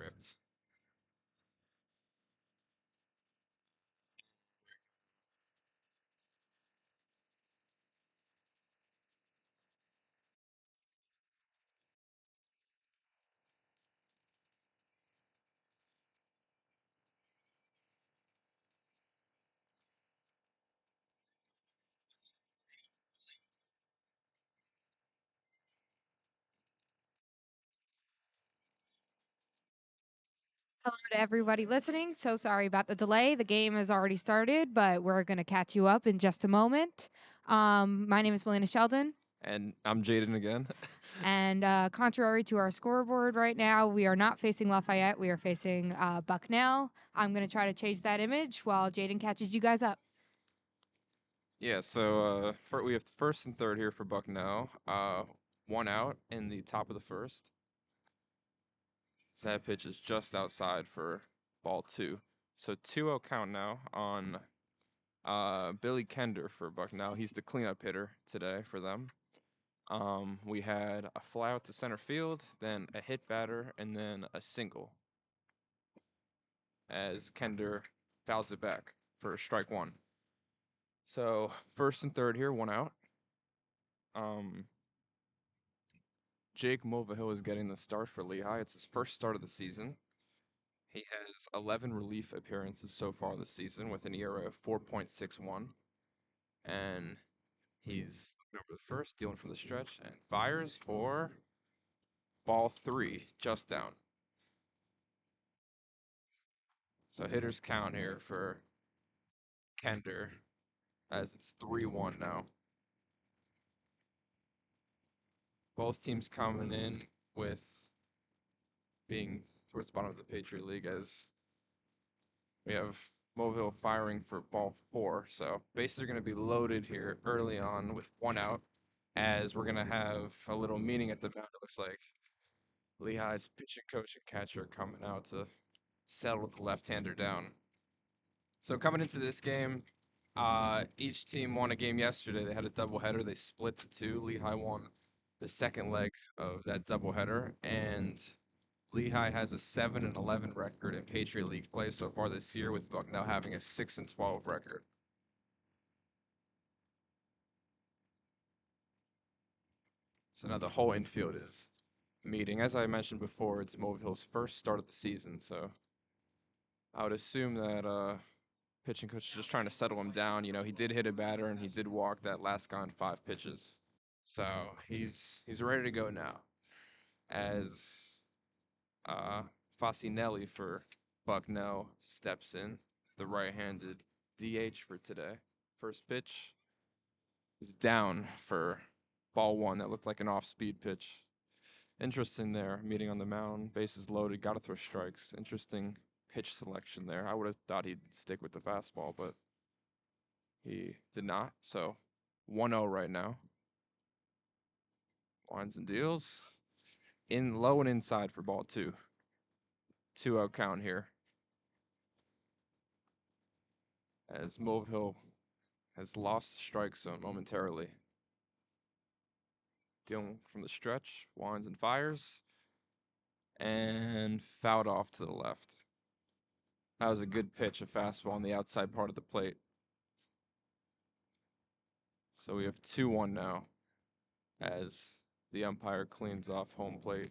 script. Hello to everybody listening. So sorry about the delay. The game has already started, but we're going to catch you up in just a moment. My name is Melina Sheldon, And I'm Jaden again. and contrary to our scoreboard right now, we are not facing Lafayette. We are facing Bucknell. I'm going to try to change that image while Jaden catches you guys up. Yeah, so we have first and third here for Bucknell. One out in the top of the first. So that pitch is just outside for ball two. So 2-0 count now on Billy Kender for Bucknell. He's the cleanup hitter today for them. We had a fly out to center field, then a hit batter, and then a single as Kender fouls it back for strike one. So first and third here, one out. Um, Jake Mulvihill is getting the start for Lehigh. It's his first start of the season. He has 11 relief appearances so far this season with an ERA of 4.61. And he's over the first, dealing from the stretch, and fires for ball three, just down. So hitters count here for Kender as it's 3-1 now. Both teams coming in with being towards the bottom of the Patriot League as we have Mobile firing for ball four. So bases are going to be loaded here early on with one out as we're going to have a little meeting at the mound. It looks like Lehigh's pitching coach and catcher coming out to settle the left-hander down. So coming into this game, each team won a game yesterday. They had a doubleheader. They split the two. Lehigh won the second leg of that doubleheader, and Lehigh has a 7-11 record in Patriot League play so far this year, with Bucknell having a 6-12 record. So now the whole infield is meeting. As I mentioned before, it's Moville's first start of the season, so I would assume that pitching coach is just trying to settle him down. You know, he did hit a batter and he did walk that last guy on 5 pitches, so he's ready to go now. As uh, Fasinelli for Bucknell steps in, the right-handed DH for today. First pitch is down for ball one. That looked like an off-speed pitch. Interesting there, meeting on the mound, bases loaded, got to throw strikes. Interesting pitch selection there. I would have thought he'd stick with the fastball, but he did not. So 1-0 right now. Winds and deals. In low and inside for ball two. 2-0 count here. As Mulvihill has lost the strike zone momentarily. Dealing from the stretch, winds and fires, and fouled off to the left. That was a good pitch, a fastball on the outside part of the plate. So we have 2-1 now as the umpire cleans off home plate.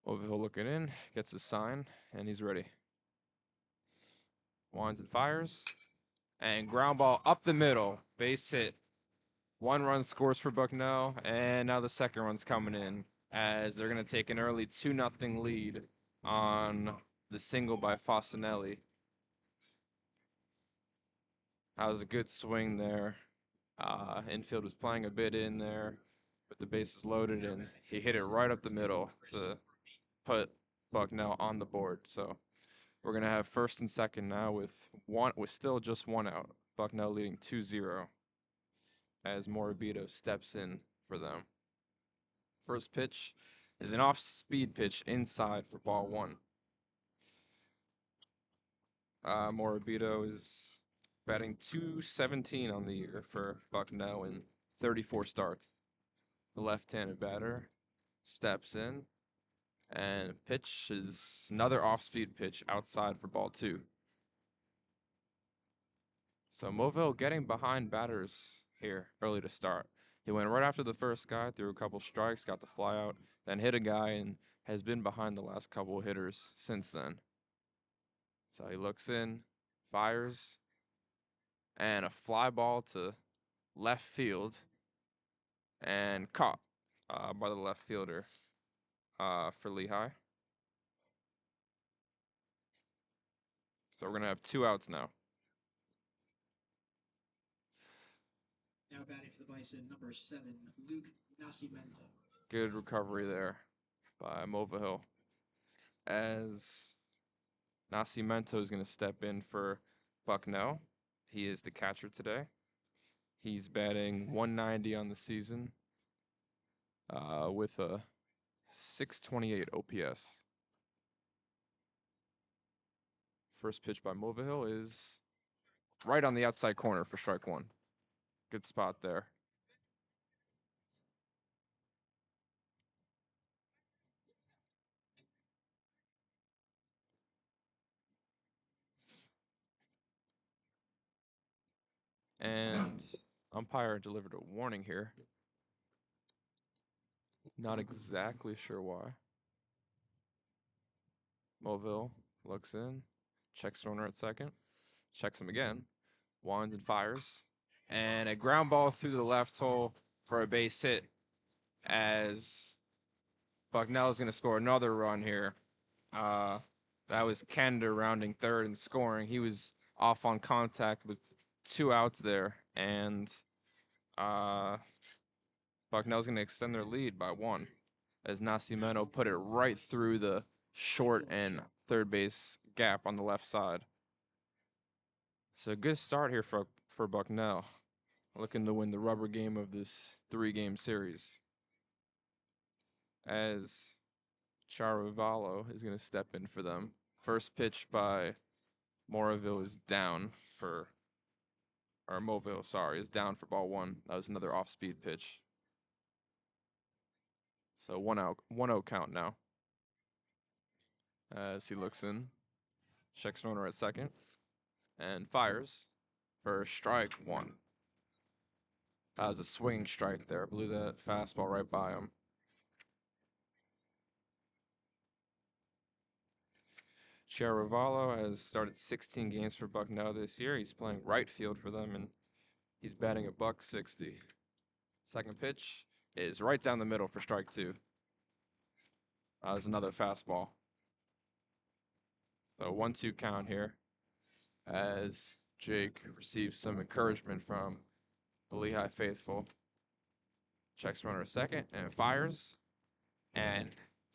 Mulvihill looking in, gets his sign, and he's ready. Winds and fires, and ground ball up the middle, base hit. 1 run scores for Bucknell, and now the second run's coming in as they're going to take an early 2-0 lead on the single by Fasinelli. That was a good swing there. Infield was playing a bit in there with the bases loaded, and he hit it right up the middle to put Bucknell on the board. So we're going to have first and second now with still just one out. Bucknell leading 2-0 as Morabito steps in for them. First pitch is an off-speed pitch inside for ball one. Morabito is batting 217 on the year for Bucknell in 34 starts. The left-handed batter steps in, and pitch is another off-speed pitch outside for ball two. So Moville getting behind batters here early to start. He went right after the first guy, threw a couple strikes, got the fly out, then hit a guy, and has been behind the last couple of hitters since then. So he looks in, fires, and a fly ball to left field, and caught by the left fielder for Lehigh. So we're going to have 2 outs now. Now batting for the Bison, number 7, Luke Nascimento. Good recovery there by Moville, as Nascimento is going to step in for Bucknell. He is the catcher today. He's batting 190 on the season with a 628 OPS. First pitch by Moville is right on the outside corner for strike one. Good spot there. And umpire delivered a warning here. Not exactly sure why. Moville looks in, checks the runner at second, checks him again, winds and fires, and a ground ball through the left hole for a base hit, as Bucknell is going to score another run here. That was Canada rounding third and scoring. He was off on contact with 2 outs there, and Bucknell's going to extend their lead by 1, as Nascimento put it right through the short and third base gap on the left side. So good start here for Bucknell, looking to win the rubber game of this 3-game series, as Charavallo is going to step in for them. First pitch by Moville is down for ball 1. That was another off-speed pitch. So 1-0 count now, as he looks in, checks runner at second, and fires for strike 1. That was a swinging strike there. Blew that fastball right by him. Charavallo has started 16 games for Bucknell this year. He's playing right field for them, and he's batting a .160. Second pitch is right down the middle for strike 2. That was another fastball. So 1-2 count here, as Jake receives some encouragement from the Lehigh faithful. Checks runner second and fires, and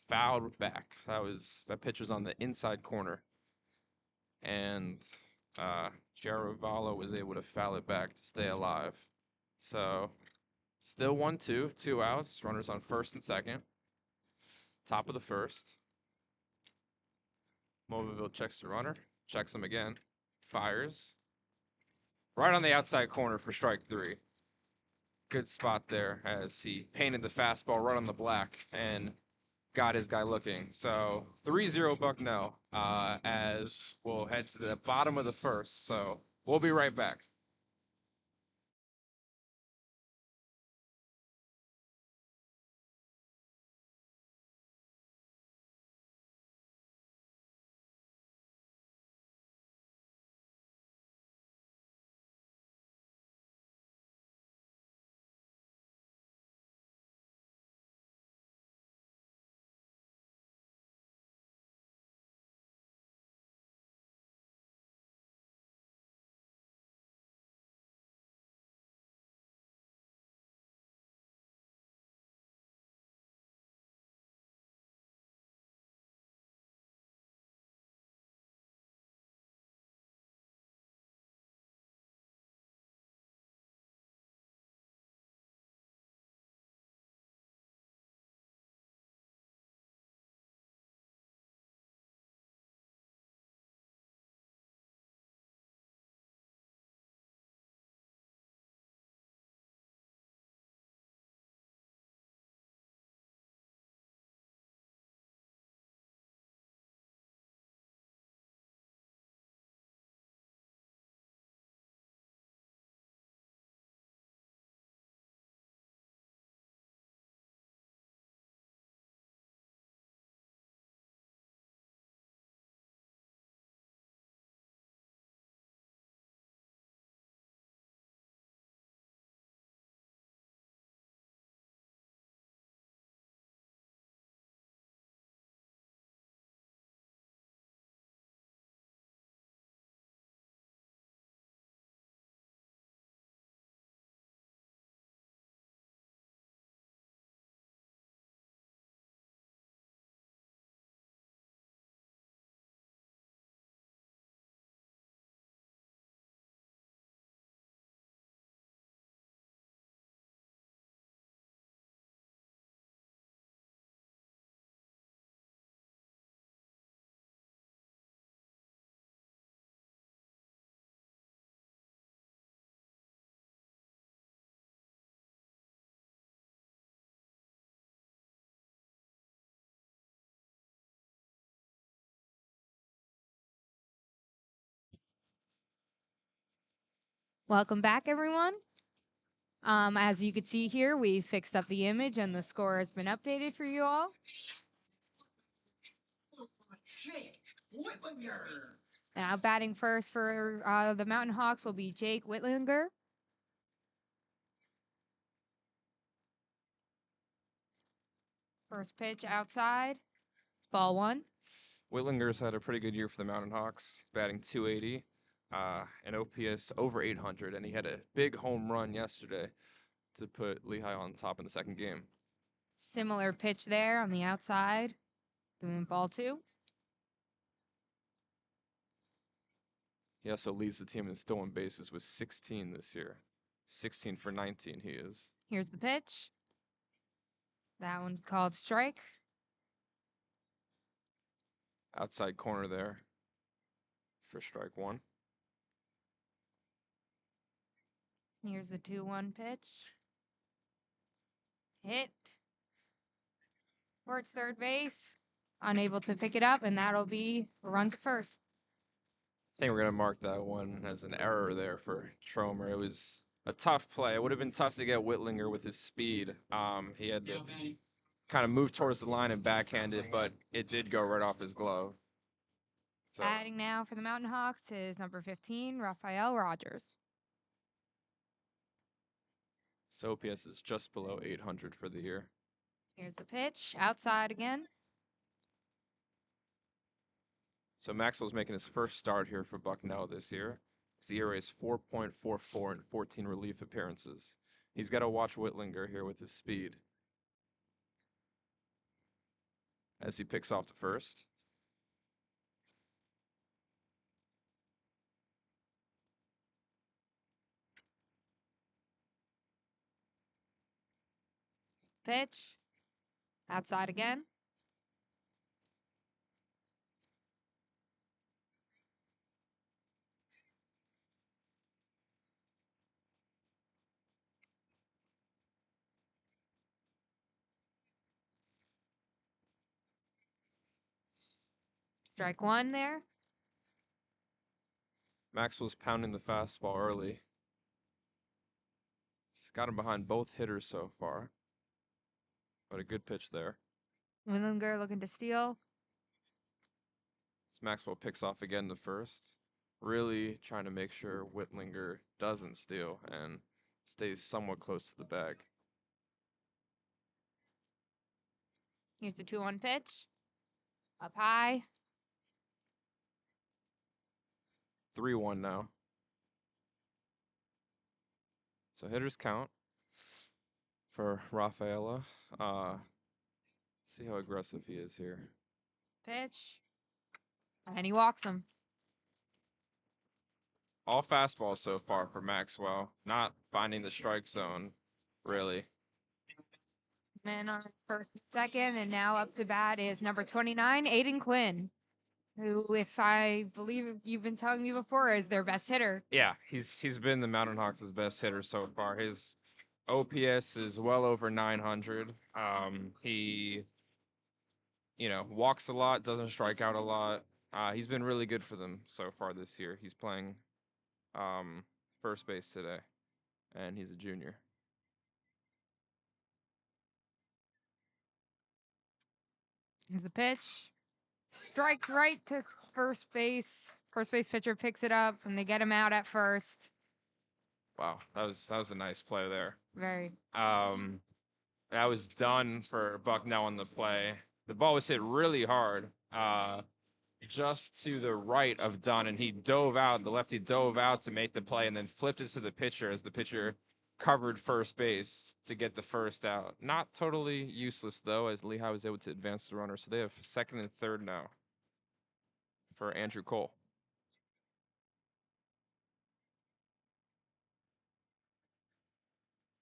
fouled back. That pitch was on the inside corner, and Giaravallo was able to foul it back to stay alive. So still 1-2, 2 outs, runners on first and second. Top of the first. Moville checks the runner, checks him again, fires. Right on the outside corner for strike 3. Good spot there, as he painted the fastball right on the black and got his guy looking. So 3-0 Bucknell, as we'll head to the bottom of the first. So we'll be right back. Welcome back, everyone. As you can see here, we fixed up the image and the score has been updated for you all. Jake Whitlinger. Now batting first for the Mountain Hawks will be Jake Whitlinger. First pitch outside. It's ball one. Whitlinger's had a pretty good year for the Mountain Hawks, batting 280, an OPS over 800, and he had a big home run yesterday to put Lehigh on top in the second game. Similar pitch there on the outside. Doing ball two. He also leads the team in stolen bases with 16 this year. 16 for 19 he is. Here's the pitch. That one called strike. Outside corner there for strike one. Here's the 2-1 pitch. Hit. Towards third base. Unable to pick it up, and that'll be a run to first. I think we're going to mark that one as an error there for Tromer. It was a tough play. It would have been tough to get Whitlinger with his speed. He had to kind of move towards the line and backhand it, but it did go right off his glove. So, Batting now for the Mountain Hawks is number 15, Rafael Rogers. so OPS is just below 800 for the year. Here's the pitch. Outside again. So Maxwell's making his first start here for Bucknell this year. His ERA is 4.44 in 14 relief appearances. He's got to watch Whitlinger here with his speed. As he picks off the first. Pitch. Outside again. Strike one there. Maxwell's pounding the fastball early. He's got him behind both hitters so far. But a good pitch there. Whitlinger looking to steal. As Maxwell picks off again the first. Really trying to make sure Whitlinger doesn't steal and stays somewhat close to the bag. Here's the 2-1 pitch. Up high. 3-1 now. So hitters count for Rafaela. See how aggressive he is here. Pitch. And he walks him. All fastballs so far for Maxwell. Not finding the strike zone, really. Men on first and second, and now up to bat is number 29, Aiden Quinn, who, if I believe you've been telling me before, is their best hitter. Yeah, he's been the Mountain Hawks' best hitter so far. His OPS is well over 900. He, walks a lot, doesn't strike out a lot. He's been really good for them so far this year. He's playing first base today, and he's a junior. Here's the pitch. Strikes right to first base. First base pitcher picks it up, and they get him out at first. Wow, that was a nice play there. Very. That was done for Bucknell on the play. The ball was hit really hard, just to the right of Dunn, and he dove out. The lefty dove out to make the play, and then flipped it to the pitcher as the pitcher covered first base to get the first out. Not totally useless though, as Lehigh was able to advance the runner. So they have second and third now for Andrew Cole.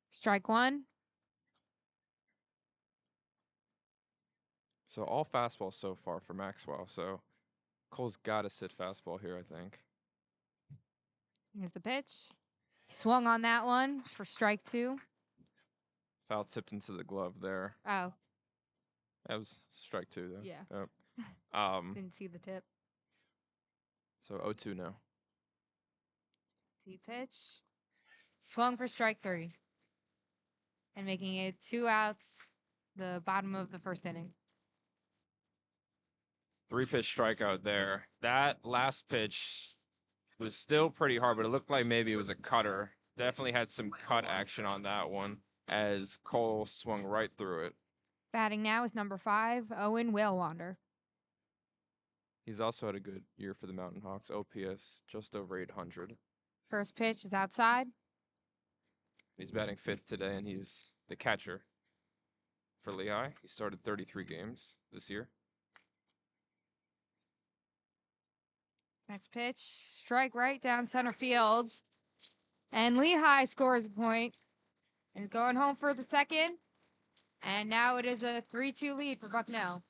Strike one. So all fastballs so far for Maxwell. So Cole's got to sit fastball here, I think. Here's the pitch. Swung on that one for strike two. Foul tipped into the glove there. Oh. That was strike two, though. Yeah. Yep. Didn't see the tip. So 0-2 now. T pitch. Swung for strike 3. And making it 2 outs, the bottom of the first inning. 3-pitch strikeout there. That last pitch was still pretty hard, but it looked like maybe it was a cutter. Definitely had some cut action on that one as Cole swung right through it. Batting now is number 5, Owen Whalewander. He's also had a good year for the Mountain Hawks. OPS just over 800. First pitch is outside. He's batting 5th today, and he's the catcher for Lehigh. He started 33 games this year. Next pitch, strike right down center field. And Lehigh scores a point and is going home for the second. And now it is a 3-2 lead for Bucknell.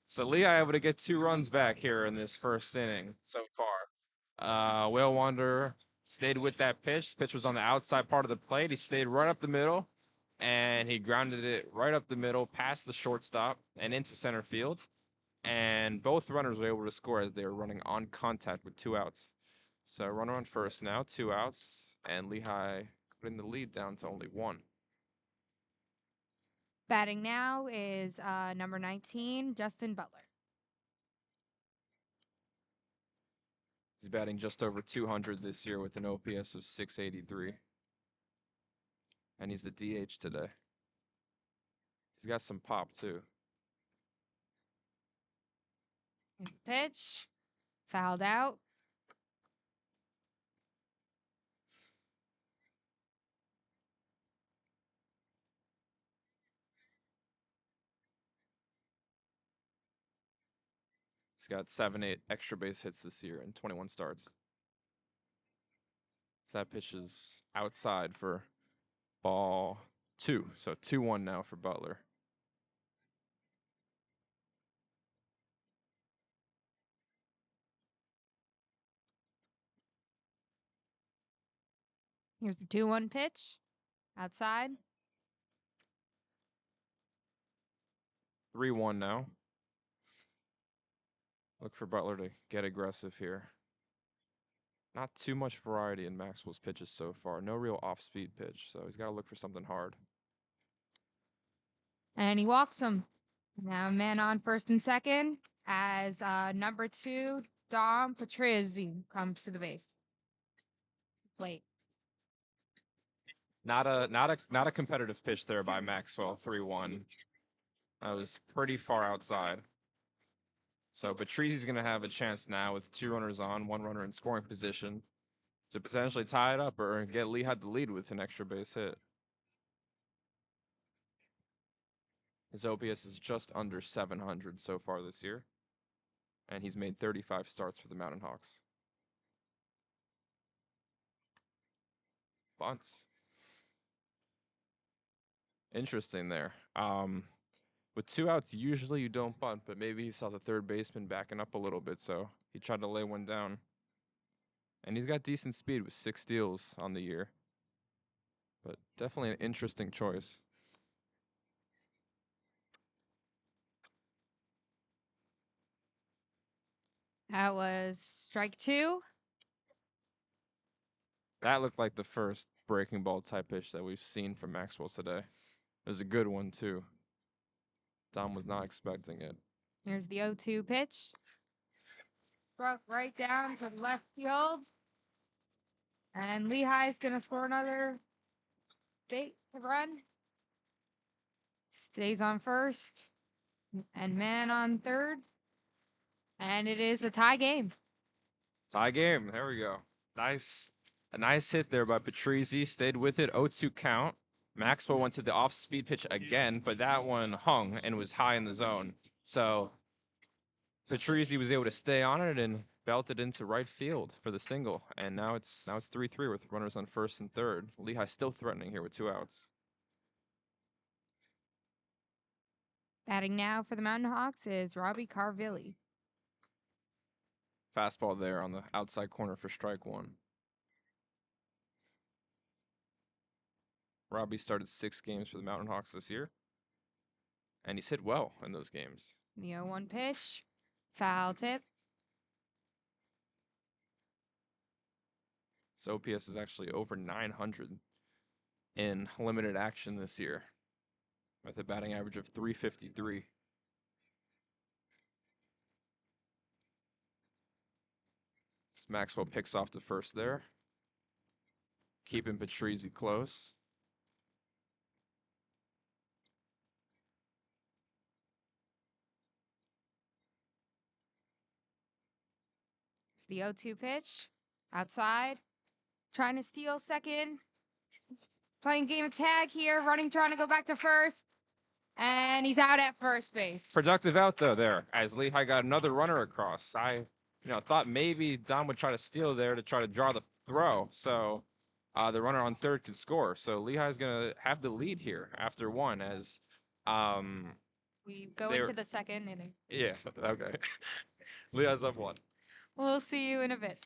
So Lehigh able to get 2 runs back here in this first inning so far. Whale Wanderer stayed with that pitch. Pitch was on the outside part of the plate. He stayed right up the middle, and he grounded it right up the middle, past the shortstop, and into center field. And both runners were able to score as they were running on contact with 2 outs. So runner on first now, 2 outs, and Lehigh putting the lead down to only 1. Batting now is number 19, Justin Butler. He's batting just over 200 this year with an OPS of 683. And he's the DH today. He's got some pop, too. Pitch, fouled out. He's got 7, 8 extra base hits this year and 21 starts. So that pitch is outside for ball 2. So 2-1 now for Butler. Here's the 2-1 pitch, outside. 3-1 now. Look for Butler to get aggressive here. Not too much variety in Maxwell's pitches so far. No real off-speed pitch, so he's got to look for something hard. And he walks him. Now man on first and second as number 2, Dom Patrizzi comes to the base. Plate. Not a competitive pitch there by Maxwell. 3-1. That was pretty far outside. So Patrizzi's going to have a chance now with 2 runners on, 1 runner in scoring position to potentially tie it up or get Lehigh the lead with an extra base hit. His OPS is just under 700 so far this year, and he's made 35 starts for the Mountain Hawks. Bunts. Interesting there. With 2 outs, usually you don't bunt, but maybe he saw the third baseman backing up a little bit, so he tried to lay one down. And he's got decent speed with 6 steals on the year. But definitely an interesting choice. That was strike 2. That looked like the first breaking ball type pitch that we've seen from Maxwell today. It was a good one, too. Dom was not expecting it. Here's the 0-2 pitch. Struck right down to left field. And Lehigh's going to score another big run. Stays on first. And man on third. And it is a tie game. Tie game. There we go. A nice hit there by Patrizzi. Stayed with it. 0-2 count. Maxwell went to the off-speed pitch again, but that one hung and was high in the zone. So Patrizzi was able to stay on it and belt it into right field for the single. And now it's 3-3 with runners on first and third. Lehigh still threatening here with 2 outs. Batting now for the Mountain Hawks is Robbie Carvilli. Fastball there on the outside corner for strike 1. Robbie started 6 games for the Mountain Hawks this year, and he's hit well in those games. The 0-1 pitch, foul tip. So OPS is actually over 900 in limited action this year with a batting average of 353. Maxwell picks off the first there, keeping Patrizzi close. It's the 0-2 pitch. Outside. Trying to steal second. Playing game of tag here. Running, trying to go back to first. And he's out at first base. Productive out though there, as Lehigh got another runner across. I thought maybe Dom would try to steal there to try to draw the throw. So the runner on third could score. So Lehigh's gonna have the lead here after one as We go they're- into the second inning. yeah, okay. Lehigh's up one. We'll see you in a bit.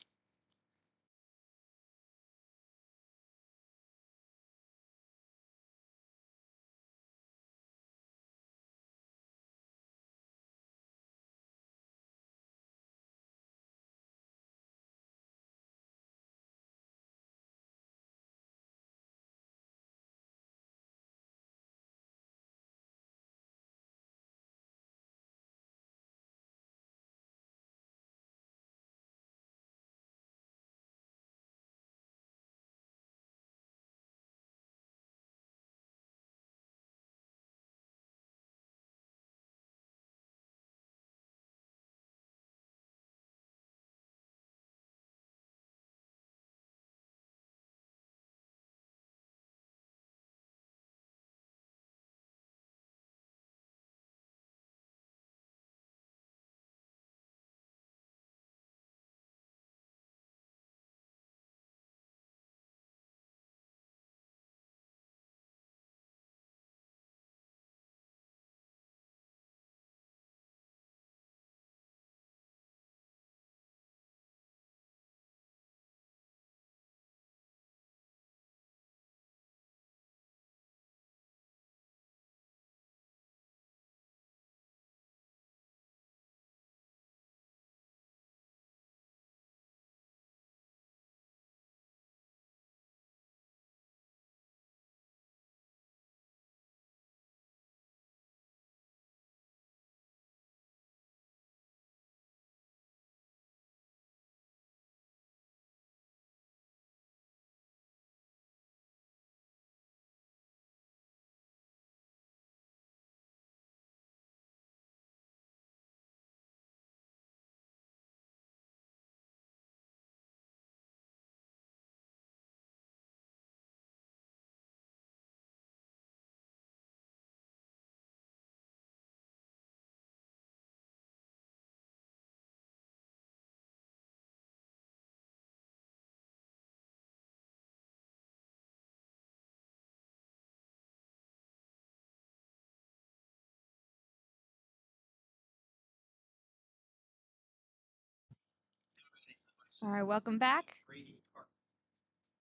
All right, welcome back.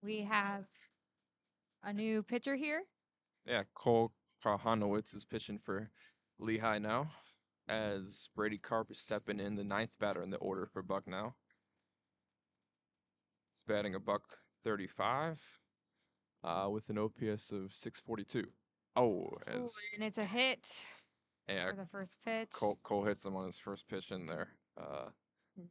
We have a new pitcher here. Yeah, Cole Kahanowitz is pitching for Lehigh now, as Brady Karp is stepping in, the ninth batter in the order for Bucknell. He's batting a $135 with an OPS of 642. Oh, Ooh, as and it's a hit yeah, for the first pitch. Cole hits him on his first pitch in there.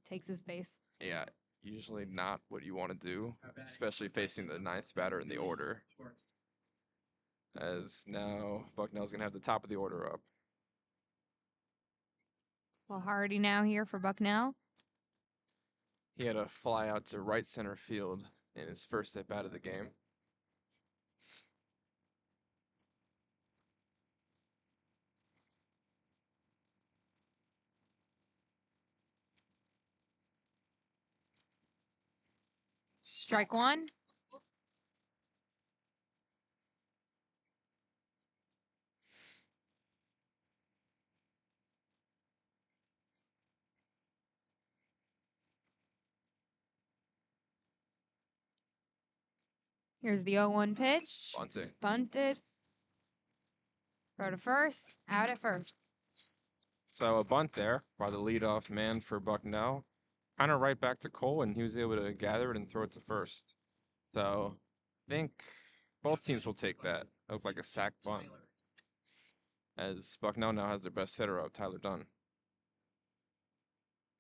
Takes his base. Yeah, usually not what you want to do, especially facing the ninth batter in the order. As now Bucknell's gonna have the top of the order up. Well, Hardy now here for Bucknell. He had a fly out to right center field in his first at bat of the game. Strike one. Here's the 0-1 pitch. Bunting. Bunted. Throw to first. Out at first. So a bunt there by the leadoff man for Bucknell. Kind of right back to Cole, and he was able to gather it and throw it to first. So I think both teams will take that. It looked like a sack bunt, as Bucknell now has their best hitter up, Tyler Dunn,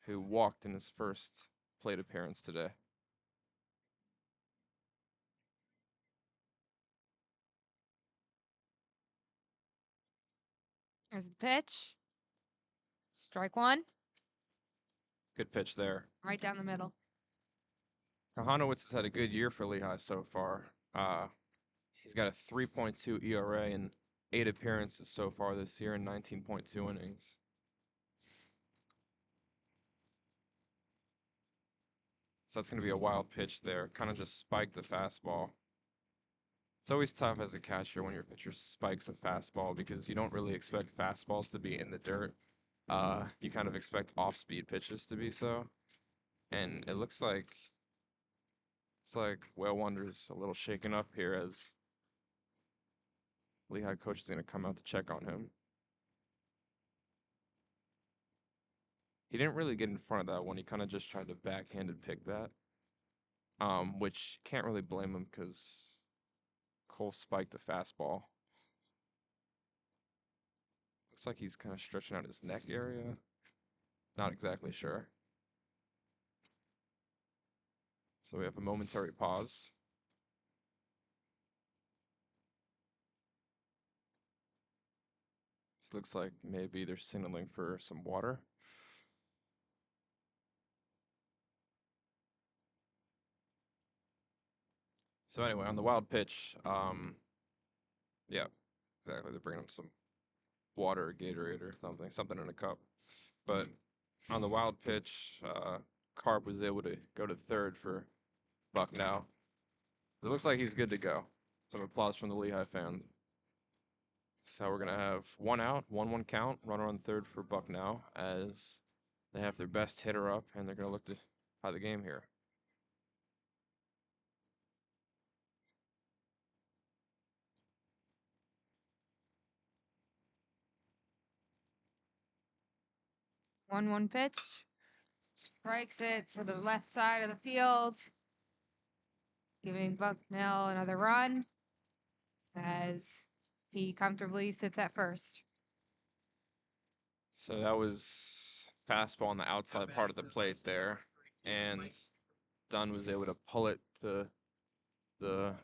who walked in his first plate appearance today. There's the pitch. Strike one. Good pitch there. Right down the middle. Kahanowitz has had a good year for Lehigh so far. He's got a 3.2 ERA in 8 appearances so far this year in 19.2 innings. So that's going to be a wild pitch there. Kind of just spiked the fastball. It's always tough as a catcher when your pitcher spikes a fastball because you don't really expect fastballs to be in the dirt. You kind of expect off-speed pitches to be so. And it looks like Whale Wonder's a little shaken up here as Lehigh coach is going to come out to check on him. He didn't really get in front of that one. He kind of just tried to backhanded pick that, which can't really blame him because Cole spiked the fastball. Looks like he's kind of stretching out his neck area. Not exactly sure. So we have a momentary pause. This looks like maybe they're signaling for some water. So anyway, on the wild pitch, yeah, exactly. They're bringing him some water, or Gatorade, or something in a cup. But on the wild pitch, Carp was able to go to third for Bucknell. It looks like he's good to go. Some applause from the Lehigh fans. So we're gonna have 1 out, 1-1 count, runner on third for Bucknell as they have their best hitter up, and they're gonna look to tie the game here. One pitch. Strikes it to the left side of the field, giving Bucknell another run as he comfortably sits at first. So that was fastball on the outside part of the plate there, and Dunn was able to pull it to the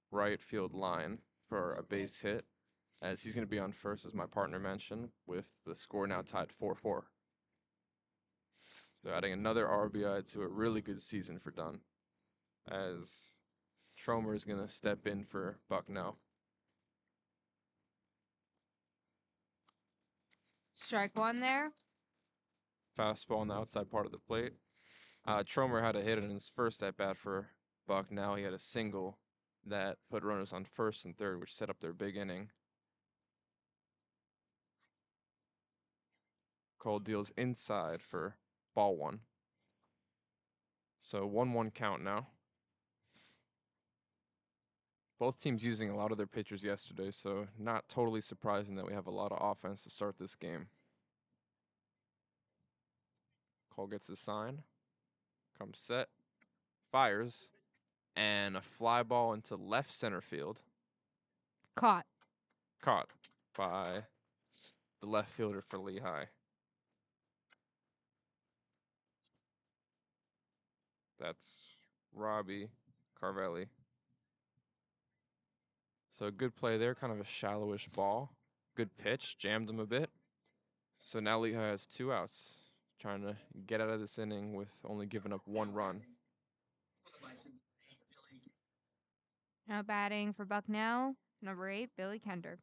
right field line for a base hit, as he's going to be on first, as my partner mentioned, with the score now tied 4-4. So adding another RBI to a really good season for Dunn, as Tromer is going to step in for Bucknell. Strike one there. Fastball on the outside part of the plate. Tromer had a hit in his first at bat for Bucknell. He had a single that put runners on first and third, which set up their big inning. Cole deals inside for ball one. So 1-1 count now. Both teams using a lot of their pitchers yesterday, so not totally surprising that we have a lot of offense to start this game. Cole gets the sign, comes set, fires, and a fly ball into left center field. Caught. Caught by the left fielder for Lehigh. That's Robbie Carvelli. So good play there, kind of a shallowish ball. Good pitch, jammed him a bit. So now Lehigh has 2 outs, trying to get out of this inning with only giving up 1 run. Now batting for Bucknell, number 8, Billy Kender.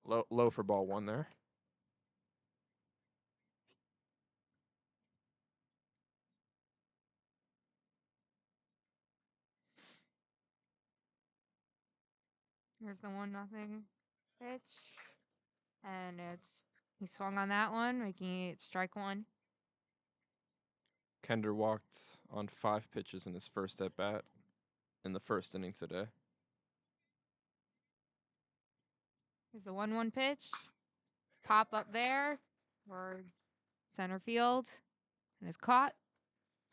Low for ball 1 there. Here's the 1-0 pitch. And he swung on that one, making it strike one. Kender walked on 5 pitches in his first at bat in the first inning today. Here's the 1-1 pitch. Pop up there for center field. and is caught,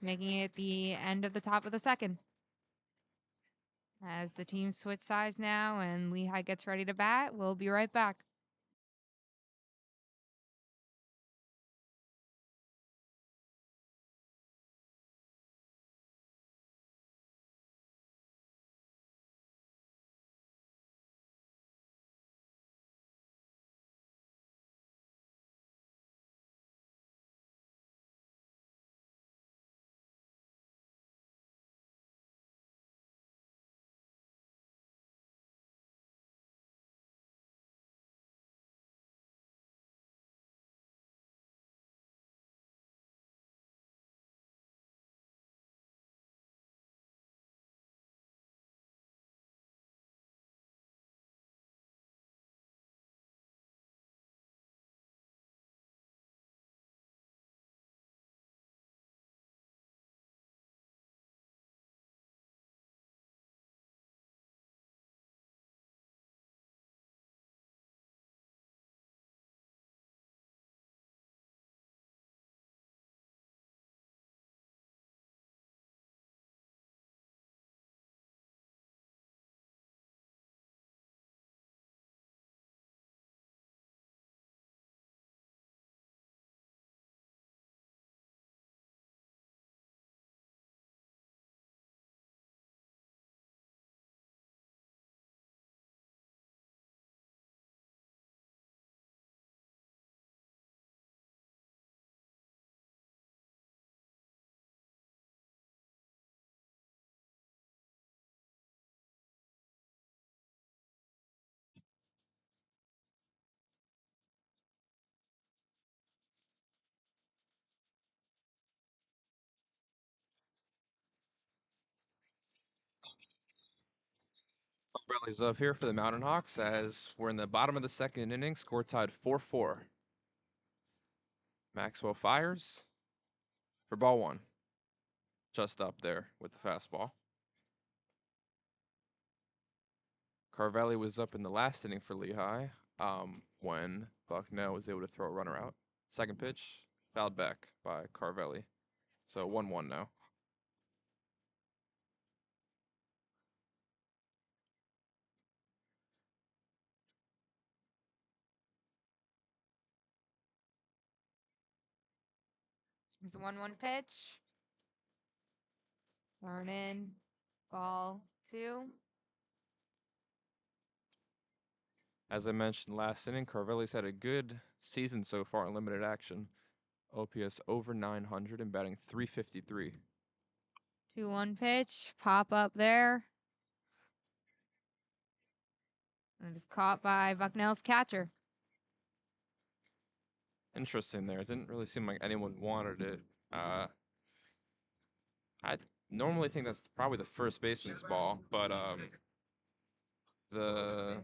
making it the end of the top of the second. As the teams switch sides now and Lehigh gets ready to bat, we'll be right back. Rallies up here for the Mountain Hawks as we're in the bottom of the second inning, score tied 4-4. Maxwell fires for ball one. Just up there with the fastball. Carvelli was up in the last inning for Lehigh when Bucknell was able to throw a runner out. Second pitch, fouled back by Carvelli. So 1-1 now. It's a 1-1 pitch. Turn in. Ball 2. As I mentioned last inning, Carvelli's had a good season so far in limited action. OPS over 900 and batting .353. 2-1 pitch. Pop up there. And it's caught by Bucknell's catcher. Interesting there. It didn't really seem like anyone wanted it. I normally think that's probably the first baseman's ball, but the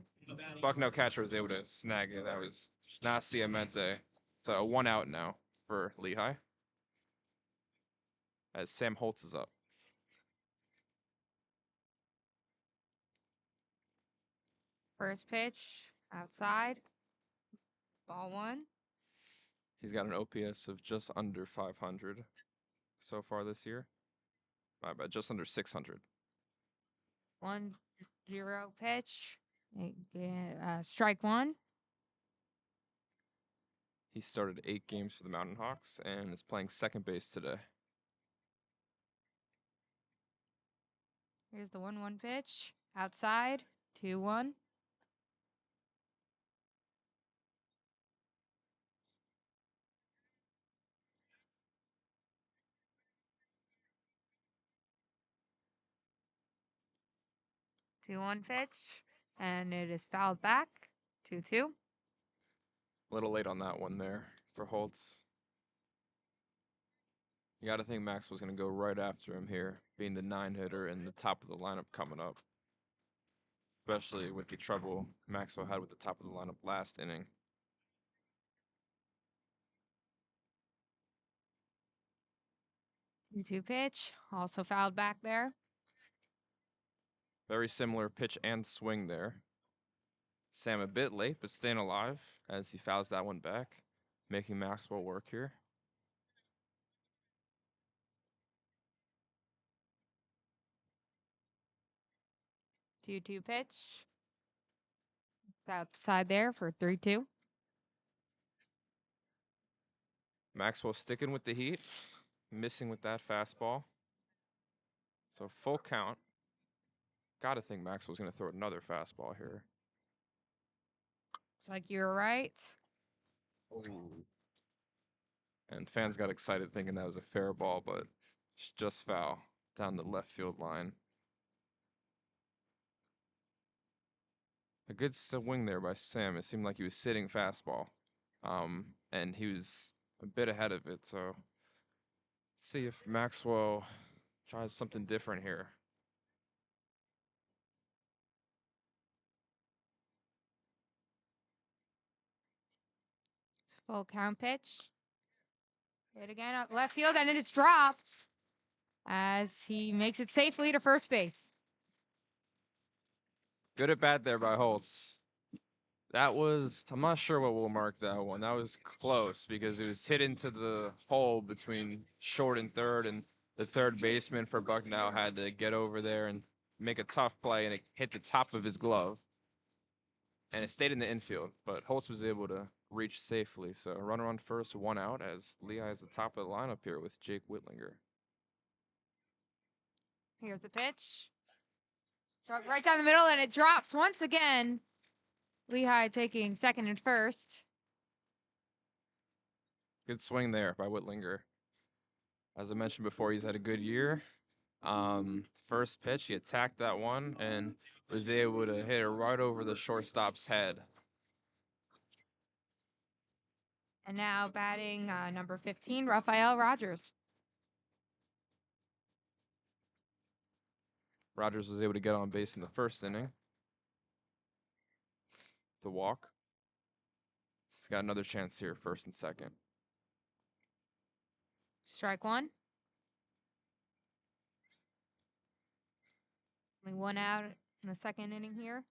Bucknell catcher was able to snag it. That was Nasciamente. So 1 out now for Lehigh. As Sam Holtz is up. First pitch. Outside. Ball 1. He's got an OPS of just under 500 so far this year. My bad, just under 600. 1-0 pitch. Strike 1. He started 8 games for the Mountain Hawks and is playing second base today. Here's the 1-1 pitch. Outside. 2-1. Two-one pitch, and it is fouled back. 2-2. A little late on that one there for Holtz. You got to think Max was going to go right after him here, being the 9-hitter and the top of the lineup coming up. Especially with the trouble Maxwell had with the top of the lineup last inning. 2-2 pitch, also fouled back there. Very similar pitch and swing there. Sam a bit late, but staying alive as he fouls that one back, making Maxwell work here. 2-2 pitch. Outside there for 3-2. Maxwell sticking with the heat, missing with that fastball. So full count. Gotta think Maxwell's gonna throw another fastball here. It's like you're right. And fans got excited thinking that was a fair ball, but it's just foul down the left field line. A good swing there by Sam. It seemed like he was sitting fastball. And he was a bit ahead of it. So let's see if Maxwell tries something different here. Full count pitch. Hit again up left field, and it is dropped as he makes it safely to first base. Good at bat there by Holtz. That was, I'm not sure what we'll mark that one. That was close because it was hit into the hole between short and third, and the third baseman for Bucknell had to get over there and make a tough play, and it hit the top of his glove. And it stayed in the infield, but Holtz was able to reach safely. So runner on first, 1 out, as Lehigh is the top of the lineup here with Jake Whitlinger. Here's the pitch. Struck right down the middle, and it drops once again. Lehigh taking second and first. Good swing there by Whitlinger. As I mentioned before, he's had a good year. First pitch, he attacked that one and was able to hit it right over the shortstop's head. And now batting number 15, Rafael Rogers. Rogers was able to get on base in the first inning. The walk. He's got another chance here, first and second. Strike one. Only 1 out in the second inning here.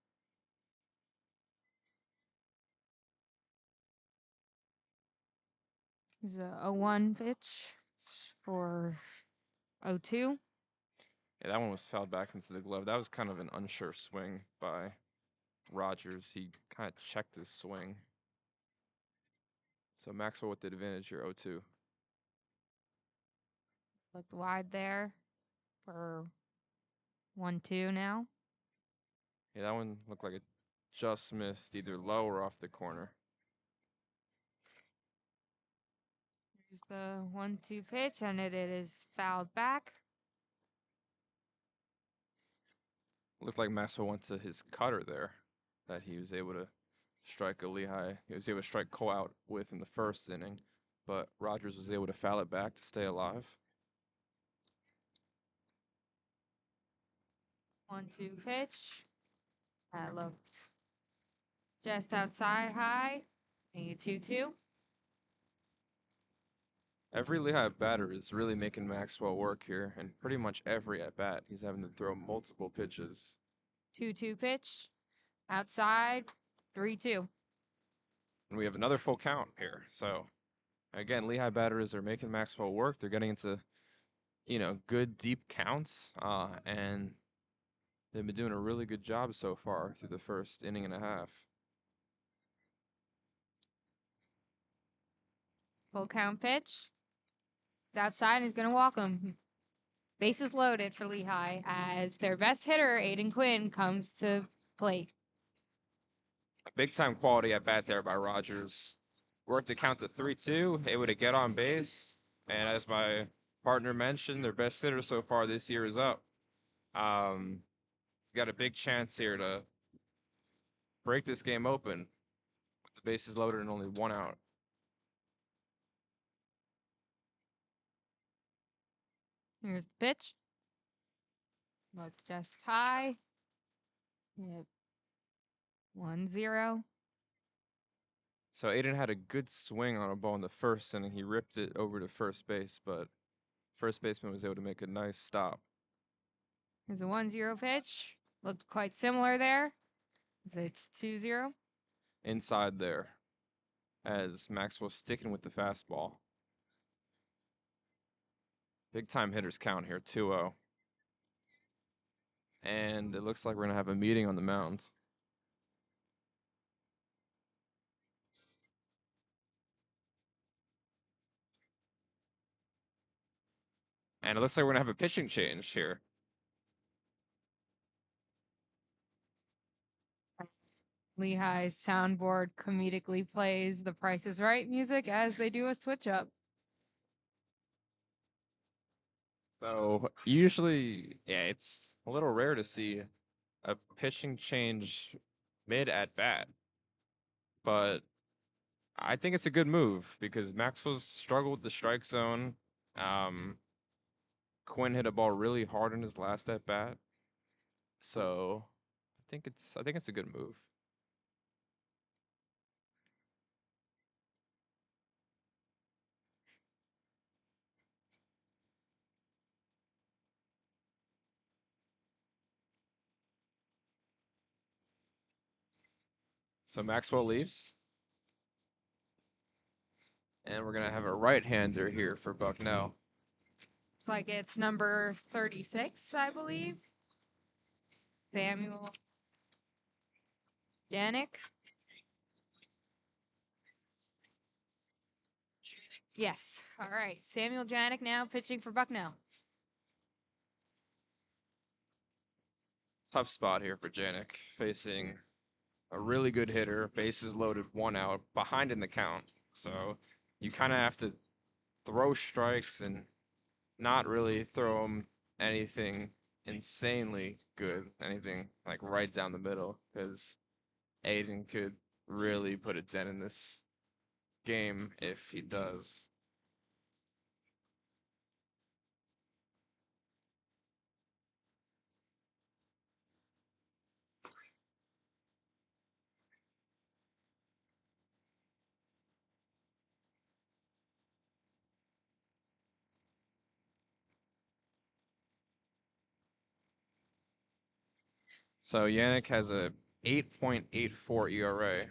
This is a 0-1 pitch for 0-2. Yeah, that one was fouled back into the glove. That was kind of an unsure swing by Rogers. He kind of checked his swing. So Maxwell with the advantage here, 0-2. Looked wide there for 1-2 now. Yeah, that one looked like it just missed either low or off the corner. Here's the 1-2 pitch, and it is fouled back. Looked like Maxwell went to his cutter there, that he was able to strike a Lehigh. He was able to strike Cole out with in the first inning, but Rogers was able to foul it back to stay alive. 1-2 pitch. That looked just outside high. Making it 2-2. Every Lehigh batter is really making Maxwell work here, and pretty much every at bat, he's having to throw multiple pitches. 2-2 pitch. Outside. 3-2. And we have another full count here. So, again, Lehigh batters are making Maxwell work. They're getting into, good deep counts, and they've been doing a really good job so far through the first inning and a half. Full count pitch. It's outside, and he's going to walk him. Bases loaded for Lehigh as their best hitter, Aiden Quinn, comes to plate. Big time quality at bat there by Rogers. Worked the count to 3-2, able to get on base. And as my partner mentioned, their best hitter so far this year is up. He's got a big chance here to break this game open with the bases loaded and only 1 out. Here's the pitch. Look just high. Yep. 1-0. So Aiden had a good swing on a ball in the first inning. He ripped it over to first base, but first baseman was able to make a nice stop. Here's a 1-0 pitch. Looked quite similar there. It's 2-0. Inside there, as Maxwell sticking with the fastball. Big time hitters count here, 2-0. And it looks like we're going to have a meeting on the mound. And it looks like we're going to have a pitching change here. Lehigh's soundboard comedically plays The Price is Right music as they do a switch up. So usually, yeah, it's a little rare to see a pitching change mid at bat. But I think it's a good move because Maxwell's struggled with the strike zone. Quinn hit a ball really hard in his last at bat. So I think it's a good move. So Maxwell leaves. And we're gonna have a right-hander here for Bucknell. It's like it's number 36, I believe. Samuel Janik. Yes. All right. Samuel Janik now pitching for Bucknell. Tough spot here for Janik, facing a really good hitter, bases loaded, 1 out, behind in the count. So you kind of have to throw strikes and not really throw them anything insanely good, anything like right down the middle, because Aiden could really put a dent in this game if he does. So Yannick has a 8.84 ERA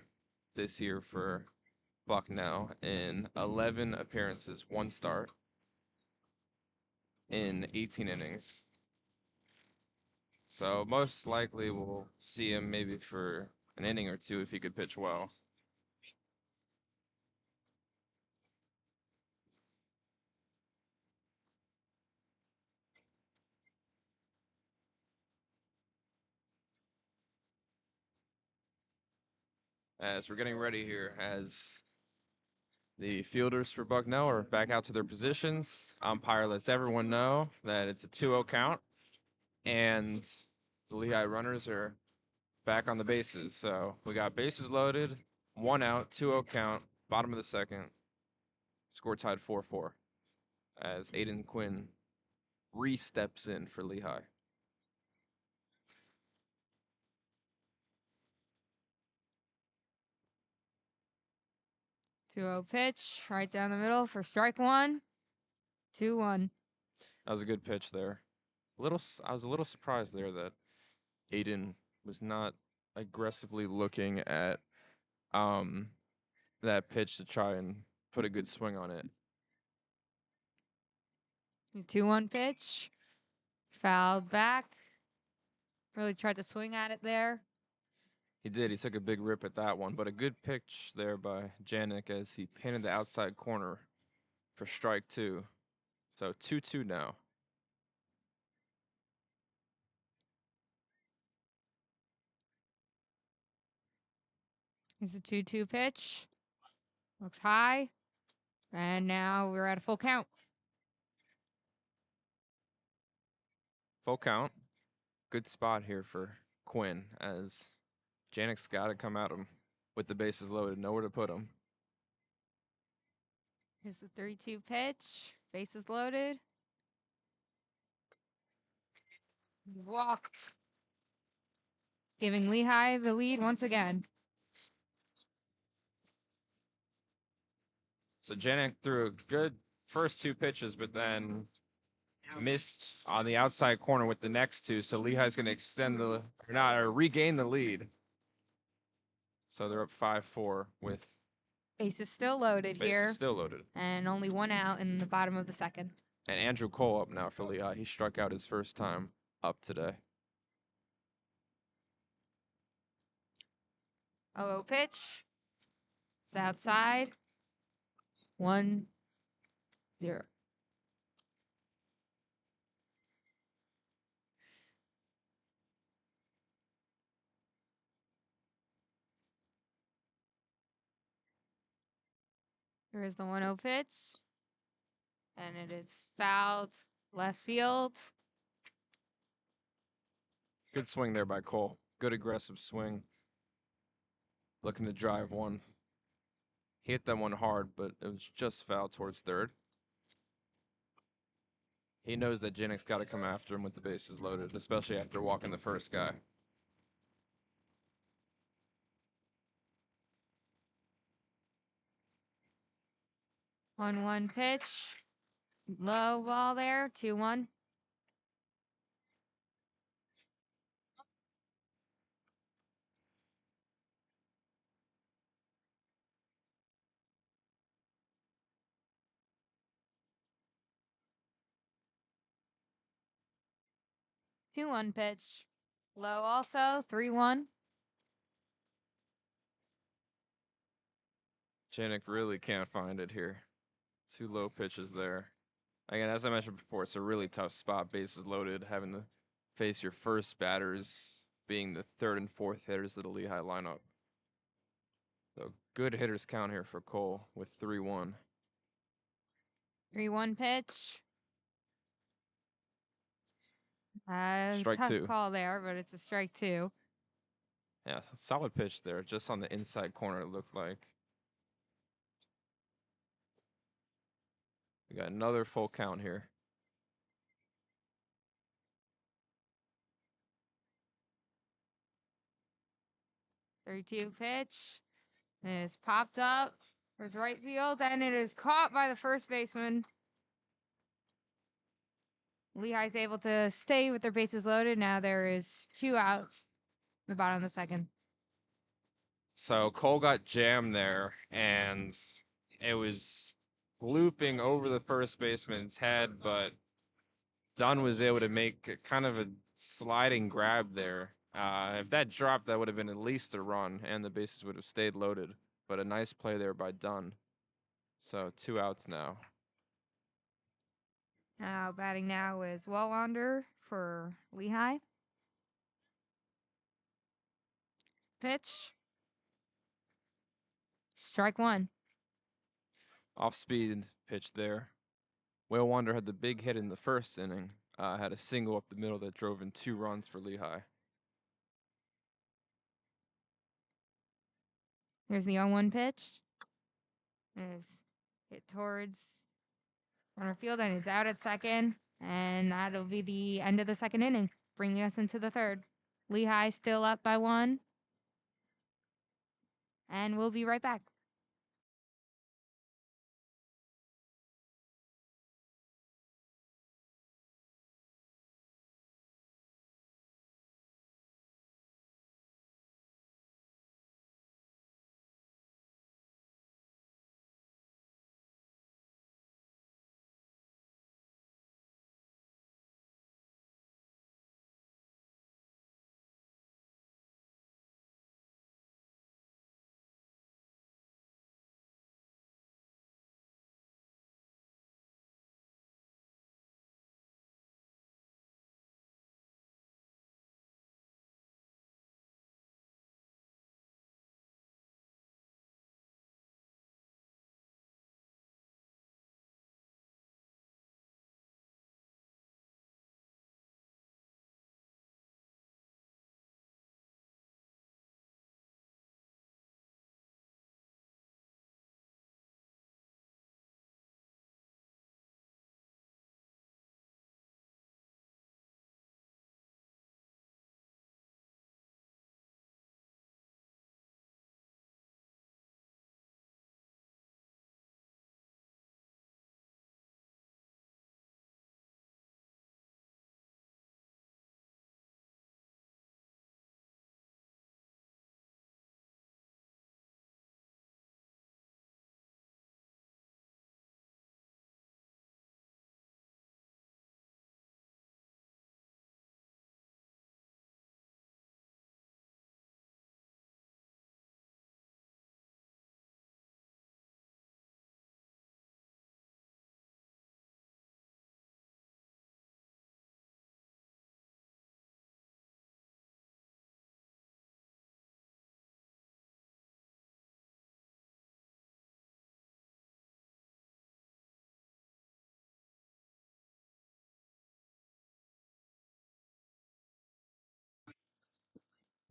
this year for Bucknell in 11 appearances, 1 start in 18 innings. So most likely we'll see him maybe for an inning or two if he could pitch well. As we're getting ready here, as the fielders for Bucknell are back out to their positions. Umpire lets everyone know that it's a 2-0 count, and the Lehigh runners are back on the bases. So we got bases loaded, 1 out, 2-0 count, bottom of the second. Score tied 4-4 as Aiden Quinn re-steps in for Lehigh. 2-0 pitch right down the middle for strike one. 2-1. That was a good pitch there. I was a little surprised there that Aiden was not aggressively looking at that pitch to try and put a good swing on it. The 2-1 pitch. Fouled back. Really tried to swing at it there. He did. He took a big rip at that one, but a good pitch there by Janik as he pinned the outside corner for strike 2. So 2-2 now. Here's the 2-2 pitch. Looks high. And now we're at a full count. Full count. Good spot here for Quinn as Janik's got to come at him with the bases loaded. Nowhere to put him. Here's the 3-2 pitch. Bases loaded. Walked. Giving Lehigh the lead once again. So Janik threw a good first 2 pitches, but then missed on the outside corner with the next 2. So Lehigh's going to extend or regain the lead. So they're up 5-4 with Bases still loaded bases here. still loaded. And only 1 out in the bottom of the second. And Andrew Cole up now for Lehigh. He struck out his first time up today. 0 pitch. It's outside. 1-0. Here's the 1-0 pitch. And it is fouled left field. Good swing there by Cole. Good aggressive swing. Looking to drive one. He hit that one hard, but it was just foul towards third. He knows that Janik's got to come after him with the bases loaded, especially after walking the first guy. 1-1 pitch. Low ball there. 2-1. Two-one pitch. Low also. 3-1. Janik really can't find it here. 2 low pitches there. Again, as I mentioned before, it's a really tough spot, bases loaded, having to face your first batters being the third and fourth hitters of the Lehigh lineup. So good hitters count here for Cole with 3-1. 3-1 pitch. Strike Tough 2. call there, but it's a strike 2. Yeah, solid pitch there, just on the inside corner, it looked like. We got another full count here. Three-two pitch. It is popped up towards right field, and it is caught by the first baseman. Lehigh's able to stay with their bases loaded. Now there is 2 outs in the bottom of the second. So Cole got jammed there, and it was looping over the first baseman's head, but Dunn was able to make kind of a sliding grab there. If that dropped, that would have been at least a run, and the bases would have stayed loaded. But a nice play there by Dunn. So 2 outs now. Now batting now is Wallander for Lehigh. Pitch. Strike 1. Off speed pitch there. Will Wander had the big hit in the first inning. Had a single up the middle that drove in 2 runs for Lehigh. Here's the 0-1 pitch. It is hit towards center field, and it's out at second. And that'll be the end of the second inning, bringing us into the third. Lehigh still up by 1. And we'll be right back.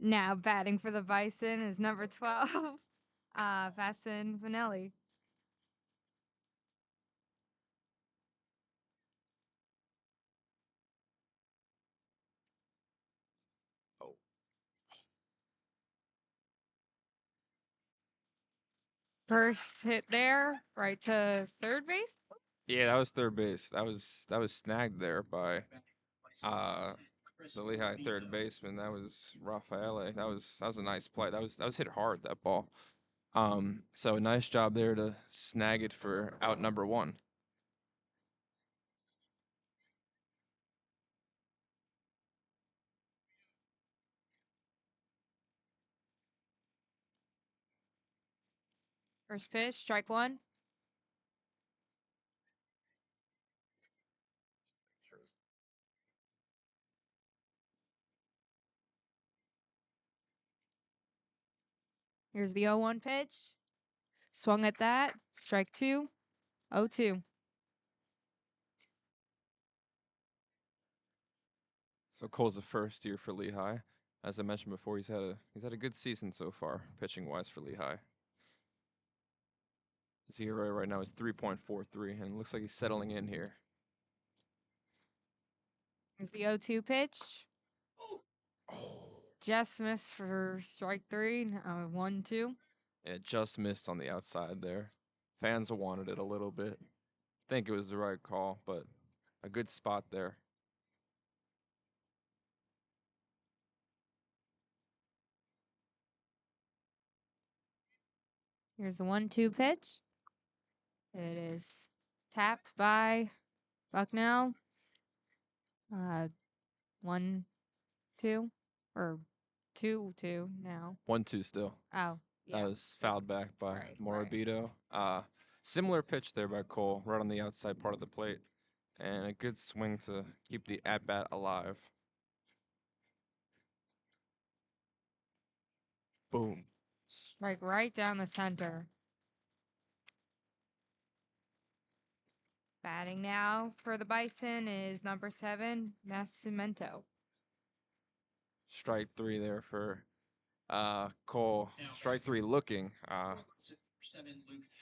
Now batting for the Bison is number 12, Vasson Vanelli. Oh. First hit there, right to third base. Yeah, that was third base. That was snagged there by the Lehigh third baseman. That was Rafaele. That was a nice play. That was hit hard, that ball. So nice job there to snag it for out number 1. First pitch, strike 1. Here's the 0-1 pitch. Swung at that. Strike 2. 0-2. So Cole's the first year for Lehigh. As I mentioned before, he's had a good season so far, pitching wise for Lehigh. His ERA right now is 3.43, and it looks like he's settling in here. Here's the 0-2 pitch. Oh. Just missed for strike 3. 1-2. It just missed on the outside there. Fans wanted it a little bit. Think it was the right call, but a good spot there. Here's the 1-2 pitch. It is tapped by Bucknell. 1-2 or 2-2 now. 1-2 still. Oh, yeah. That was fouled back by Right. Morabito. Similar pitch there by Cole, right on the outside part of the plate. And a good swing to keep the at-bat alive. Boom. Strike right down the center. Batting now for the Bison is number 7, Nascimento. Strike 3 there for Cole. Strike 3 looking.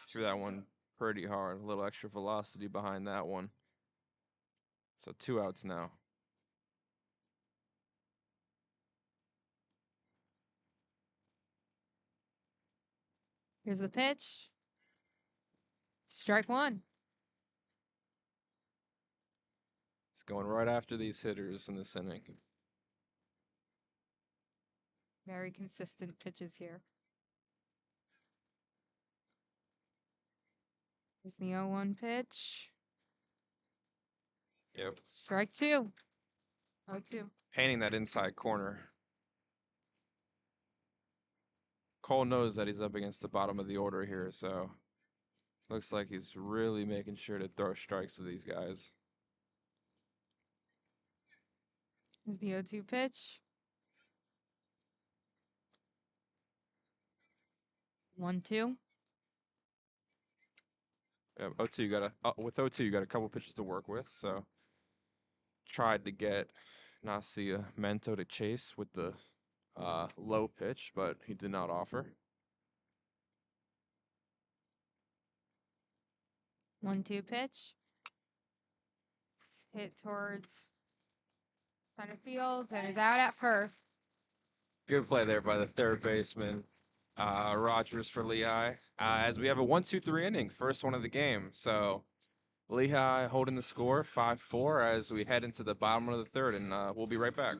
Threw that one pretty hard. A little extra velocity behind that one. So 2 outs now. Here's the pitch. Strike 1. It's going right after these hitters in this inning. Very consistent pitches here. Here's the 0-1 pitch. Yep. Strike 2. 0-2. Painting that inside corner. Cole knows that he's up against the bottom of the order here, so looks like he's really making sure to throw strikes to these guys. Here's the 0-2 pitch. 1-2. Yeah, 0-2, with 0-2, you got a couple pitches to work with. So tried to get Nascimento to chase with the low pitch, but he did not offer. 1-2 pitch. Hit towards center field and is out at first. Good play there by the third baseman, Rogers for Lehigh. As we have a 1-2-3 inning, first one of the game. So Lehigh holding the score 5-4 as we head into the bottom of the third, and we'll be right back.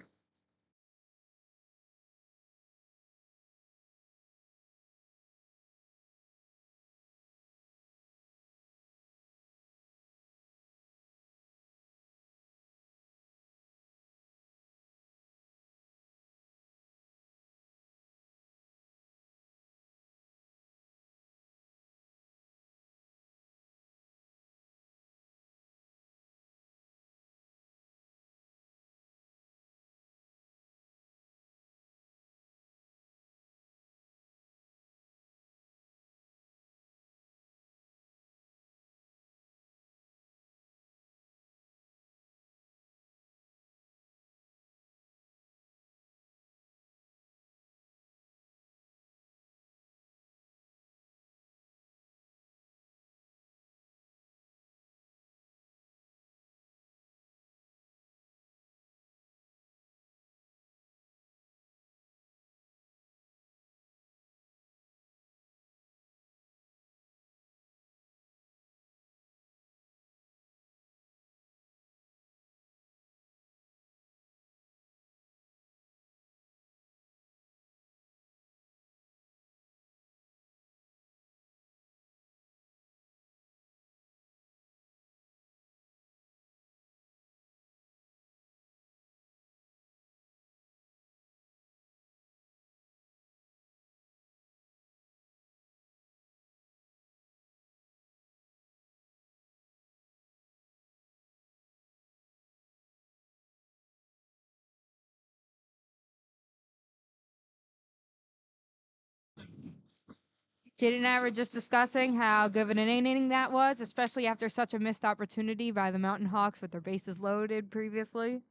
Jaden and I were just discussing how good of an inning that was, especially after such a missed opportunity by the Mountain Hawks with their bases loaded previously.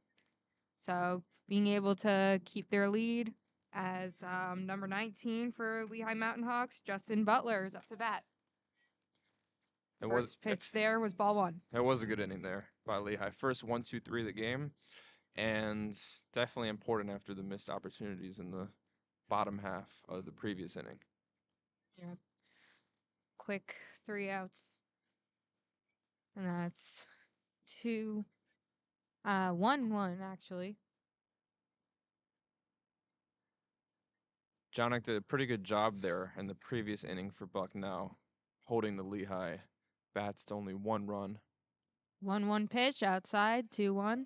So being able to keep their lead as number 19 for Lehigh Mountain Hawks, Justin Butler is up to bat. First pitch there was ball one. It was a good inning there by Lehigh. First 1-2-3 of the game, and definitely important after the missed opportunities in the bottom half of the previous inning. Yeah. Quick 3 outs. And that's 1-1 actually. Jonick did a pretty good job there in the previous inning for Bucknell, holding the Lehigh bats to only 1 run. 1-1 pitch outside, 2-1.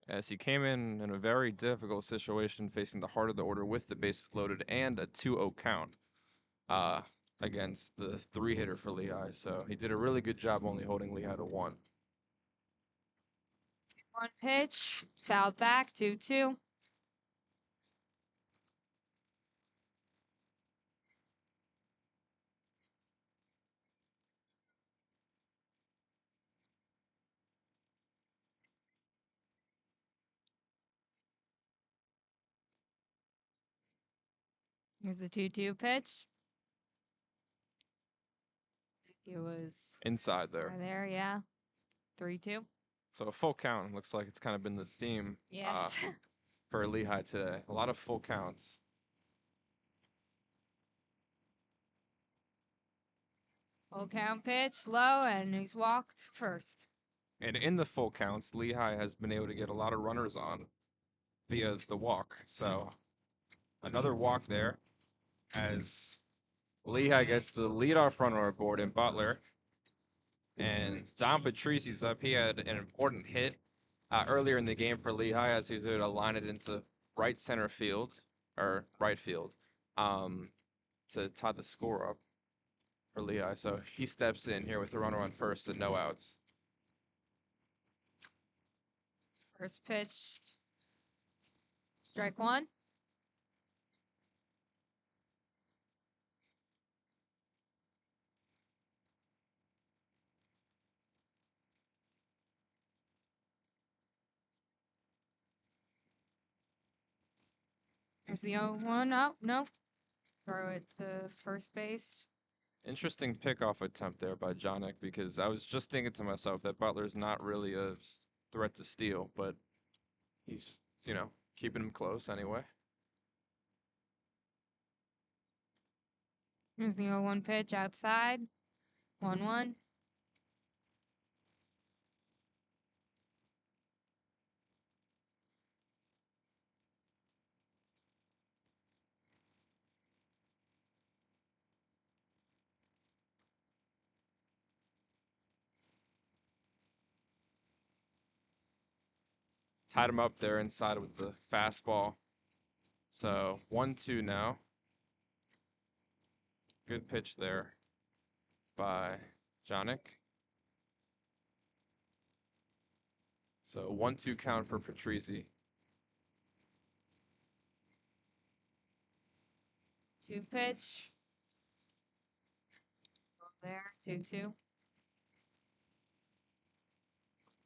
As he came in a very difficult situation facing the heart of the order with the bases loaded and a 2-0 count against the 3-hitter for Lehigh. So he did a really good job only holding Lehigh to 1. 1 pitch, fouled back, 2-2. Here's the 2-2 pitch. It was Inside there. right there, yeah. 3-2. So a full count looks like it's kind of been the theme Yes. for Lehigh today. A lot of full counts. Full count pitch, low, and he's walked first. And in the full counts, Lehigh has been able to get a lot of runners on via the walk. So another walk there as Lehigh gets the leadoff runner aboard in Butler. And Don Patrici's up. He had an important hit earlier in the game for Lehigh as he was able to line it into right center field, or right field, to tie the score up for Lehigh. So he steps in here with a runner on first and no outs. First pitch, strike 1. There's the 0-1. Oh, no. Throw it to first base. Interesting pickoff attempt there by Jonick, because I was just thinking to myself that Butler's not really a threat to steal, but he's, keeping him close anyway. Here's the 0-1 pitch outside. 1-1. Tied him up there inside with the fastball. So 1-2 now. Good pitch there by Jonick. So 1-2 count for Patrici. 2 pitch. There, 2-2.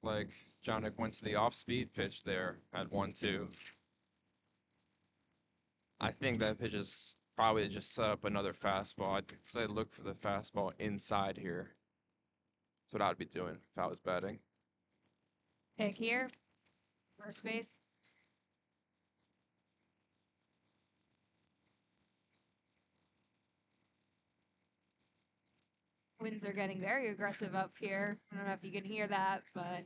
Like Jonick went to the off-speed pitch there at 1-2. I think that pitch is probably just set up another fastball. I'd say look for the fastball inside here. That's what I'd be doing if I was batting. Pick here. First base. Winds are getting very aggressive up here. I don't know if you can hear that, but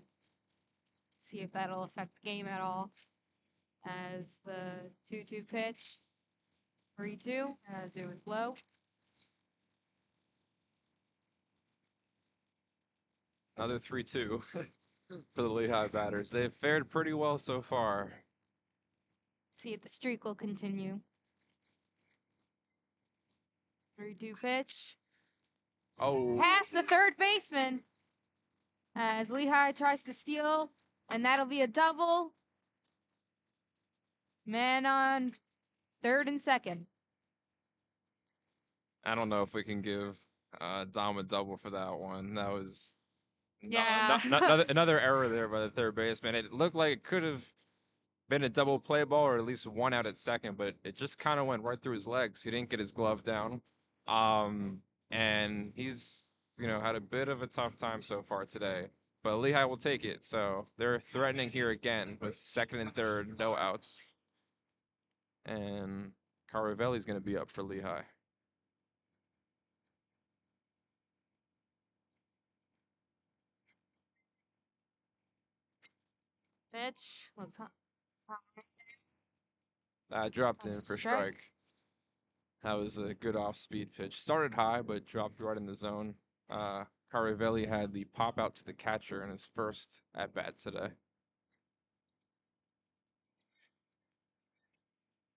see if that'll affect the game at all. As the 2-2 pitch. 3-2 as it was low. Another 3-2 for the Lehigh batters. They've fared pretty well so far. See if the streak will continue. 3-2 pitch. Oh, Past the third baseman. As Lehigh tries to steal, and that'll be a double. Man on third and second. I don't know if we can give Dom a double for that one. That was Yeah. another error there by the third baseman. It looked like it could have been a double play ball or at least one out at second, but it just kind of went right through his legs. He didn't get his glove down. And he's, had a bit of a tough time so far today. But Lehigh will take it. So they're threatening here again with second and third, no outs. And Caravelli's going to be up for Lehigh. Pitch. Looks hot. Dropped in for strike. That was a good off-speed pitch. Started high, but dropped right in the zone. Caravelli had the pop out to the catcher in his first at-bat today.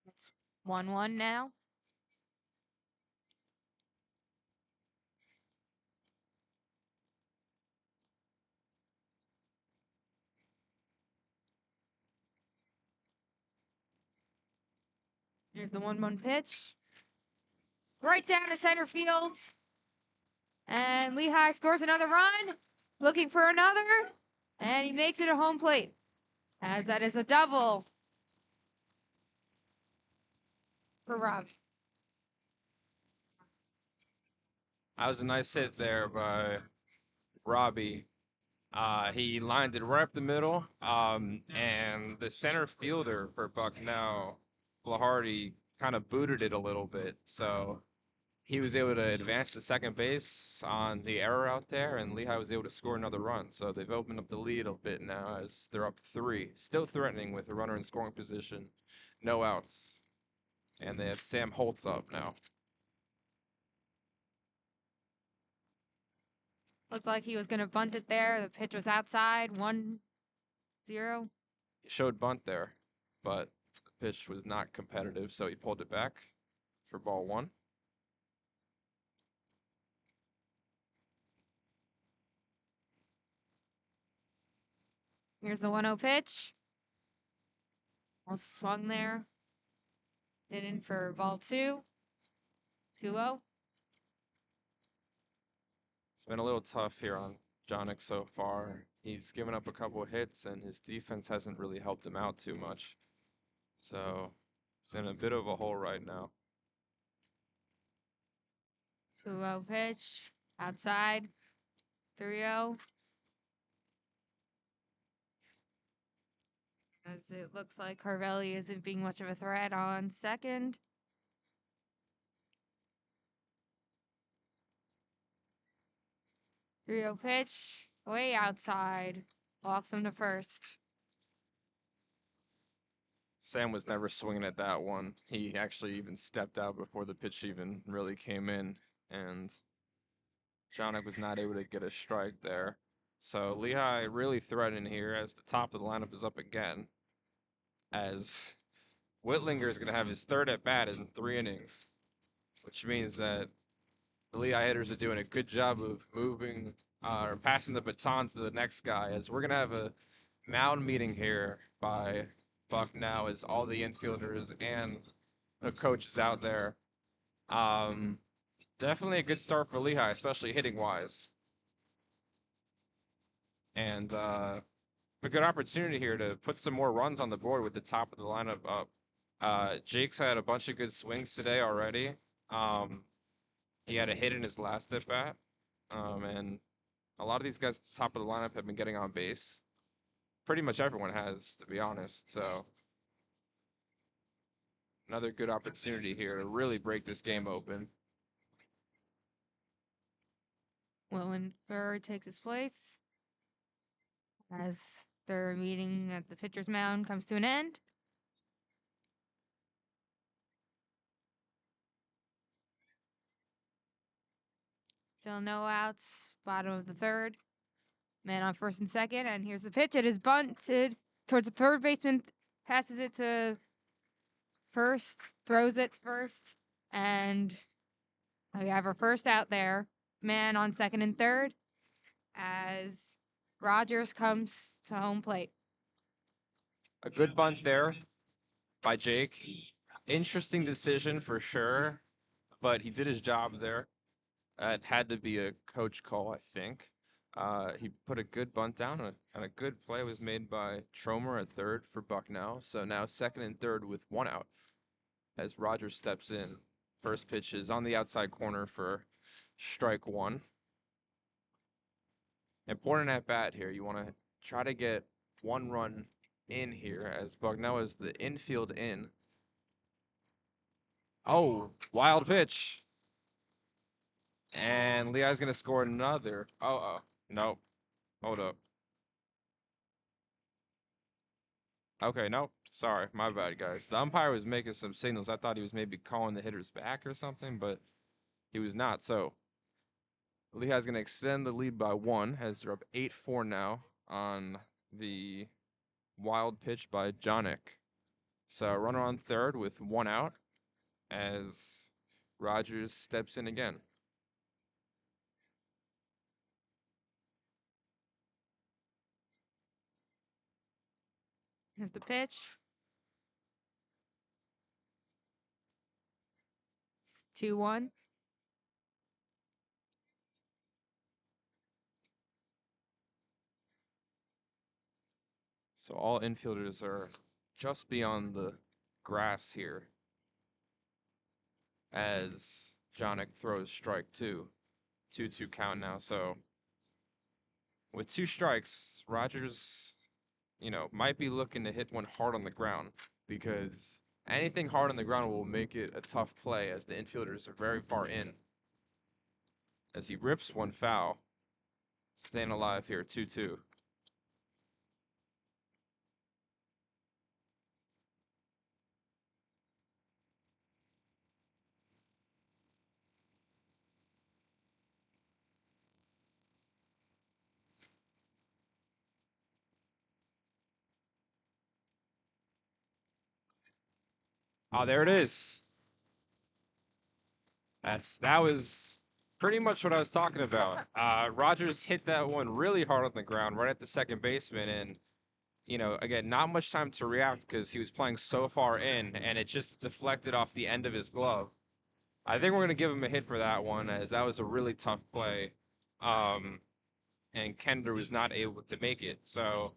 It's 1-1 now. Here's the 1-1 pitch. Right down to center field. And Lehigh scores another run. Looking for another. And he makes it a home plate. As that is a double for Rob. That was a nice hit there by Robbie. He lined it right up the middle. And the center fielder for Bucknell, Flaharty, kind of booted it a little bit. So he was able to advance to second base on the error out there, and Lehigh was able to score another run. So they've opened up the lead a bit now as they're up 3. Still threatening with a runner in scoring position. No outs. And they have Sam Holtz up now. Looked like he was going to bunt it there. The pitch was outside. 1-0. He showed bunt there, but the pitch was not competitive, so he pulled it back for ball 1. Here's the 1-0 pitch. Well swung there. Hit in for ball 2. 2-0. It's been a little tough here on Jonick so far. He's given up a couple of hits, and his defense hasn't really helped him out too much. So he's in a bit of a hole right now. 2-0 pitch. Outside. 3-0. As it looks like Carvelli isn't being much of a threat on second. Three-0 pitch. Way outside. Walks him to first. Sam was never swinging at that one. He actually even stepped out before the pitch even really came in, and Jonick was not able to get a strike there. So Lehigh really threatening here as the top of the lineup is up again, as Whitlinger is going to have his third at bat in 3 innings, which means that the Lehigh hitters are doing a good job of moving or passing the baton to the next guy, as we're going to have a mound meeting here by Bucknell as all the infielders and the coaches out there. Definitely a good start for Lehigh, especially hitting wise. And a good opportunity here to put some more runs on the board with the top of the lineup up. Jake's had a bunch of good swings today already. He had a hit in his last at bat. And a lot of these guys at the top of the lineup have been getting on base. Pretty much everyone has, to be honest. So another good opportunity here to really break this game open. Willenberg takes his place as their meeting at the pitcher's mound comes to an end. Still no outs. Bottom of the third. Man on first and second. And here's the pitch. It is bunted towards the third baseman. Passes it to first. Throws it to first. And we have our first out there. Man on second and third as Rogers comes to home plate. A good bunt there by Jake. Interesting decision for sure. but he did his job there. It had to be a coach call, I think. He put a good bunt down, and a good play was made by Tromer at third for Bucknell. So now second and third with one out as Rogers steps in. First pitch is on the outside corner for strike one. Important at bat here. You want to try to get one run in here as Bucknell is the infield in. Oh, wild pitch. And Lehigh's going to score another. Oh, nope. Hold up. Okay, nope. Sorry, my bad, guys. The umpire was making some signals. I thought he was maybe calling the hitters back or something, but he was not. So Lehigh's going to extend the lead by one as they're up 8-4 now on the wild pitch by Jonick. So runner on third with one out as Rogers steps in again. Here's the pitch. It's 2-1. So all infielders are just beyond the grass here as Jonick throws strike two. 2-2 count now. So with two strikes, Rogers, might be looking to hit one hard on the ground because anything hard on the ground will make it a tough play as the infielders are very far in. As he rips one foul, staying alive here, 2-2. Oh, there it is. That was pretty much what I was talking about. Rogers hit that one really hard on the ground, right at the second baseman, and again, not much time to react because he was playing so far in, and it just deflected off the end of his glove. I think we're gonna give him a hit for that one, as that was a really tough play, and Kender was not able to make it. So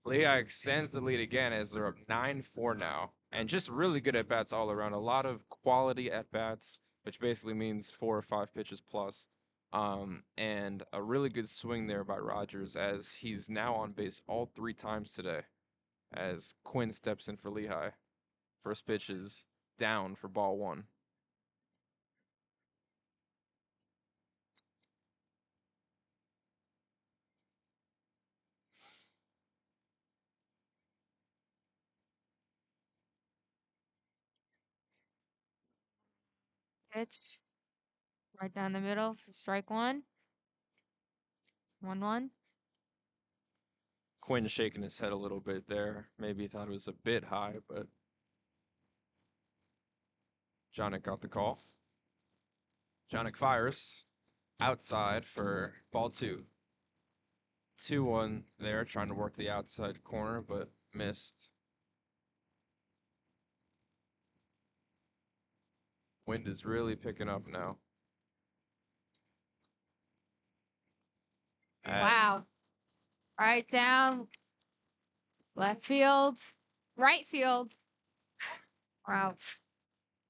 Lehigh extends the lead again as they're up 9-4 now, and just really good at bats all around. A lot of quality at bats, which basically means 4 or 5 pitches plus. And a really good swing there by Rogers as he's now on base all 3 times today as Quinn steps in for Lehigh. First pitch is down for ball one. Pitch. Right down the middle for strike one. 1-1. Quinn shaking his head a little bit there. Maybe he thought it was a bit high, but Jonick got the call. Jonick fires outside for ball two. 2-1 there, trying to work the outside corner, but missed. Wind is really picking up now. Wow. Right down. Left field. Right field. Wow.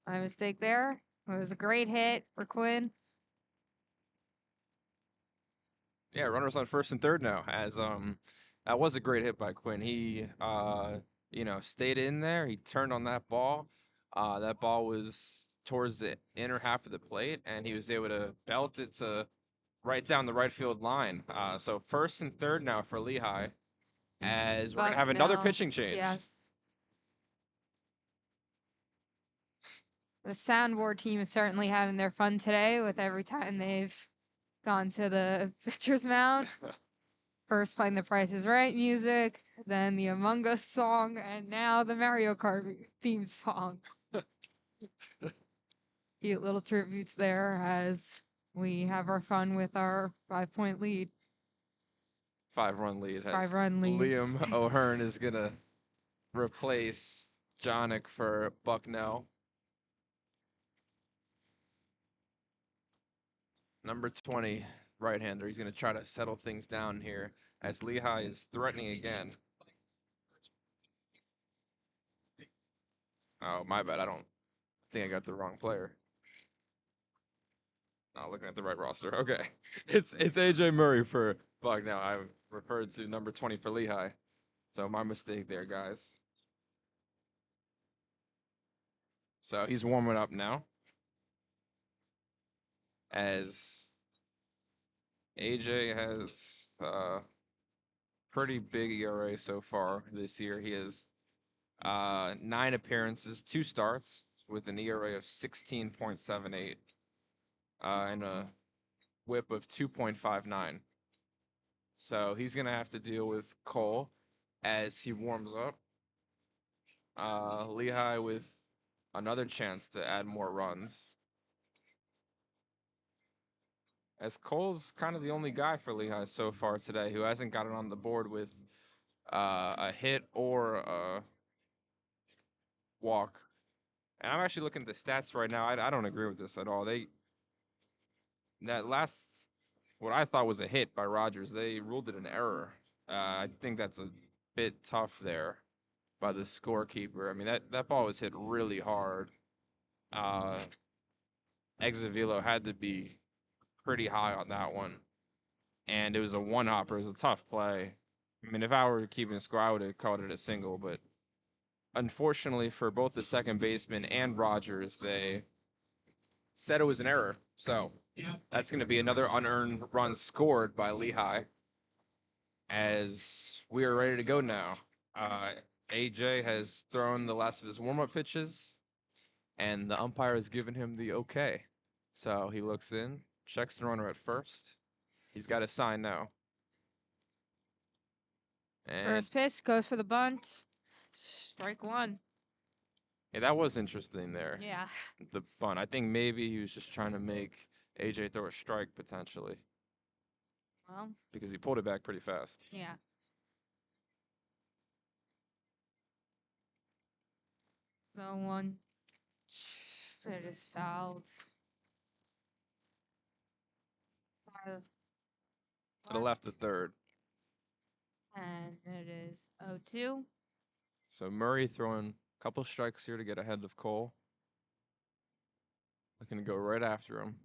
My mistake there. It was a great hit for Quinn. Yeah, runners on first and third now. As that was a great hit by Quinn. He stayed in there. He turned on that ball. That ball was towards the inner half of the plate, and he was able to belt it to right down the right field line. So first and third now for Lehigh, as we're gonna have another pitching change. Yes. The soundboard team is certainly having their fun today with every time they've gone to the pitcher's mound. First playing the Price is Right music, then the Among Us song, and now the Mario Kart theme song. Cute little tributes there as we have our fun with our 5-point lead. 5-run lead. 5-run lead. Liam O'Hearn is gonna replace Jonick for Bucknell. Number 20, right-hander. He's going to try to settle things down here as Lehigh is threatening again. Oh, my bad. I think I got the wrong player. Not looking at the right roster. Okay. It's AJ Murray for Bucknell. I referred to number 20 for Lehigh. So my mistake there, guys. So he's warming up now. As AJ has pretty big ERA so far this year. He has 9 appearances, 2 starts with an ERA of 16.78 and a whip of 2.59. So he's going to have to deal with Cole as he warms up. Lehigh with another chance to add more runs. As Cole's kind of the only guy for Lehigh so far today who hasn't gotten on the board with a hit or a walk. And I'm actually looking at the stats right now. I don't agree with this at all. That last, what I thought was a hit by Rogers, they ruled it an error. I think that's a bit tough there by the scorekeeper. I mean, that ball was hit really hard. Exavilo had to be pretty high on that one. And it was a one-hopper. It was a tough play. I mean, if I were keeping score, I would have called it a single. But unfortunately for both the second baseman and Rogers, they said it was an error. So that's going to be another unearned run scored by Lehigh as we are ready to go now. AJ has thrown the last of his warm-up pitches, and the umpire has given him the okay. So he looks in, checks the runner at first. He's got a sign now. And First pitch goes for the bunt. Strike 1. yeah, that was interesting there. Yeah. The bunt. I think maybe he was just trying to make AJ throw a strike potentially Well, because he pulled it back pretty fast. yeah. So 1. It is fouled. To the left of third. And it is 0-2. So Murray throwing a couple strikes here to get ahead of Cole. Looking to go right after him.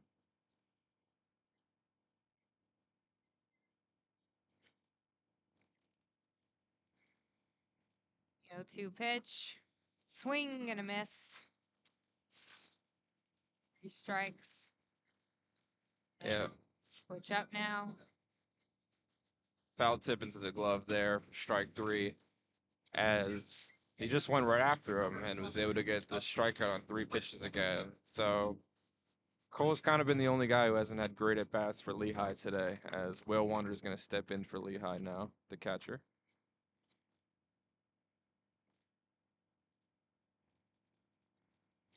0-2 pitch. Swing and a miss. 3 strikes. Yeah. Switch up now. Foul tip into the glove there for strike 3 as he just went right after him and was able to get the strikeout on 3 pitches again. So Cole's kind of been the only guy who hasn't had great at-bats for Lehigh today as Will Wander's going to step in for Lehigh now, the catcher.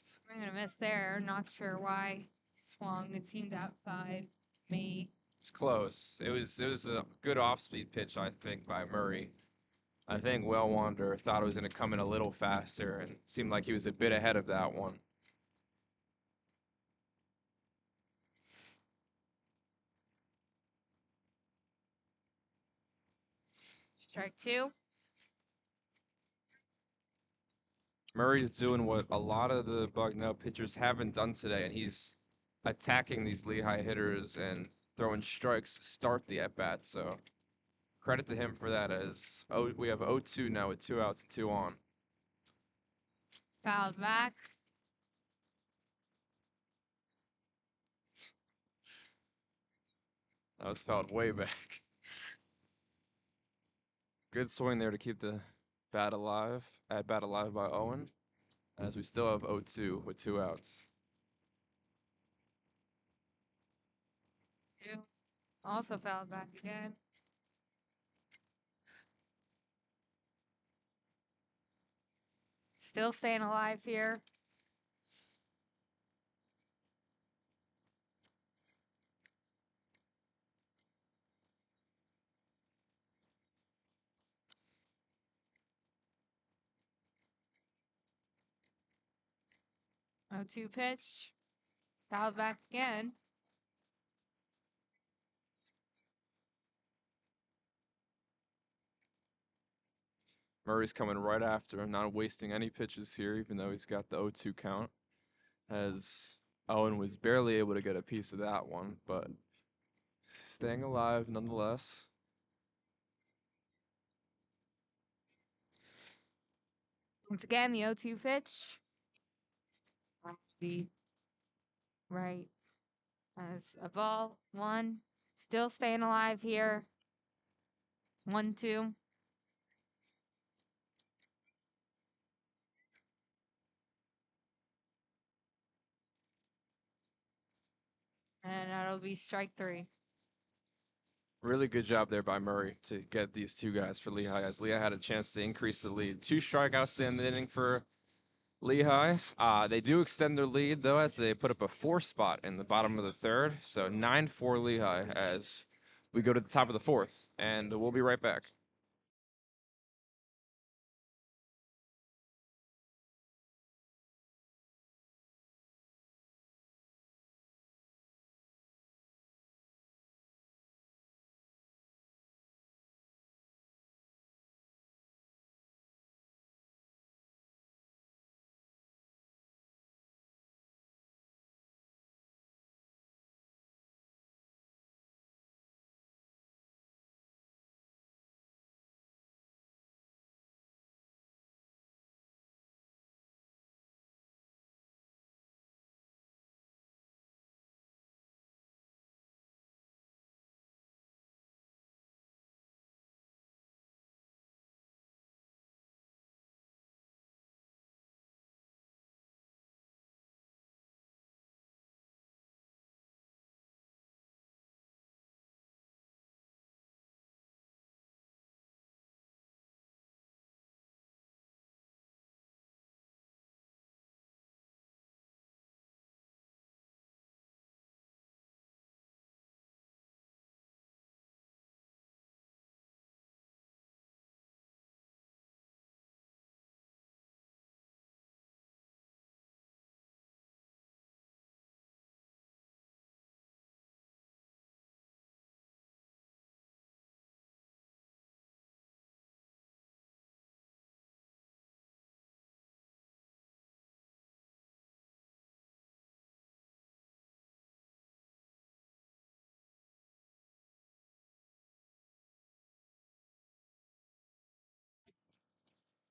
Swing and a miss there. Not sure why he swung. It seemed outside me. It's close. It was a good off-speed pitch, I think, by Murray. I think Will Wander thought it was going to come in a little faster and seemed like he was a bit ahead of that one. Strike 2. Murray's doing what a lot of the Bucknell pitchers haven't done today, and he's attacking these Lehigh hitters and throwing strikes to start the at-bat. So credit to him for that as we have 0-2 now with 2 outs and 2 on. Fouled back. That was fouled way back. Good swing there to keep the bat alive, at-bat alive by Owen, as we still have 0-2 with 2 outs. 2. Also fouled back again. Still staying alive here. Oh, 2 pitch. Fouled back again. Murray's coming right after him, not wasting any pitches here, even though he's got the 0-2 count. As Owen was barely able to get a piece of that one, but staying alive nonetheless. Once again, the 0-2 pitch. Be right as a ball. 1. Still staying alive here. 1-2. And that'll be strike 3. Really good job there by Murray to get these two guys for Lehigh, as Lehigh had a chance to increase the lead. 2 strikeouts in the inning for Lehigh. They do extend their lead, though, as they put up a 4 spot in the bottom of the 3rd. So 9-4 Lehigh as we go to the top of the 4th, and we'll be right back.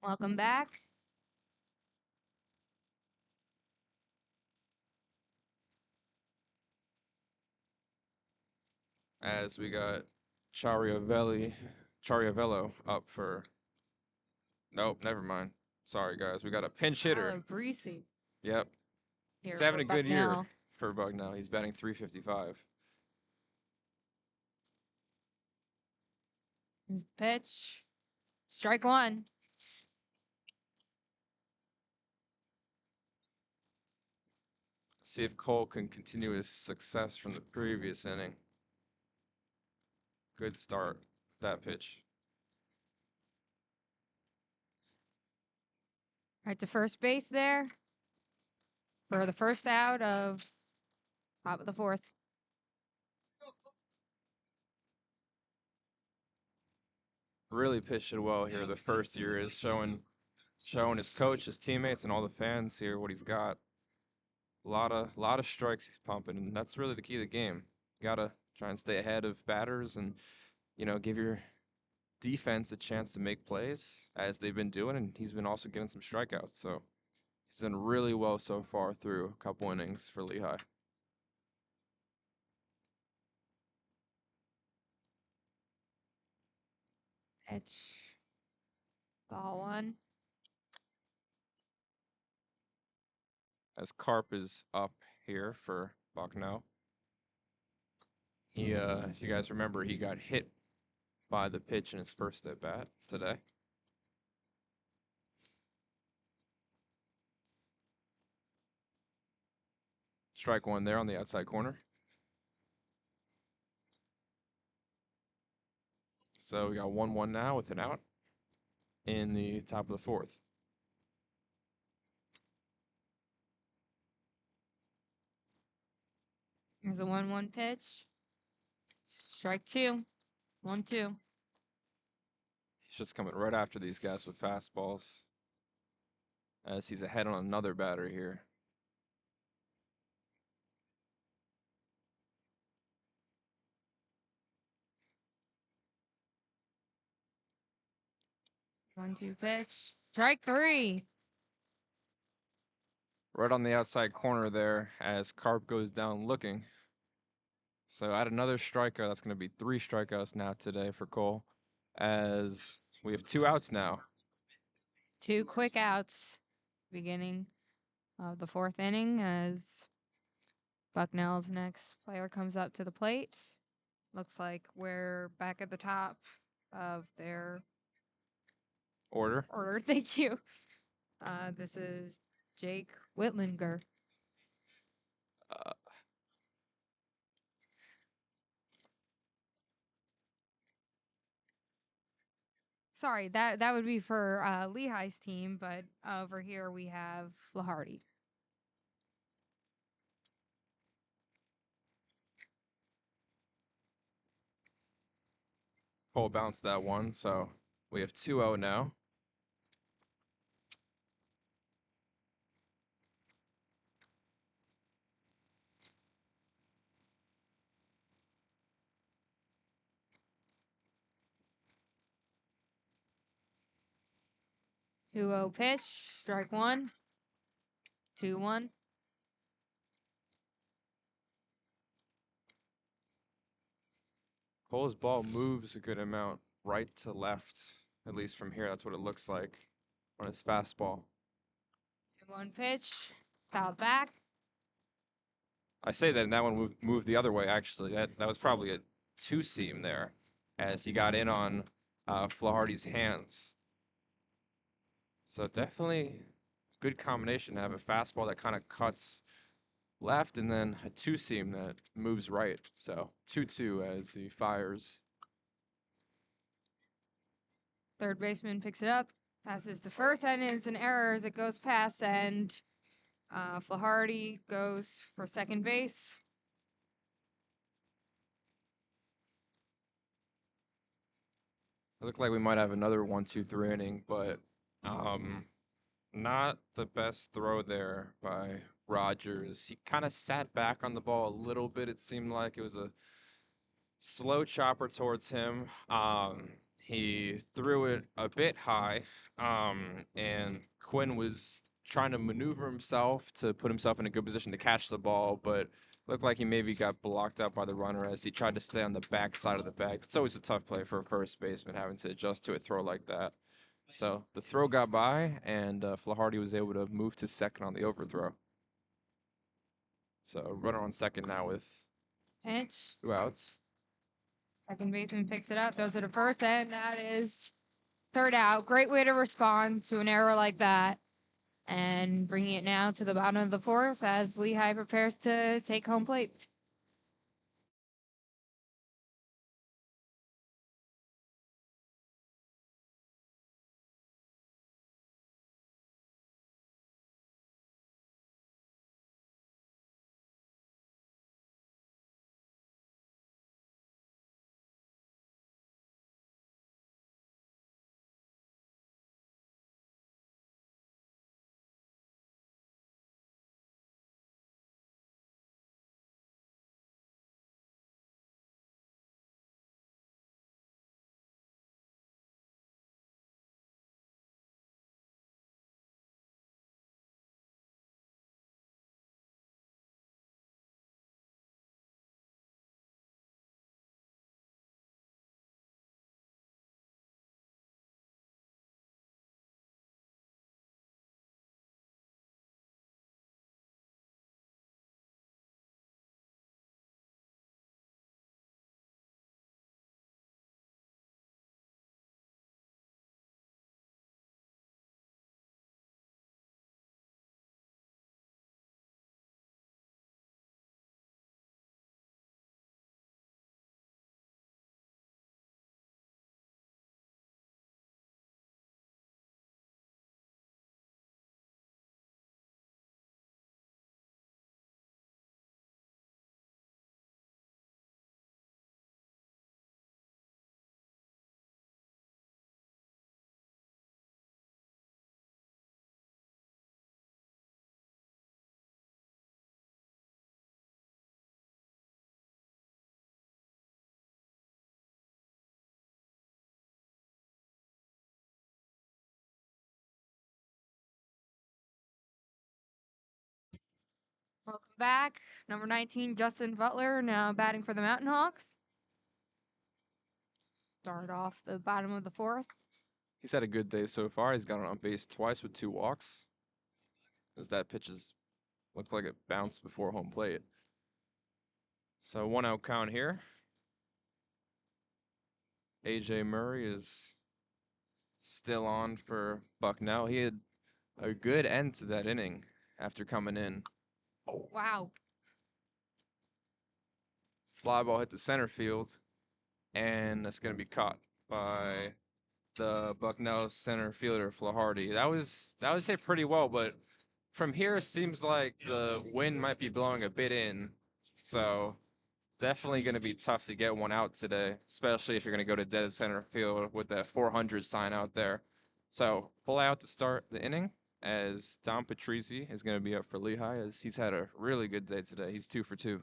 Welcome back. As we got Chariavello up for. Nope, never mind. Sorry, guys. We got a pinch hitter. Breezy. Yep. Here He's having for a good year Bucknell. for Bucknell. He's batting .355. Here's the pitch. Strike 1. See if Cole can continue his success from the previous inning. Good start, that pitch. Right to first base there. For the first out of top of the 4th. Really pitched it well here. The first year is showing his coach, his teammates, and all the fans here what he's got. A lot of strikes he's pumping, and that's really the key to the game. You gotta try and stay ahead of batters, and give your defense a chance to make plays as they've been doing, and he's been also getting some strikeouts. So he's done really well so far through a couple innings for Lehigh. Pitch. Ball 1. As Carp is up here for Bucknell. If you guys remember, he got hit by the pitch in his first at bat today. Strike 1 there on the outside corner. So we got 1-1 now with an out in the top of the 4th. Here's a 1-1 pitch. Strike 2. 1-2. He's just coming right after these guys with fastballs. As he's ahead on another batter here. One, two pitch. Strike three. Right on the outside corner there as Carp goes down looking. So add another strikeout. That's going to be 3 strikeouts now today for Cole. As we have 2 outs now. 2 quick outs. Beginning of the 4th inning as Bucknell's next player comes up to the plate. Looks like we're back at the top of their Order. Thank you. This is Jake Whitlinger. Uh, Sorry, that would be for Lehigh's team, but over here we have Lahardy. Cole bounced that one. So we have 2-0 now. Two 0 pitch, strike one. 2-1. Cole's ball moves a good amount right to left. At least from here, that's what it looks like on his fastball. 2-1 pitch, foul back. I say that, and that one moved the other way, actually. That was probably a 2-seam there as he got in on Flaharty's hands. So definitely good combination to have a fastball that kind of cuts left and then a 2-seam that moves right. So 2-2 as he fires. Third baseman picks it up, passes to first, and it's an error as it goes past, and Flaharty goes for second base. It looked like we might have another 1-2-3 inning, but not the best throw there by Rogers. He kind of sat back on the ball a little bit. It seemed like it was a slow chopper towards him. He threw it a bit high, and Quinn was trying to maneuver himself to put himself in a good position to catch the ball, but looked like he maybe got blocked out by the runner as he tried to stay on the back side of the bag. It's always a tough play for a first baseman having to adjust to a throw like that. So the throw got by, and Flaharty was able to move to second on the overthrow. So runner on second now with Pitch. 2 outs. Second baseman picks it up, throws it to first, and that is third out. Great way to respond to an error like that. And bringing it now to the bottom of the 4th as Lehigh prepares to take home plate. Welcome back. Number 19, Justin Butler, now batting for the Mountain Hawks. Start off the bottom of the fourth. He's had a good day so far. He's gotten on base twice with 2 walks. As that pitch looked like it bounced before home plate. So 1-out count here. AJ Murray is still on for Bucknell. He had a good end to that inning after coming in. Wow. Fly ball hit the center field, and that's going to be caught by the Bucknell center fielder Flaharty. That was hit pretty well, but from here it seems like the wind might be blowing a bit in, so definitely going to be tough to get one out today, especially if you're going to go to dead center field with that 400 sign out there. So fly out to start the inning, as Dom Patrizi is going to be up for Lehigh, as he's had a really good day today. He's 2 for 2.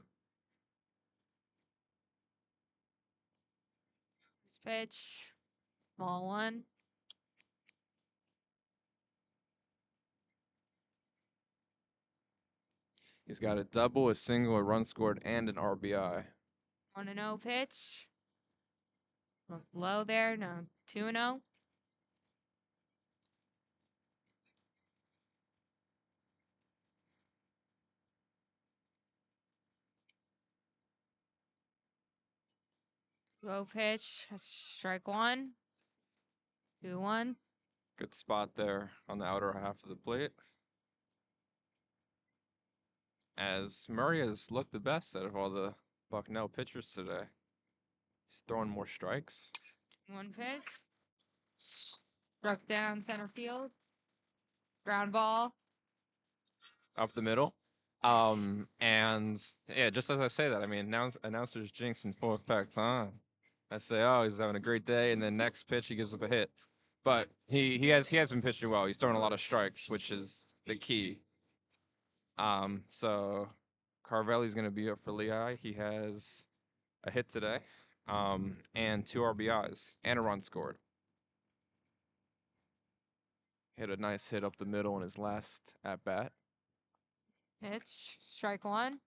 First pitch. Ball 1. He's got a double, a single, a run scored, and an RBI. 1-0 pitch. Look low there. No, 2-0. Low pitch. Strike 1. 2-1. Good spot there on the outer half of the plate. As Murray has looked the best out of all the Bucknell pitchers today. He's throwing more strikes. 1 pitch. Struck down center field. Ground ball. Up the middle. And yeah, just as I say that, I mean, announcers jinx in full effect, huh? I say, oh, he's having a great day, and then next pitch he gives up a hit. But he has been pitching well. He's throwing a lot of strikes, which is the key. So Carvelli's going to be up for Lehigh. He has a hit today, and 2 RBIs and a run scored. Hit a nice hit up the middle in his last at bat. Pitch. Strike 1.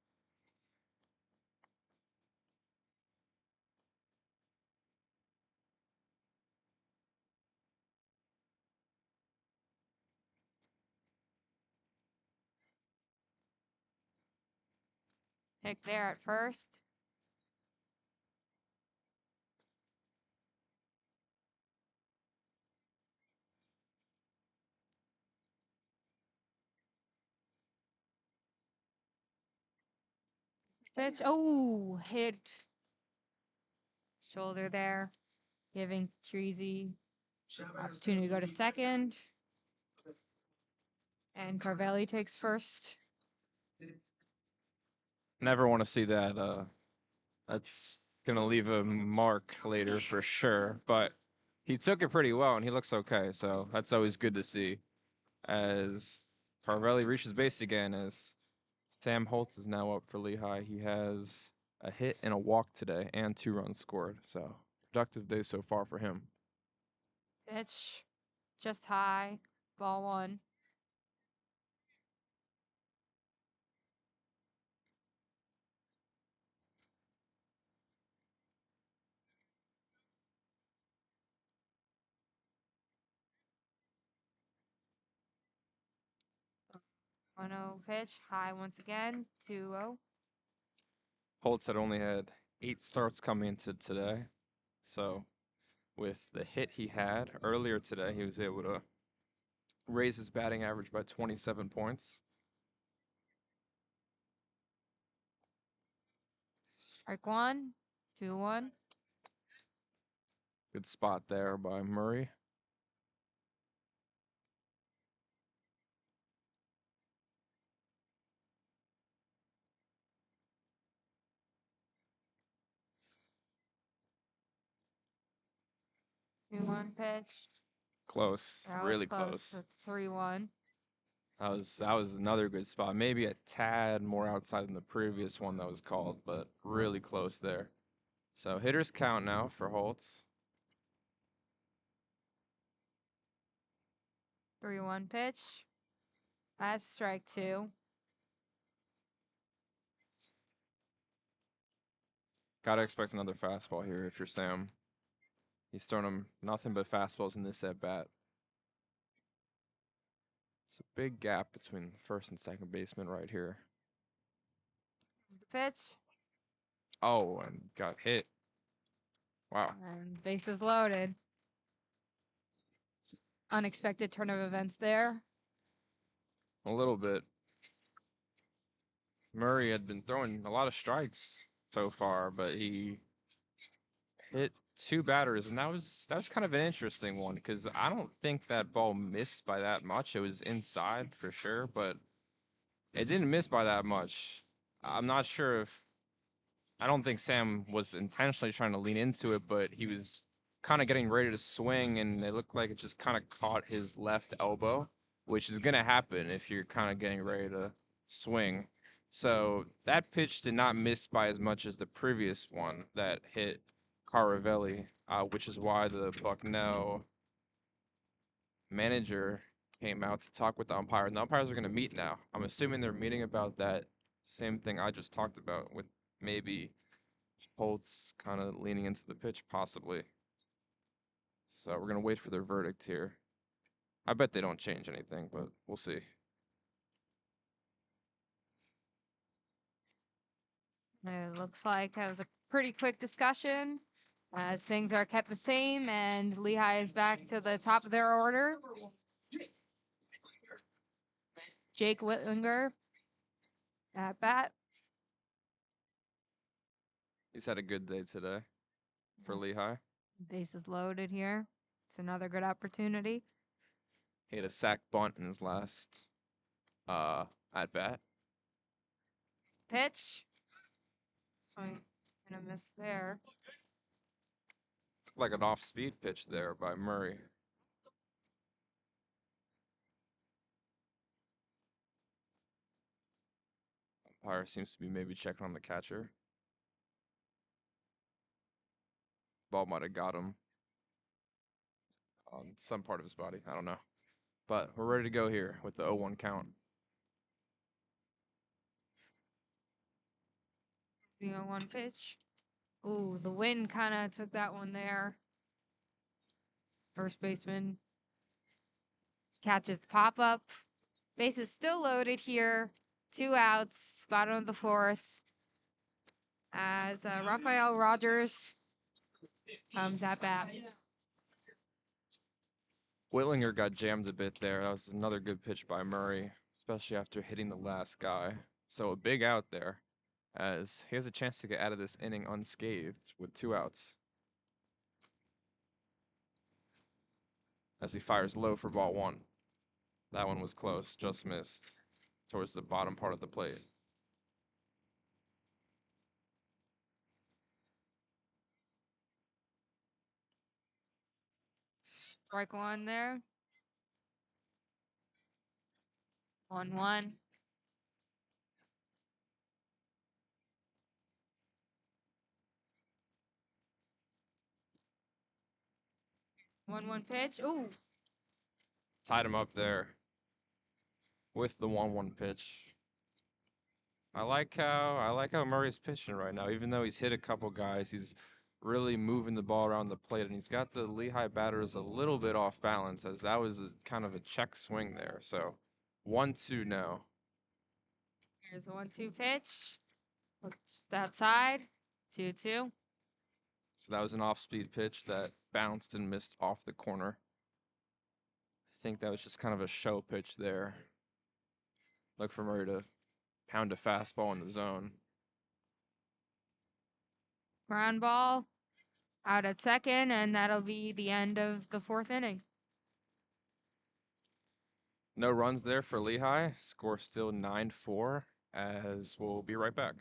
Pick there at first. Pitch. Oh, hit shoulder there, giving Treasy opportunity to go to second. And Carvelli takes first. Never want to see that. That's going to leave a mark later for sure. But he took it pretty well, and he looks okay. So that's always good to see. As Carvelli reaches base again, as Sam Holtz is now up for Lehigh. He has a hit and a walk today and 2 runs scored. So productive day so far for him. Pitch. Just high. Ball 1. One zero pitch. High once again. 2-0. Holtz had only had 8 starts coming into today. So with the hit he had earlier today, he was able to raise his batting average by 27 points. Strike 1. 2-1. Good spot there by Murray. Two one pitch. Close, That was really close. close. 3-1. That was another good spot. Maybe a tad more outside than the previous one that was called, but really close there. So hitters count now for Holtz. 3-1 pitch. That's strike 2. Gotta expect another fastball here if you're Sam. He's thrown him nothing but fastballs in this at bat. It's a big gap between the first and second baseman right here. Here's the pitch. Oh, and got hit. Wow. And bases loaded. Unexpected turn of events there. A little bit. Murray had been throwing a lot of strikes so far, but he hit two batters, and that was kind of an interesting one because I don't think that ball missed by that much. It was inside for sure, but it didn't miss by that much. I'm not sure if I don't think Sam was intentionally trying to lean into it, but he was kind of getting ready to swing, and it looked like it just kind of caught his left elbow, which is going to happen if you're kind of getting ready to swing. So that pitch did not miss by as much as the previous one that hit Caravelli, which is why the Bucknell manager came out to talk with the umpire. And the umpires are going to meet now. I'm assuming they're meeting about that same thing I just talked about with maybe Holtz kind of leaning into the pitch, possibly. So we're going to wait for their verdict here. I bet they don't change anything, but we'll see. It looks like it was a pretty quick discussion as things are kept the same and Lehigh is back to the top of their order. Jake Whitlinger at bat. He's had a good day today for Lehigh. Bases loaded here. It's another good opportunity. He had a sac bunt in his last at bat. Pitch. Swing and a miss there. Like an off-speed pitch there by Murray. Umpire seems to be maybe checking on the catcher. Ball might have got him on some part of his body. I don't know. But we're ready to go here with the 0-1 count. 0-1 pitch. Ooh, the wind kind of took that one there. First baseman catches the pop up. Base is still loaded here. 2 outs, bottom of the fourth. As Rafael Rogers comes at bat. Whitlinger got jammed a bit there. That was another good pitch by Murray, especially after hitting the last guy. So a big out there, as he has a chance to get out of this inning unscathed with 2 outs. As he fires low for ball 1. That one was close, just missed towards the bottom part of the plate. Strike one there. 1-1. One pitch. Ooh. Tied him up there with the 1-1 pitch. I like how Murray's pitching right now. Even though he's hit a couple guys, he's really moving the ball around the plate, and he's got the Lehigh batters a little bit off balance, as that was kind of a check swing there. So 1-2 now. Here's the 1-2 pitch. Looks that side. 2-2. So that was an off-speed pitch that bounced and missed off the corner. I think that was just kind of a show pitch there. Look for Murray to pound a fastball in the zone. Ground ball out at second, and that'll be the end of the 4th inning. No runs there for Lehigh. Score still 9-4, as we'll be right back.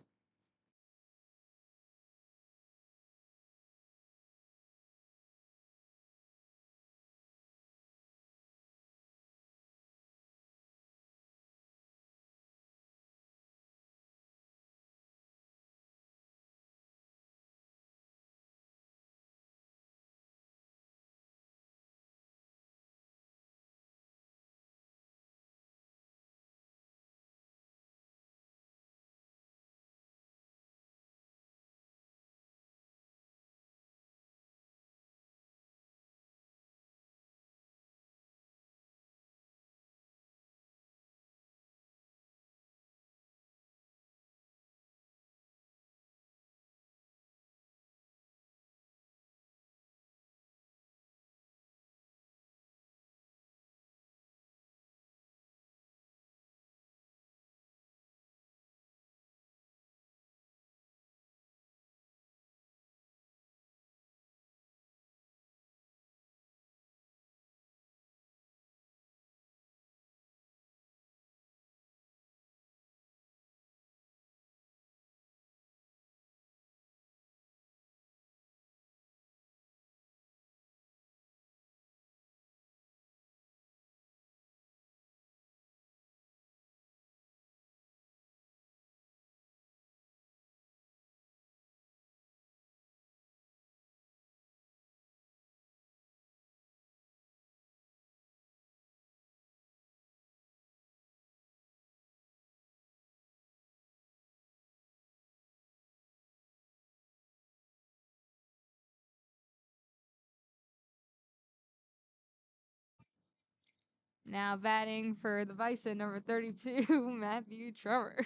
Now batting for the Bison, number 32, Matthew Trevor.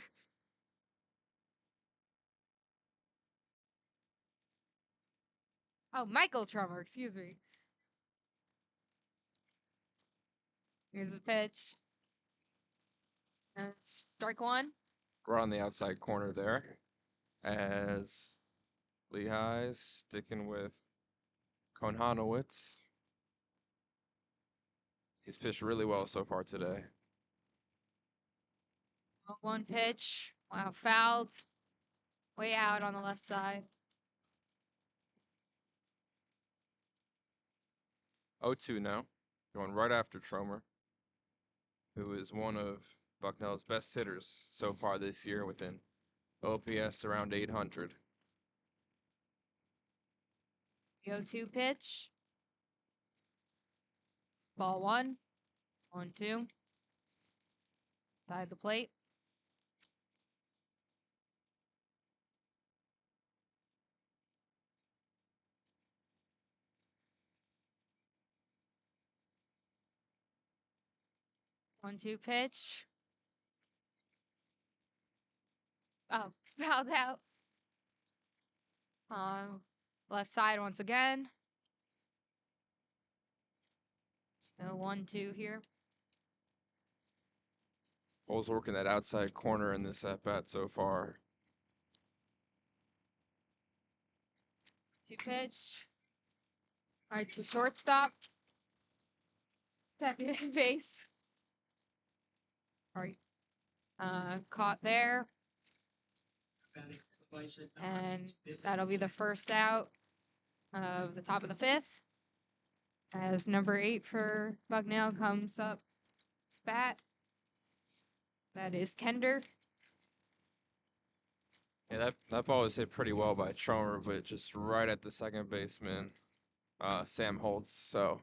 Oh, Michael Trummer, excuse me. Here's the pitch. And strike one. Right on the outside corner there. As Lehigh's sticking with Konhanowitz. He's pitched really well so far today. 1 pitch. Wow, fouled. Way out on the left side. 0-2 now. Going right after Tromer, who is one of Bucknell's best hitters so far this year with an OPS around 800. 0-2 pitch. Ball 1. 1-2. Side the plate. One-two pitch. Oh, fouled out. Left side once again. Still 1-2 here. Cole's working that outside corner in this at bat so far. 2 pitch. All right, to shortstop. Second base. All right. Caught there. Batting for the Bison, number And 50. that'll be the first out of the top of the 5th. As number 8 for Bucknell comes up to bat. That is Kender. Yeah, that ball was hit pretty well by Tromer, but just right at the second baseman, Sam Holtz. So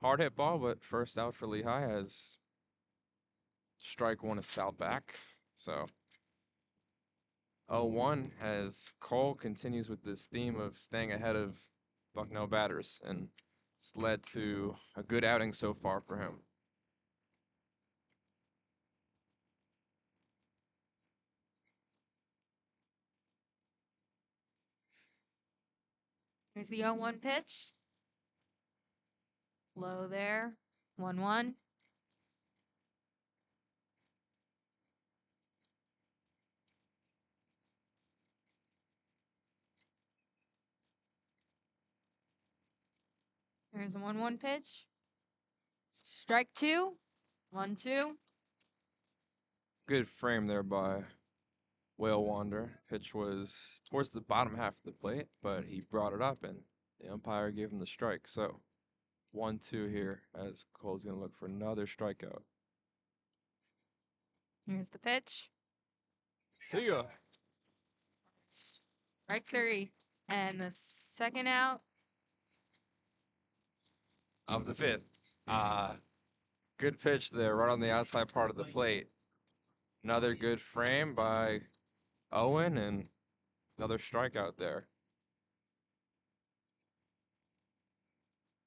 hard hit ball, but first out for Lehigh as strike one is fouled back. So 0-1 as Cole continues with this theme of staying ahead of Bucknell batters, and it's led to a good outing so far for him. Here's the 0-1 pitch. Low there. 1-1. Here's a 1-1 pitch. Strike 2. 1-2. Good frame there by Whale Wander. Pitch was towards the bottom half of the plate, but he brought it up and the umpire gave him the strike. So 1-2 here as Cole's going to look for another strikeout. Here's the pitch. See ya. Strike 3. And the second out. Of the 5th. Good pitch there, right on the outside part of the plate. Another good frame by Owen and another strikeout there.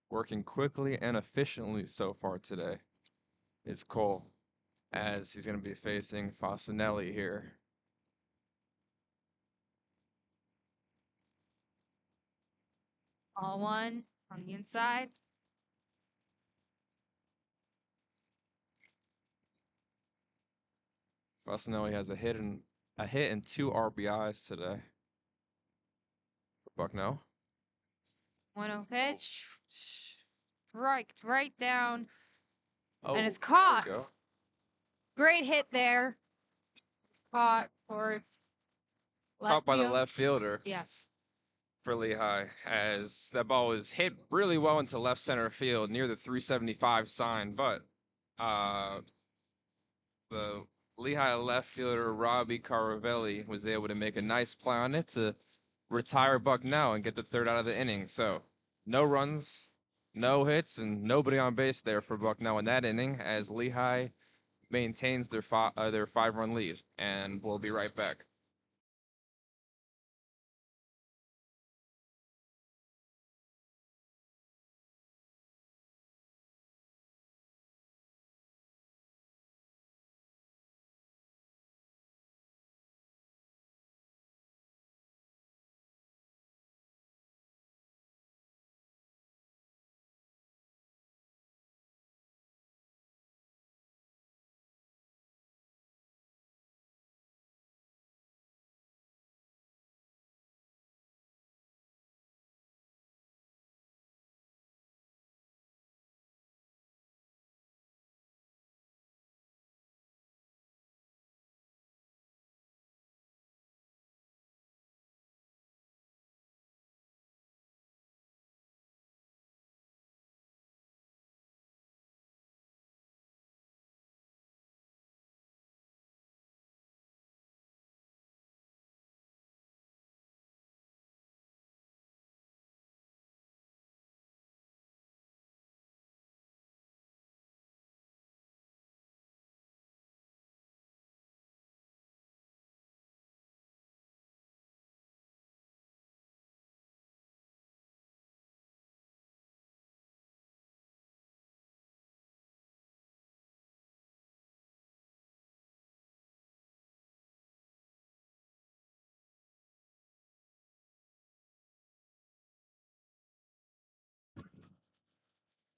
Working quickly and efficiently so far today is Cole, as he's going to be facing Fasanelli here. All 1 on the inside. Fasanelli has a hit and 2 RBIs today for Bucknell. 1-0 pitch. Strike right down. And it's there we caught. go. Great hit there. It's caught for Caught by the field. left fielder Yes. for Lehigh, as that ball was hit really well into left center field near the 375 sign, but the Lehigh left fielder Robbie Caravelli was able to make a nice play on it to retire Bucknell and get the 3rd out of the inning. So no runs, no hits, and nobody on base there for Bucknell in that inning, as Lehigh maintains their 5-run lead. And we'll be right back.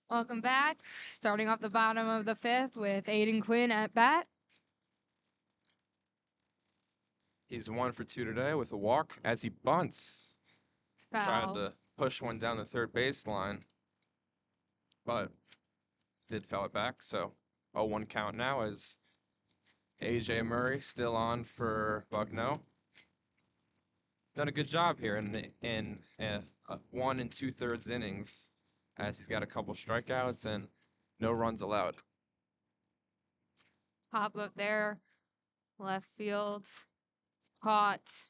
Welcome back. Starting off the bottom of the fifth with Aiden Quinn at bat. He's 1 for 2 today with a walk as he bunts. Tried Foul. to push one down the third baseline, but did foul it back. So 0-1 count now as AJ Murray still on for Bucknell. Done a good job here in 1 2/3 innings, as he's got a couple strikeouts and no runs allowed. Pop up there. Left field. Caught.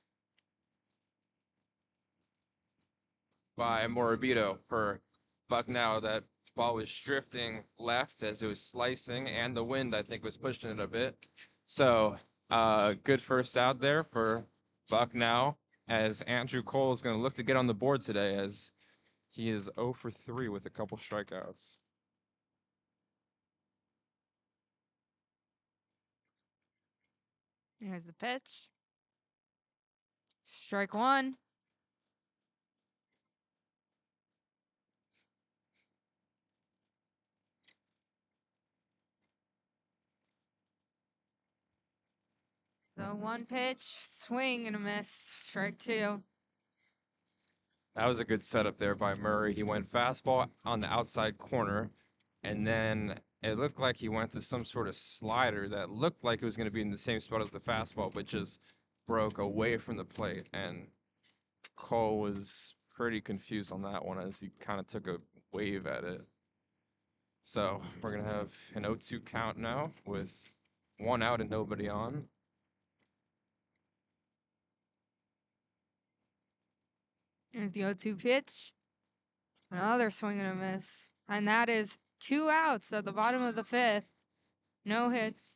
By Morabito for Bucknell. That ball was drifting left as it was slicing, and the wind, I think, was pushing it a bit. So, good first out there for Bucknell, as Andrew Cole is going to look to get on the board today, as he is 0 for 3 with a couple strikeouts. Here's the pitch. Strike one. So one pitch, swing and a miss. Strike two. That was a good setup there by Murray. He went fastball on the outside corner, and then it looked like he went to some sort of slider that looked like it was going to be in the same spot as the fastball, but just broke away from the plate. And Cole was pretty confused on that one as he kind of took a wave at it. So we're going to have an 0-2 count now with 1 out and nobody on. Here's the 0-2 pitch. Another swing and a miss. And that is 2 outs at the bottom of the fifth. No hits.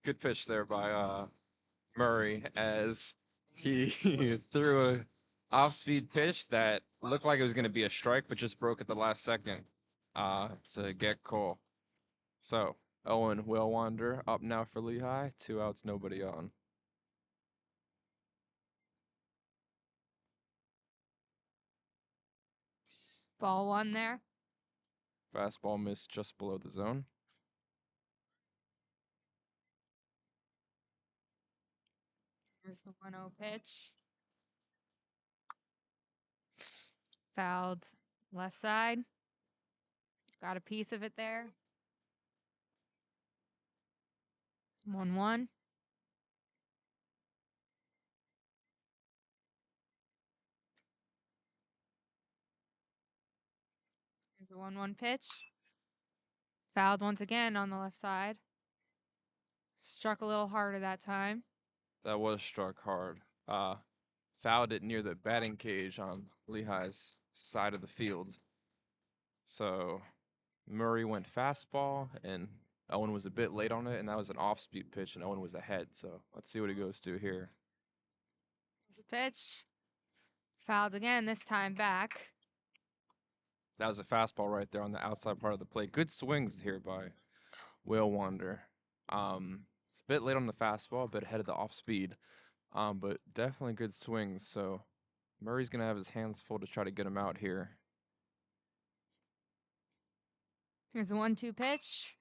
Good pitch there by Murray as he threw a off-speed pitch that looked like it was going to be a strike, but just broke at the last second to get Cole. So Owen will wander up now for Lehigh. 2 outs, nobody on. Ball one there. Fastball missed just below the zone. Here's the 1-0 pitch. Fouled left side. Got a piece of it there. 1-1. Here's the 1-1 pitch. Fouled once again on the left side. Struck a little harder that time. That was struck hard. Fouled it near the batting cage on Lehigh's side of the field. So Murray went fastball, and Owen was a bit late on it, and that was an off-speed pitch, and Owen was ahead. So let's see what he goes to here. Here's the pitch. Fouled again, this time back. That was a fastball right there on the outside part of the plate. Good swings here by Will Wander. It's a bit late on the fastball, a bit ahead of the off-speed, but definitely good swings. So Murray's going to have his hands full to try to get him out here. Here's the 1-2 pitch.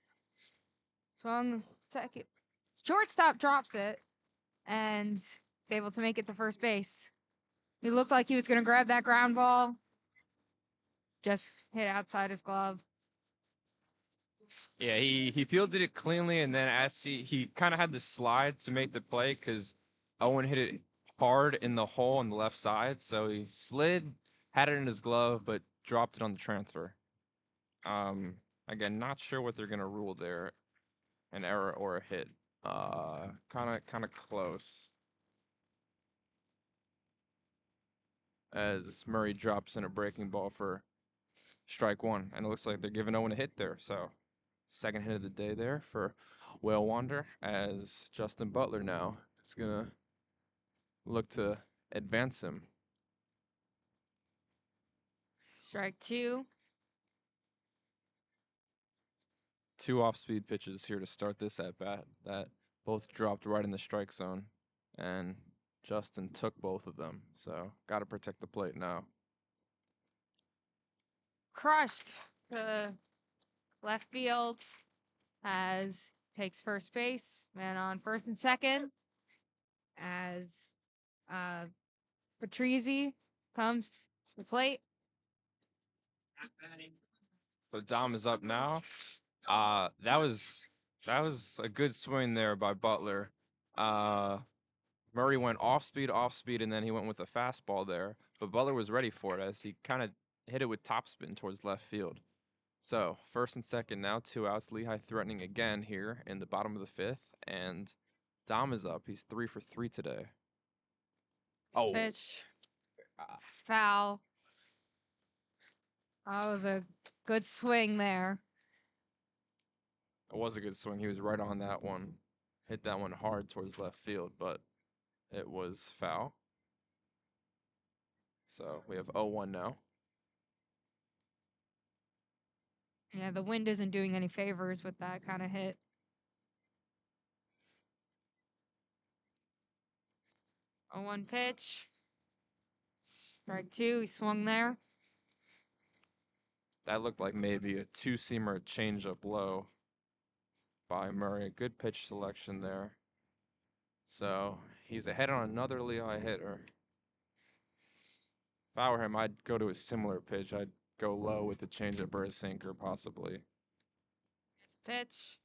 Swung second. Shortstop drops it and is able to make it to first base. He looked like he was going to grab that ground ball. Just hit outside his glove. Yeah, he fielded it cleanly, and then as he kind of had to slide to make the play because Owen hit it hard in the hole on the left side. So he slid, had it in his glove, but dropped it on the transfer. Again, not sure what they're gonna rule there, an error or a hit. Kind of close. As Murray drops in a breaking ball for strike one, and it looks like they're giving Owen a hit there. So second hit of the day there for Will Wander, as Justin Butler now is gonna look to advance him. Strike two. 2 off-speed pitches here to start this at bat that both dropped right in the strike zone, and Justin took both of them. So got to protect the plate now. crushed to left field as takes first base. Man on first and second as Patrizzi comes to the plate. Now batting So Dom is up now. That was a good swing there by Butler. Murray went off speed, and then he went with a fastball there. But Butler was ready for it as he kind of hit it with topspin towards left field. So first and second now, 2 outs. Lehigh threatening again here in the bottom of the 5th, and Dom is up. He's 3 for 3 today. Oh, Pitch. Foul. That was a good swing there. it was a good swing. He was right on that one. Hit that one hard towards left field, but it was foul. So we have 0-1 now. Yeah, the wind isn't doing any favors with that kind of hit. A 1 pitch. Strike 2. He swung there. That looked like maybe a 2-seamer changeup low by Murray. Good pitch selection there. So he's ahead on another Lehigh hitter. If I were him, I'd go to a similar pitch. I'd go low with a changeup or a sinker, possibly. It's a pitch.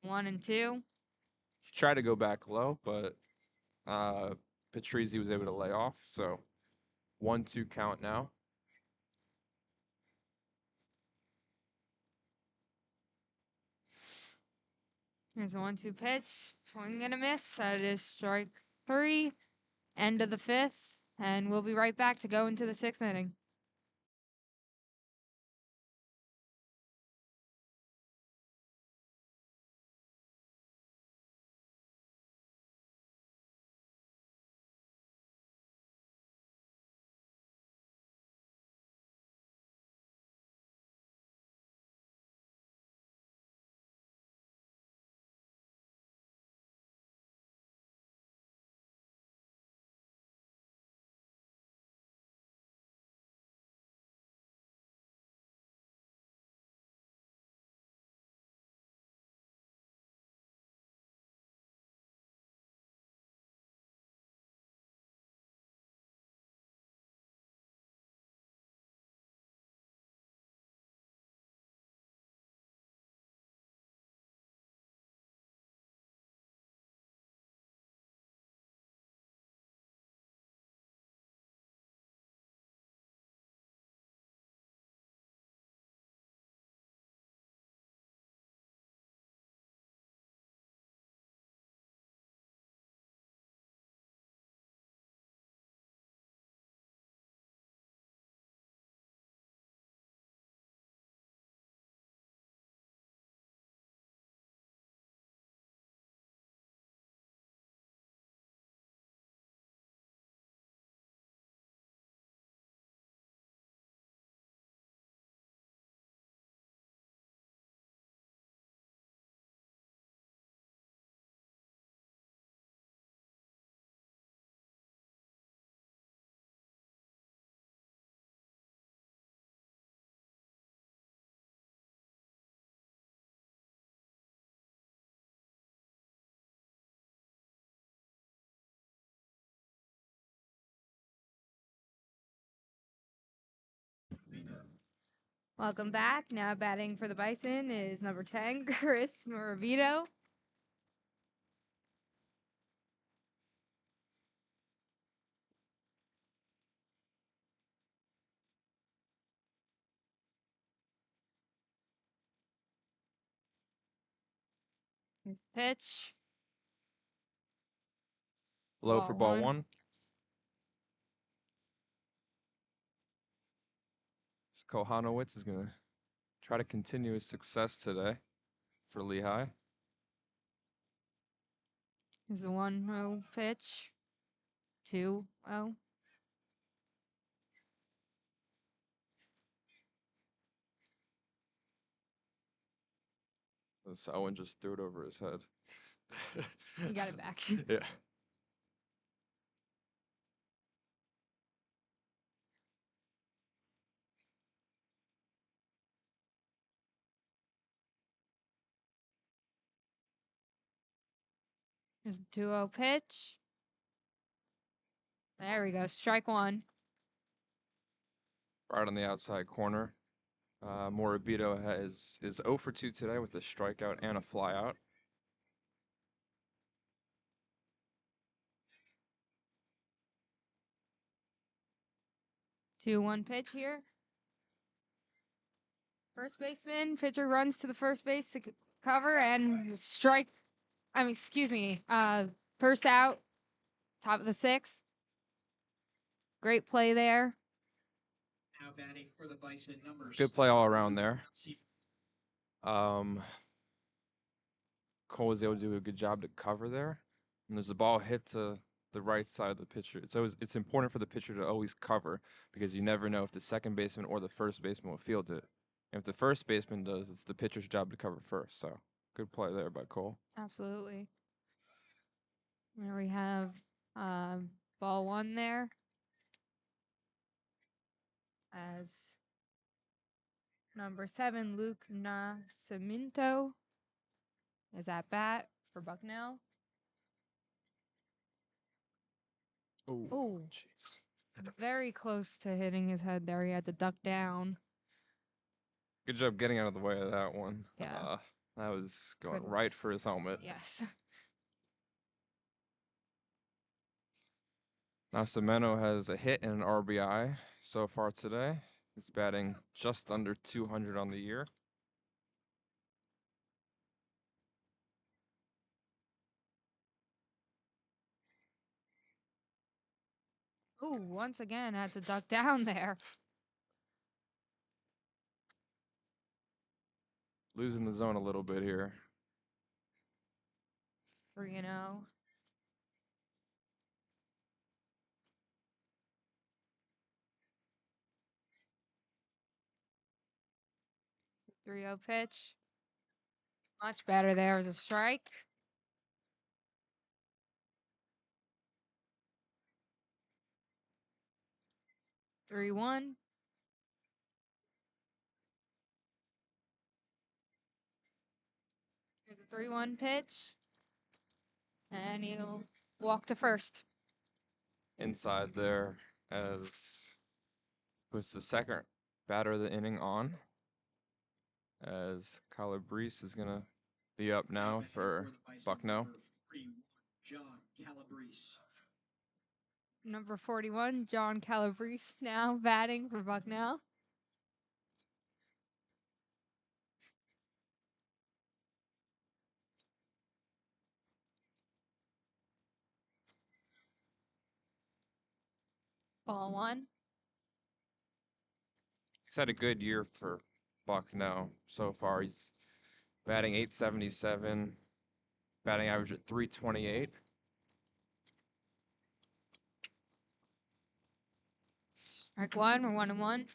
1 and 2. Try to go back low, but Patrizzi was able to lay off. So 1-2 count now. Here's a 1-2 pitch. Swing and a miss. That is strike 3. End of the 5th. And we'll be right back to go into the 6th inning. Welcome back. Now batting for the Bison is number 10, Chris Moravito. Pitch. Low for ball 1. Kohanowitz is going to try to continue his success today for Lehigh. Here's the 1-0 pitch. 2-0. This Owen just threw it over his head. You got it back. Yeah. Here's the 2-0 pitch. There we go. Strike one. Right on the outside corner. Morabito is 0 for 2 today with a strikeout and a flyout. 2-1 pitch here. First baseman, pitcher runs to the first base to cover and strike. Excuse me. First out, top of the 6th. Great play there. Now batting for the Bison, number Good play all around there. Cole was able to do a good job to cover there. And there's a ball hit to the right side of the pitcher. It's important for the pitcher to always cover because you never know if the second baseman or the first baseman will field it. And if the first baseman does, it's the pitcher's job to cover first. So good play there by Cole. Absolutely. There we have ball 1 there. As number 7, Luke Nascimento is at bat for Bucknell. Oh, jeez. very close to hitting his head there. He had to duck down. Good job getting out of the way of that one. Yeah. That was going Could've- right for his helmet. Yes. Nascimento has a hit and an RBI so far today. He's batting just under 200 on the year. Ooh, once again had to duck down there. Losing the zone a little bit here. 3-0. 3-0 pitch. Much better there as a strike. Three one. Here's a 3-1 pitch. And he'll walk to first. Inside there as puts the second batter of the inning on. As Calabrese is going to be up now for Bucknell. John Calabrese. Number 41, John Calabrese, now batting for Bucknell. Ball 1. He's had a good year for Bucknell so far. He's batting .877, batting average at .328. Strike 1, we're 1-1.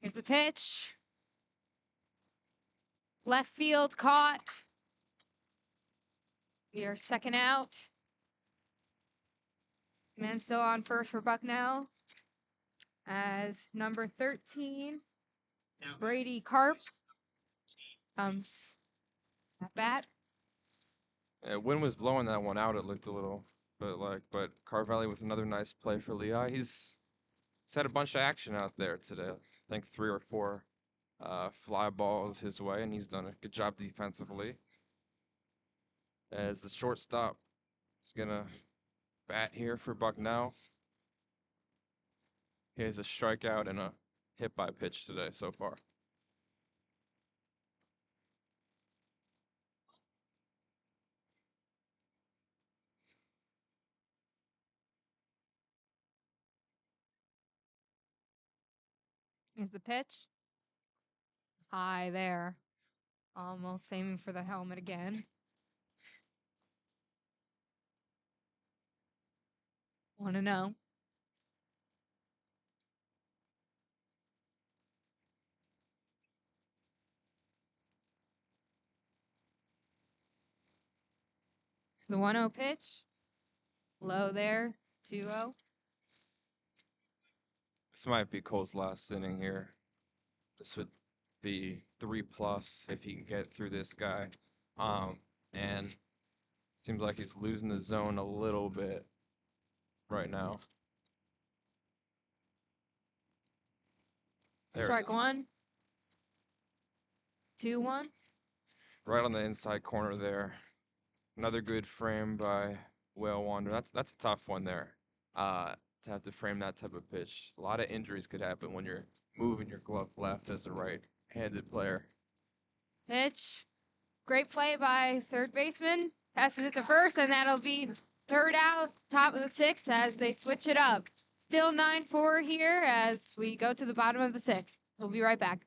Here's the pitch. Left field caught. We are second out. Man still on first for Bucknell. As number 13, Now Brady Karp comes at bat. Wind was blowing that one out. It looked a little but Carvelli with another nice play for Lehigh. He's had a bunch of action out there today. I think 3 or 4 fly balls his way, and he's done a good job defensively. As the shortstop is gonna bat here for Bucknell. He has a strikeout and a hit by pitch today so far. Here's the pitch. High there. Almost aiming for the helmet again. 1-0. The 1-0 pitch. Low there. 2-0. This might be Cole's last inning here. This would be 3+ if he can get through this guy. And seems like he's losing the zone a little bit right now. There it Strike is. 1. 2-1. Right on the inside corner there. Another good frame by Whale Wander. That's a tough one there. To have to frame that type of pitch. A lot of injuries could happen when you're moving your glove left as a right-handed player. Pitch. Great play by third baseman. Passes it to first, and that'll be third out, top of the 6th as they switch it up. Still 9-4 here as we go to the bottom of the 6th. We'll be right back.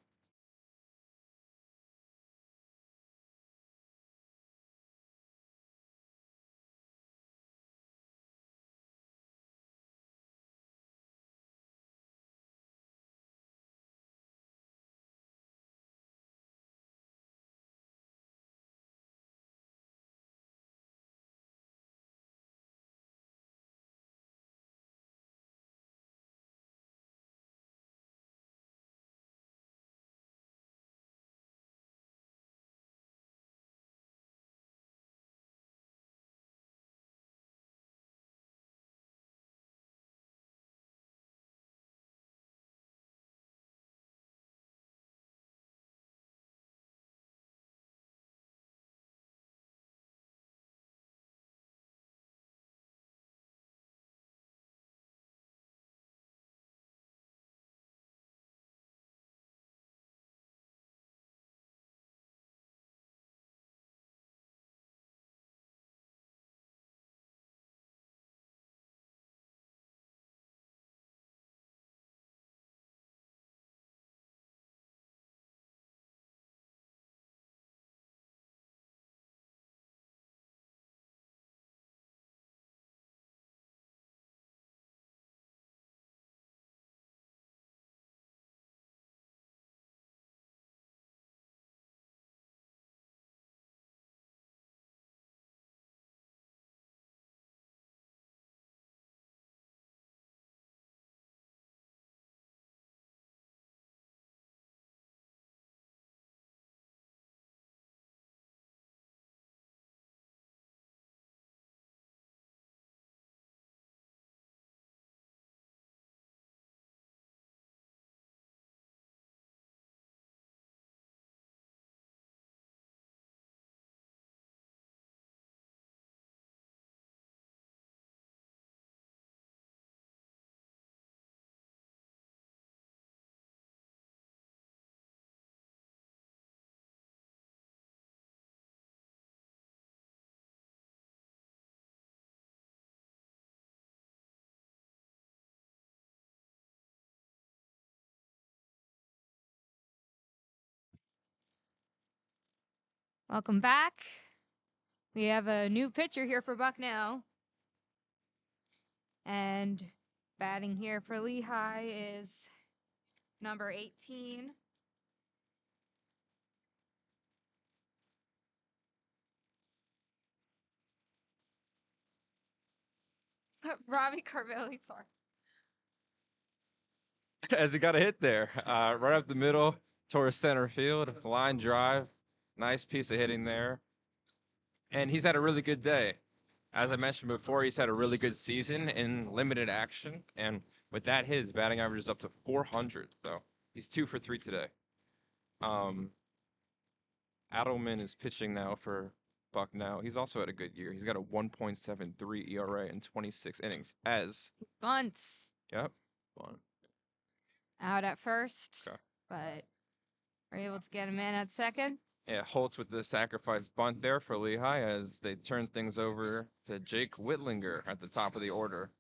Welcome back. We have a new pitcher here for Bucknell. And batting here for Lehigh is number 18. Robbie Carvelli, sorry. As he got a hit there, right up the middle towards center field, line drive. Nice piece of hitting there. And he's had a really good day. As I mentioned before, he's had a really good season in limited action. And with that, his batting average is up to 400. So he's 2 for 3 today. Adelman is pitching now for Bucknell. He's also had a good year. He's got a 1.73 ERA in 26 innings. Bunts. Yep. Fun. Out at first. Okay. But we're able to get him in at second. Yeah, Holtz with the sacrifice bunt there for Lehigh as they turn things over to Jake Whitlinger at the top of the order.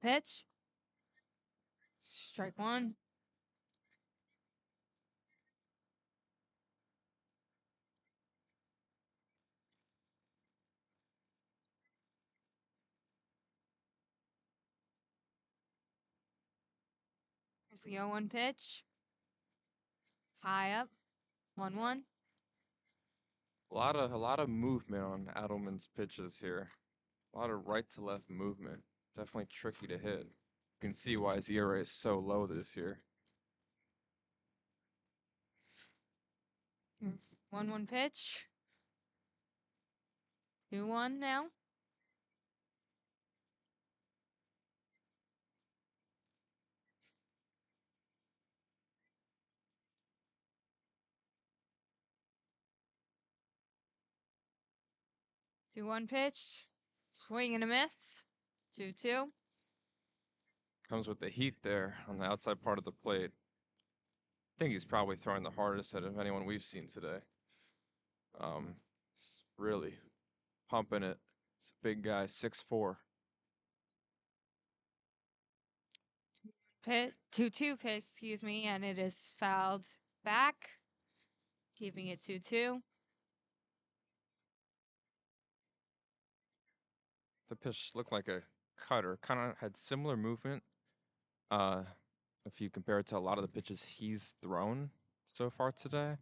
Pitch. Strike 1. Here's the 0-1 pitch. High up. 1-1. A lot of movement on Adelman's pitches here. A lot of right to left movement. Definitely tricky to hit. You can see why his ERA is so low this year. Here's 1-1 pitch. 2-1 now. Two one pitch. Swing and a miss. 2-2. Comes with the heat there on the outside part of the plate. I think he's probably throwing the hardest out of anyone we've seen today. He's really pumping it. He's a big guy, 6'4". Pitch 2-2 pitch, excuse me, and it is fouled back, keeping it 2-2. The pitch looked like a cutter. Kind of had similar movement. Uh, if you compare it to a lot of the pitches he's thrown so far today.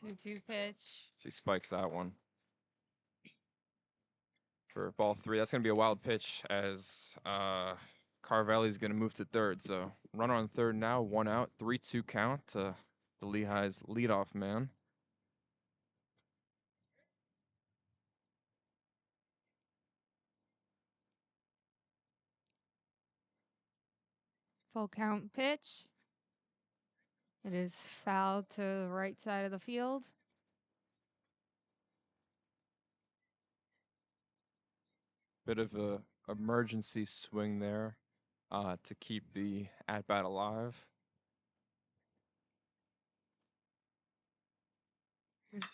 2-2 pitch. So he spikes that one. For ball 3, that's going to be a wild pitch as Carvelli's going to move to third. So runner on third now, 1 out, 3-2 count to the Lehigh's leadoff man. Full count pitch. It is fouled to the right side of the field. Bit of a emergency swing there to keep the at-bat alive.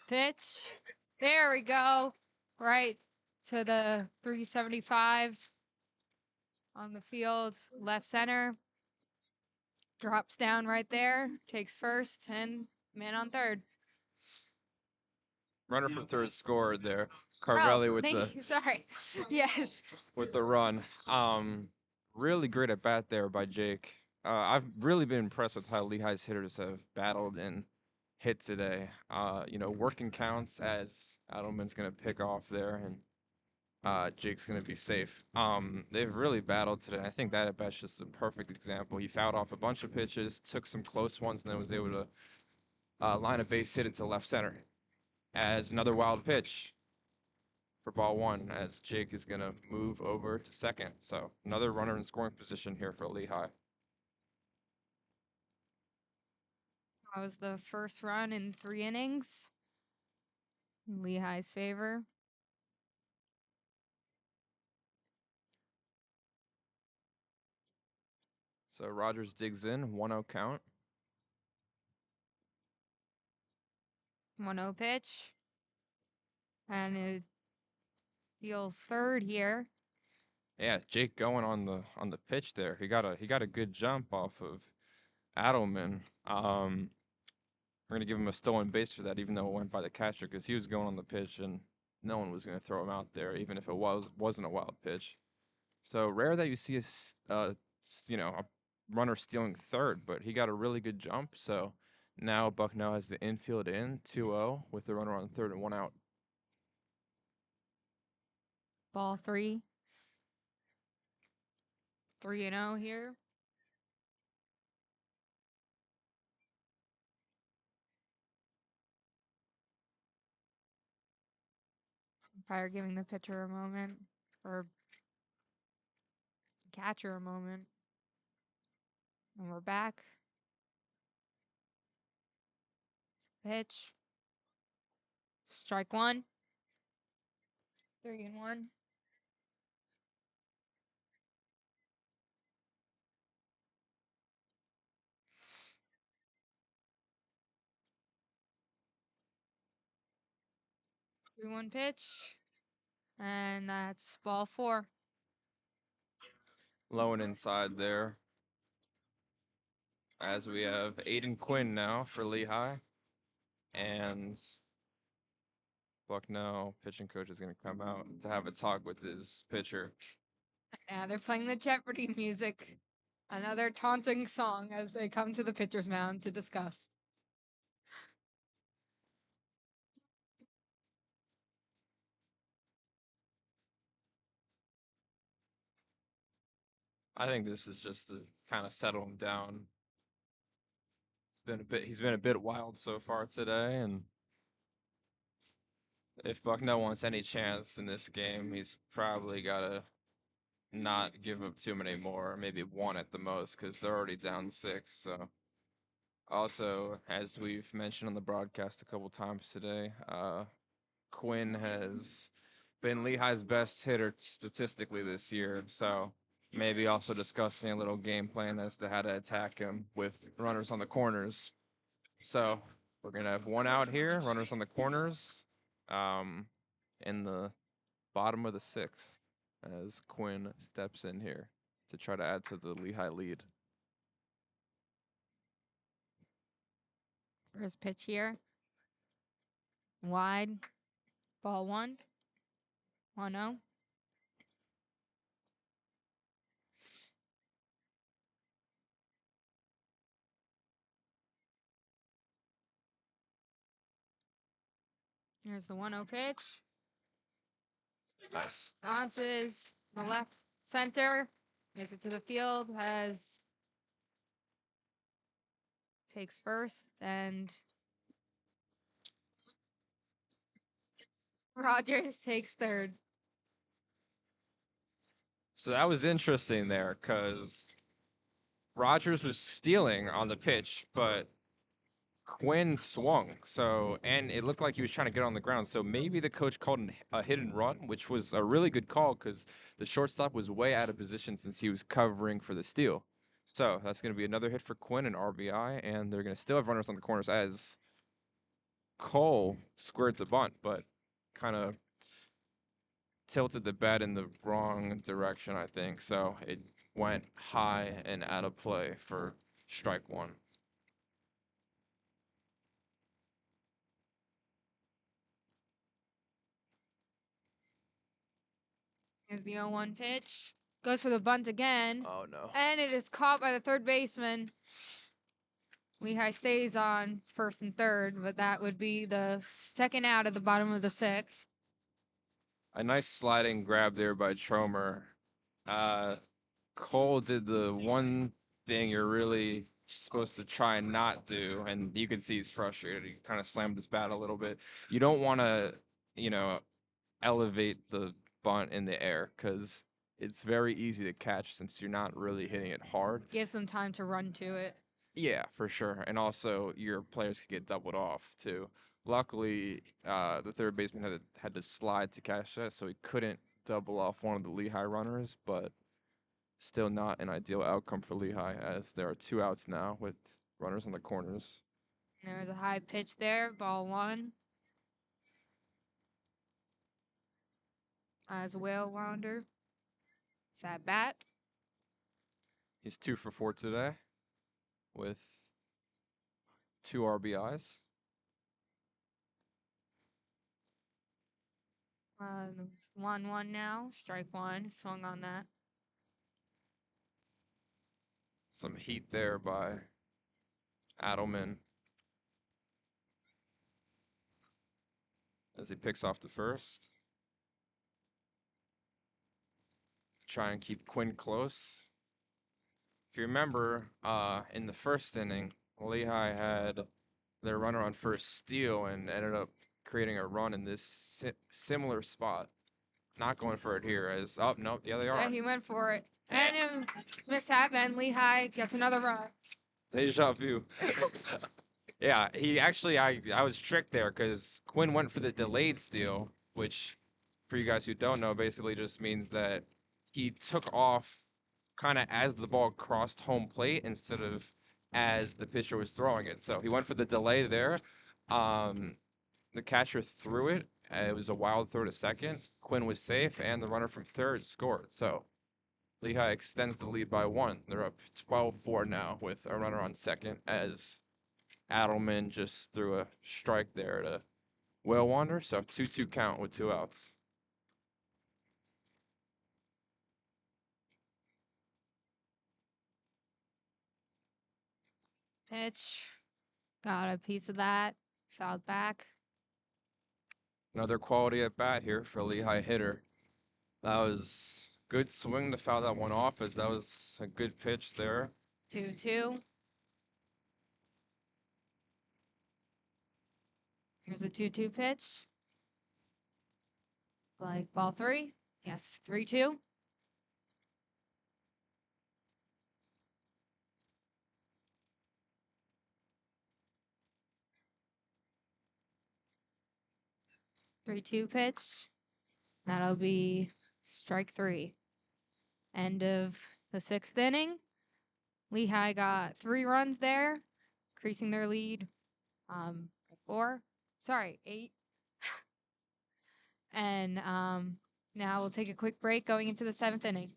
Pitch. There we go. Right to the 375 on the field, left center. Drops down right there, takes first, and man on third. Runner from third scored there. Oh, Carvelli with thank the you. Sorry. Yes. with the run. Really great at bat there by Jake. I've really been impressed with how Lehigh's hitters have battled and hit today. Working counts as Adelman's gonna pick off there, and Jake's gonna be safe. They've really battled today. I think that at bat's just a perfect example. He fouled off a bunch of pitches, took some close ones, and then was able to line a base hit into left center. As another wild pitch for ball 1, as Jake is gonna move over to second. So another runner in scoring position here for Lehigh. That was the first run in 3 innings in Lehigh's favor. So Rogers digs in, 1-0 count. 1-0 pitch. And it deals third here. Yeah, Jake going on the pitch there. He got a good jump off of Adelman. We're gonna give him a stolen base for that, even though it went by the catcher, because he was going on the pitch and no one was gonna throw him out there, even if it wasn't a wild pitch. So rare that you see a runner stealing third, but he got a really good jump. So now Bucknell has the infield in 2-0 with the runner on third and 1 out. Ball 3. 3-0 here. Umpire giving the pitcher a moment, or catcher a moment. And we're back. Pitch. Strike 1. 3-1. Three one pitch. And that's ball 4. Low and inside there. As we have Aiden Quinn now for Lehigh. And Bucknell pitching coach is going to come out to have a talk with his pitcher. Yeah, they're playing the Jeopardy music. Another taunting song as they come to the pitcher's mound to discuss. I think this is just to kind of settle him down. He's been a bit wild so far today, and if Bucknell wants any chance in this game, he's probably gotta not give up too many more, maybe one at the most, because they're already down 6. So, also, as we've mentioned on the broadcast a couple times today, Quinn has been Lehigh's best hitter statistically this year. So, maybe also discussing a little game plan as to how to attack him with runners on the corners. So, we're gonna have one out here, runners on the corners, um, in the bottom of the 6th, as Quinn steps in here to try to add to the Lehigh lead. First pitch here. Wide. Ball 1. 1-0. Here's the 1-0 pitch. Nice. Bounces the left center. Makes it to the field. Takes first and Rogers takes third. So that was interesting there because Rogers was stealing on the pitch, but Quinn swung. So, and it looked like he was trying to get on the ground. So maybe the coach called a hit and run, which was a really good call because the shortstop was way out of position since he was covering for the steal. So that's going to be another hit for Quinn and RBI, and they're going to still have runners on the corners as Cole squirts a bunt, but kind of tilted the bat in the wrong direction, I think. So it went high and out of play for strike 1. Here's the 0-1 pitch. Goes for the bunt again. Oh no. And it is caught by the third baseman. Lehigh stays on first and third, but that would be the second out at the bottom of the 6th. A nice sliding grab there by Tromer. Cole did the one thing you're really supposed to try and not do, and you can see he's frustrated. He kind of slammed his bat a little bit. You don't want to, elevate the bunt in the air because it's very easy to catch since you're not really hitting it hard. Gives them time to run to it. Yeah, for sure. And also, your players could get doubled off too. Luckily, the third baseman had to slide to catch that, so he couldn't double off one of the Lehigh runners. But still, not an ideal outcome for Lehigh, as there are 2 outs now with runners on the corners. There's a high pitch there, ball 1. As Whale Wander. It's at bat. He's 2 for 4 today, with 2 RBIs. 1-1 now. Strike 1. Swung on that. Some heat there by Adelman as he picks off the first. Try and keep Quinn close. If you remember, in the first inning, Lehigh had their runner on first steal and ended up creating a run in this similar spot. Not going for it here as, oh, no, yeah, they are. Yeah, he went for it. And mishap, and Lehigh gets another run. Deja vu. Yeah, he actually, I was tricked there because Quinn went for the delayed steal, which, for you guys who don't know, basically just means that he took off kind of as the ball crossed home plate instead of as the pitcher was throwing it. So he went for the delay there. The catcher threw it. It was a wild throw to second. Quinn was safe, and the runner from third scored. So Lehigh extends the lead by 1. They're up 12-4 now with a runner on second as Adelman just threw a strike there to Whale Wander. So 2-2 count with 2 outs. Pitch. Got a piece of that. Fouled back. Another quality at bat here for a Lehigh hitter. That was good swing to foul that one off, as that was a good pitch there. 2-2. Here's a 2-2 pitch. Like ball 3. Yes, 3-2. Three-two pitch. That'll be strike 3. End of the 6th inning. Lehigh got 3 runs there, increasing their lead. 8. And now we'll take a quick break going into the 7th inning.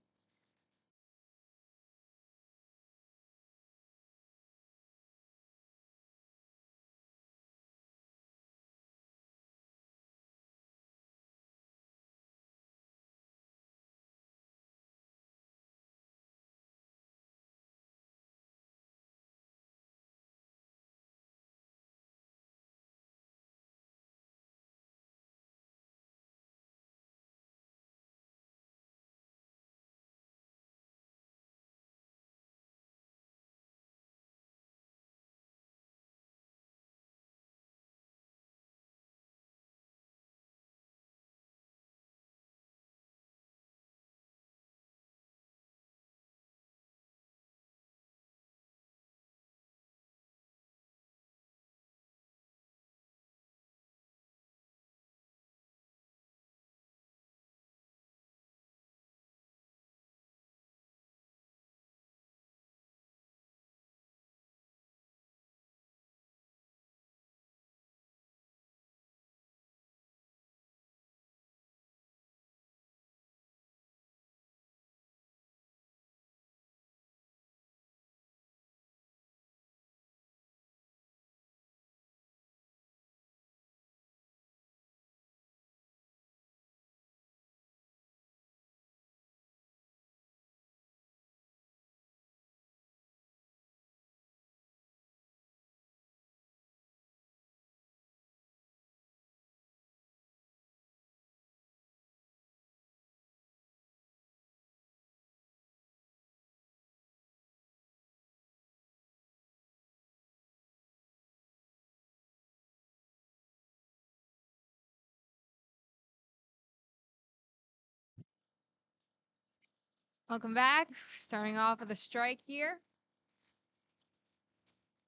Welcome back. Starting off with a strike here.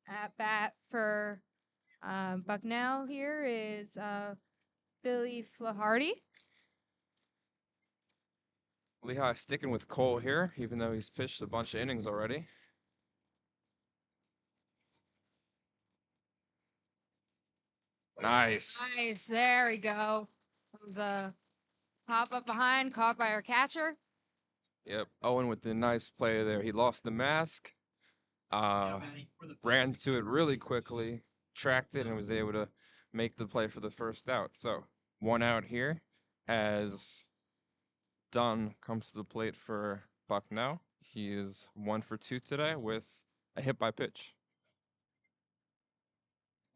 At bat for Bucknell here is Billy Flaharty. Lehigh sticking with Cole here, even though he's pitched a bunch of innings already. Nice. Nice. There we go. It was a pop up behind, caught by our catcher. Yep. Owen with the nice play there. He lost the mask, Now batting for the ran to it really quickly, tracked it, and was able to make the play for the first out. So 1 out here as Dunn comes to the plate for Bucknell. He is 1 for 2 today with a hit by pitch.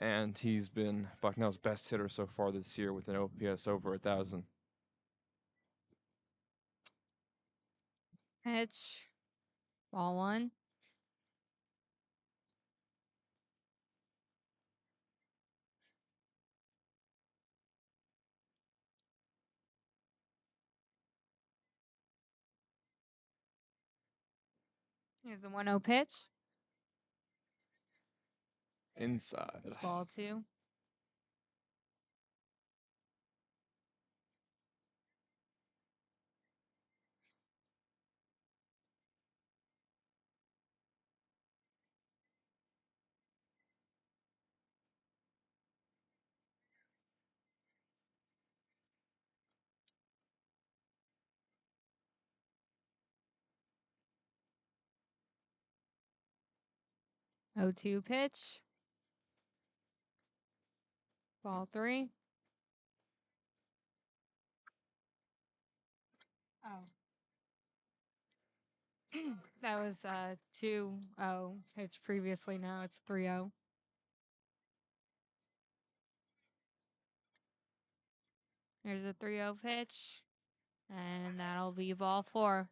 And he's been Bucknell's best hitter so far this year with an OPS over 1,000. Pitch. Ball 1. Here's the 1-0 pitch. Inside. Ball 2. Oh, 2 pitch. Ball 3. Oh. That was 2-0 pitch previously. Now it's 3-0. Here's a 3-0 pitch. And that'll be ball 4.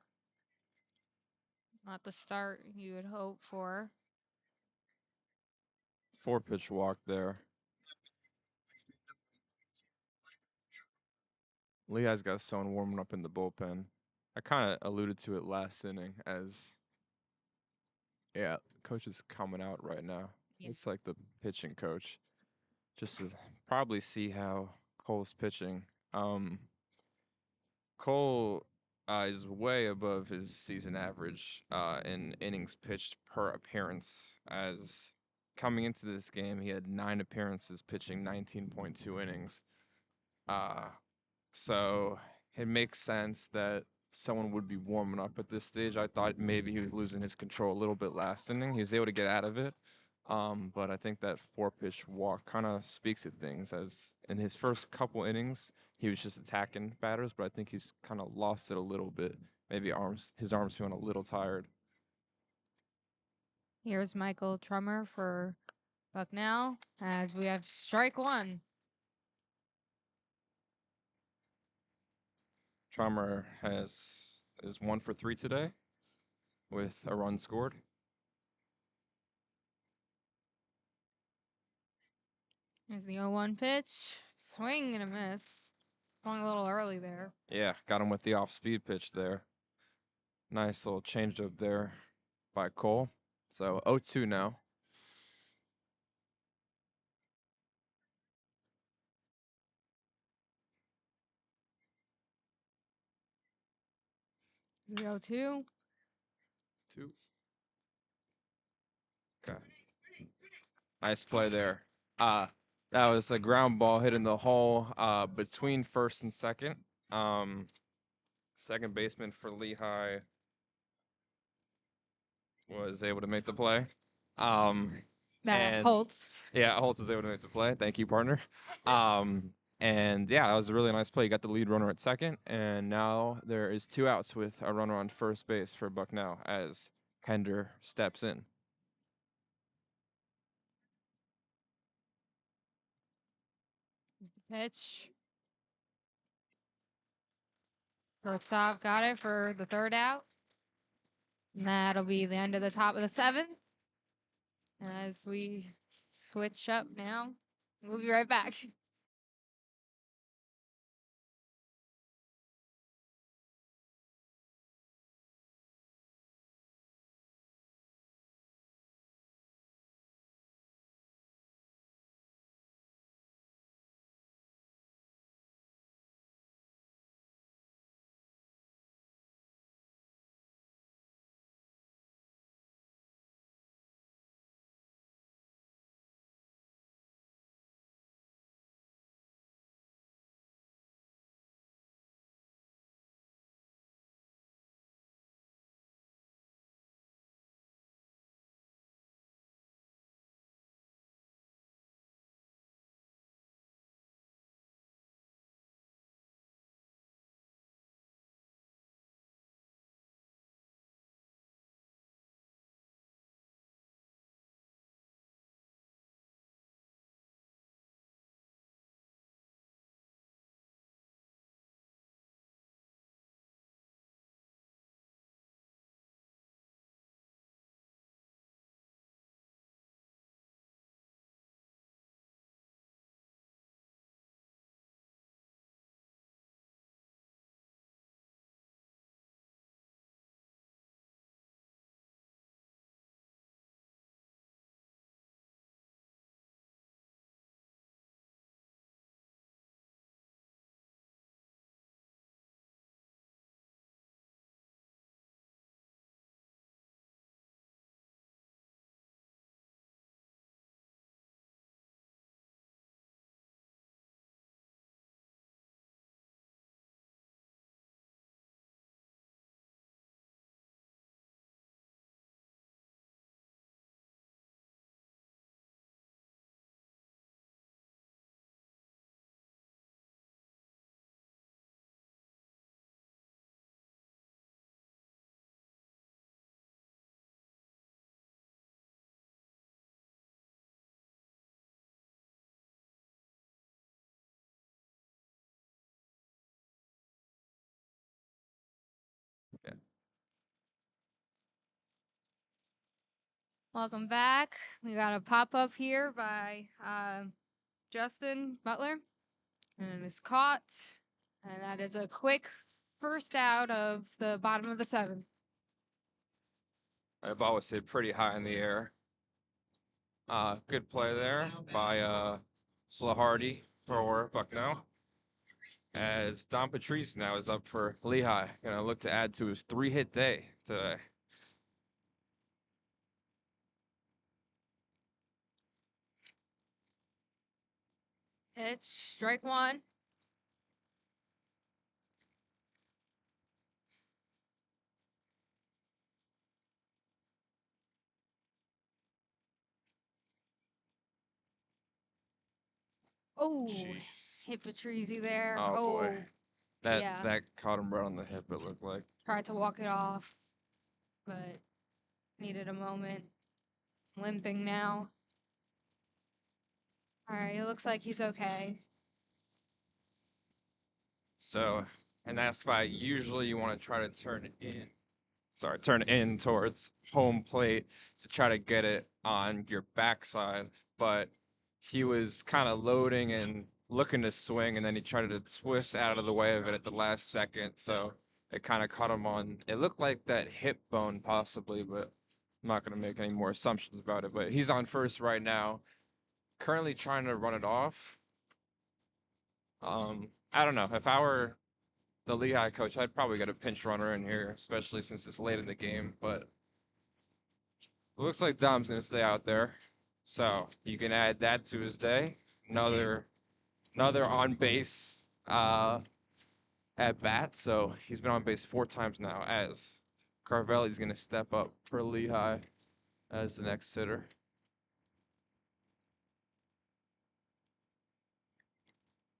Not the start you would hope for. 4-pitch walk there. Lehigh's got someone warming up in the bullpen. I kind of alluded to it last inning as, yeah, the coach is coming out right now. Yeah. Looks like the pitching coach, just to probably see how Cole's pitching. Cole is way above his season average in innings pitched per appearance. As coming into this game, he had 9 appearances, pitching 19.2 innings. So it makes sense that someone would be warming up at this stage. I thought maybe he was losing his control a little bit last inning. He was able to get out of it. But I think that 4-pitch walk kind of speaks to things, as in his first couple innings, he was just attacking batters, but I think he's kind of lost it a little bit. Maybe his arms feeling a little tired. Here's Michael Trummer for Bucknell as we have strike 1. Trummer is 1 for 3 today with a run scored. Here's the 0-1 pitch. Swing and a miss. Going a little early there. Yeah, got him with the off-speed pitch there. Nice little changeup there by Cole. So 0-2 now. The 0-2. 2. Okay. Nice play there. That was a ground ball hitting the hole between first and second. Second baseman for Lehigh was able to make the play. And Holtz. yeah, Holtz was able to make the play. Thank you, partner. And yeah, that was a really nice play. You got the lead runner at second, and now there is 2 outs with a runner on first base for Bucknell as Hender steps in. Pitch. Shortstop got it for the 3rd out. And that'll be the end of the top of the 7th. As we switch up now. We'll be right back. Welcome back. We got a pop up here by Justin Butler, and it's caught. And that is a quick first out of the bottom of the seventh. That ball was hit pretty high in the air. Good play there by Flahardy for Bucknell. As Don Patrice now is up for Lehigh, gonna look to add to his 3-hit day today. It's strike one. Oh, Jeez. hit Patrizi there. Oh boy. That yeah. that caught him right on the hip, it looked like. Tried to walk it off, but needed a moment. Limping now. All right, it looks like he's okay. So, and that's why usually you want to try to turn in towards home plate to try to get it on your backside. But he was kind of loading and looking to swing, and then he tried to twist out of the way of it at the last second. So it kind of caught him on, it looked like that hip bone possibly, but I'm not going to make any more assumptions about it. But he's on first right now, currently trying to run it off. I don't know. If I were the Lehigh coach, I'd probably get a pinch runner in here, especially since it's late in the game. But it looks like Dom's gonna stay out there, so you can add that to his day. Another on base at bat. So he's been on base 4 times now. As Carvelli's gonna step up for Lehigh as the next hitter.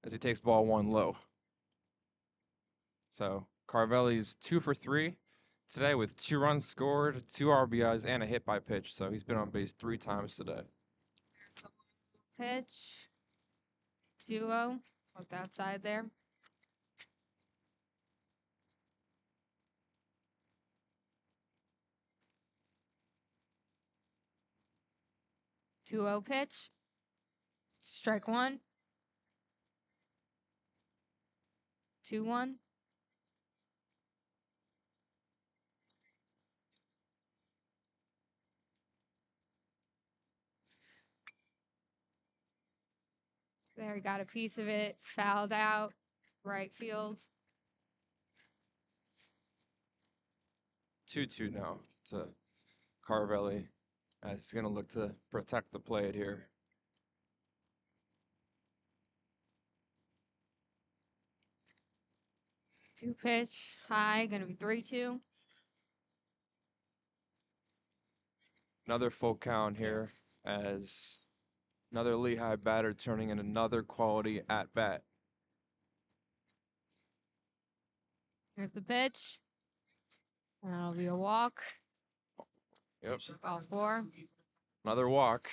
As he takes ball 1 low. So Carvelli's 2 for 3 today with 2 runs scored, 2 RBIs, and a hit by pitch. So he's been on base 3 times today. Pitch. 2-0. Looked outside there. Two 0 pitch. Strike one. 2-1. There, he got a piece of it. Fouled out. Right field. 2-2 now to Carvelli. He's going to look to protect the plate here. Two pitch. High. Going to be 3-2. Another full count here as another Lehigh batter turning in another quality at bat. Here's the pitch. That'll be a walk. Yep. All 4. Another walk.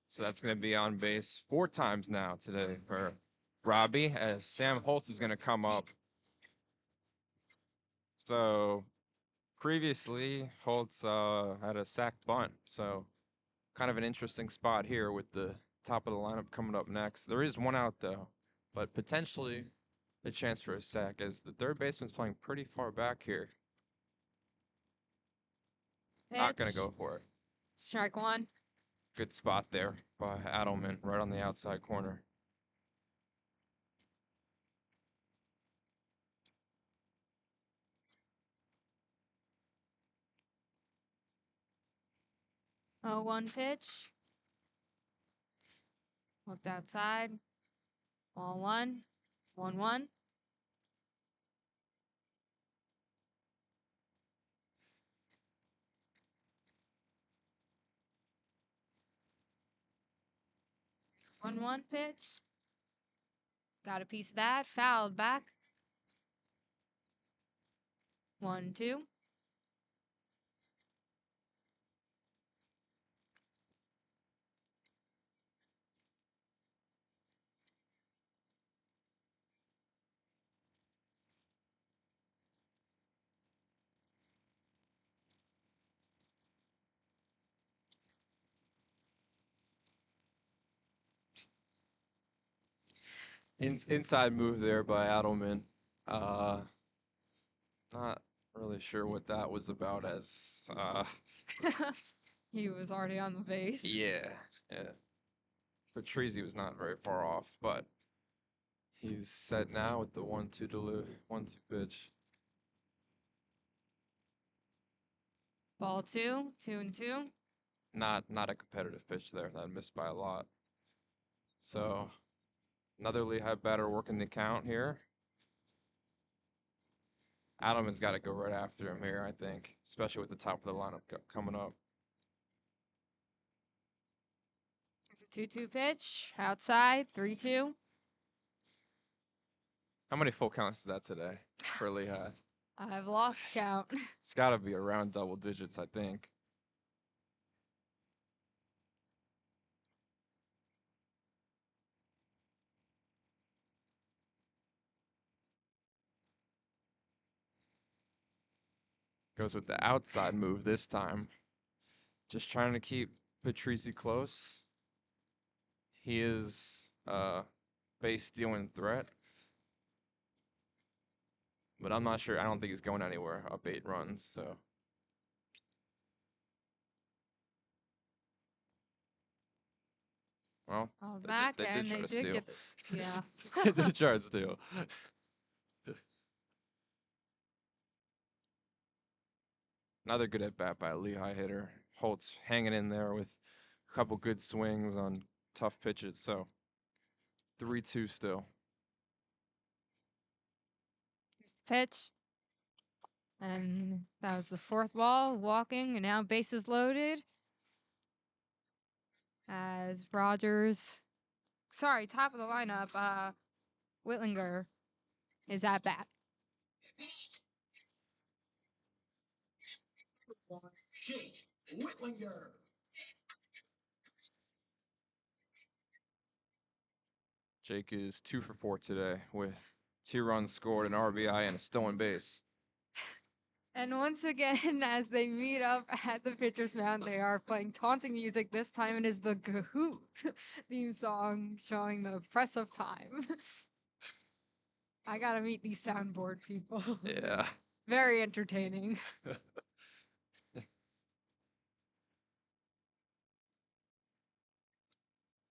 So that's going to be on base 4 times now today for Robbie, as Sam Holtz is going to come up. So previously, Holtz had a sacked bunt. So kind of an interesting spot here with the top of the lineup coming up next. There is 1 out, though, but potentially a chance for a sack, as the third baseman's playing pretty far back here. Pitch. Not going to go for it. Strike one. Good spot there by Adelman, right on the outside corner. Oh, 1 pitch. Looked outside. Ball 1. 1-1. One pitch. Got a piece of that. Fouled back. 1-2. Inside move there by Adelman. Not really sure what that was about as He was already on the base. yeah. Patrizi was not very far off, but he's set now with the 1-2 1-2 pitch. Ball 2, 2-2. Not a competitive pitch there. That missed by a lot. So another Lehigh batter working the count here. Adelman's got to go right after him here, I think, especially with the top of the lineup coming up. There's a 2-2 pitch. Outside, 3-2. How many full counts is that today for Lehigh? I've lost count. It's got to be around double digits, I think. Goes with the outside move this time. Just trying to keep Patrizi close. He is base stealing threat. But I'm not sure. I don't think he's going anywhere. Up 8 runs, so. Well, Back, they and did try they to did steal. get. Yeah. They did try to steal. Another good at bat by a Lehigh hitter. Holtz hanging in there with a couple good swings on tough pitches. So 3-2 still. Pitch. And that was the 4th ball. Walking, and now bases loaded. As Rogers. Sorry, top of the lineup. Whitlinger is at bat. Jake Whitlinger. Jake is 2 for 4 today with 2 runs scored, an RBI, and a stolen base. And once again, as they meet up at the pitcher's mound, they are playing taunting music. This time it is the Gahoot theme song showing the press of time. I gotta meet these soundboard people. Yeah. Very entertaining.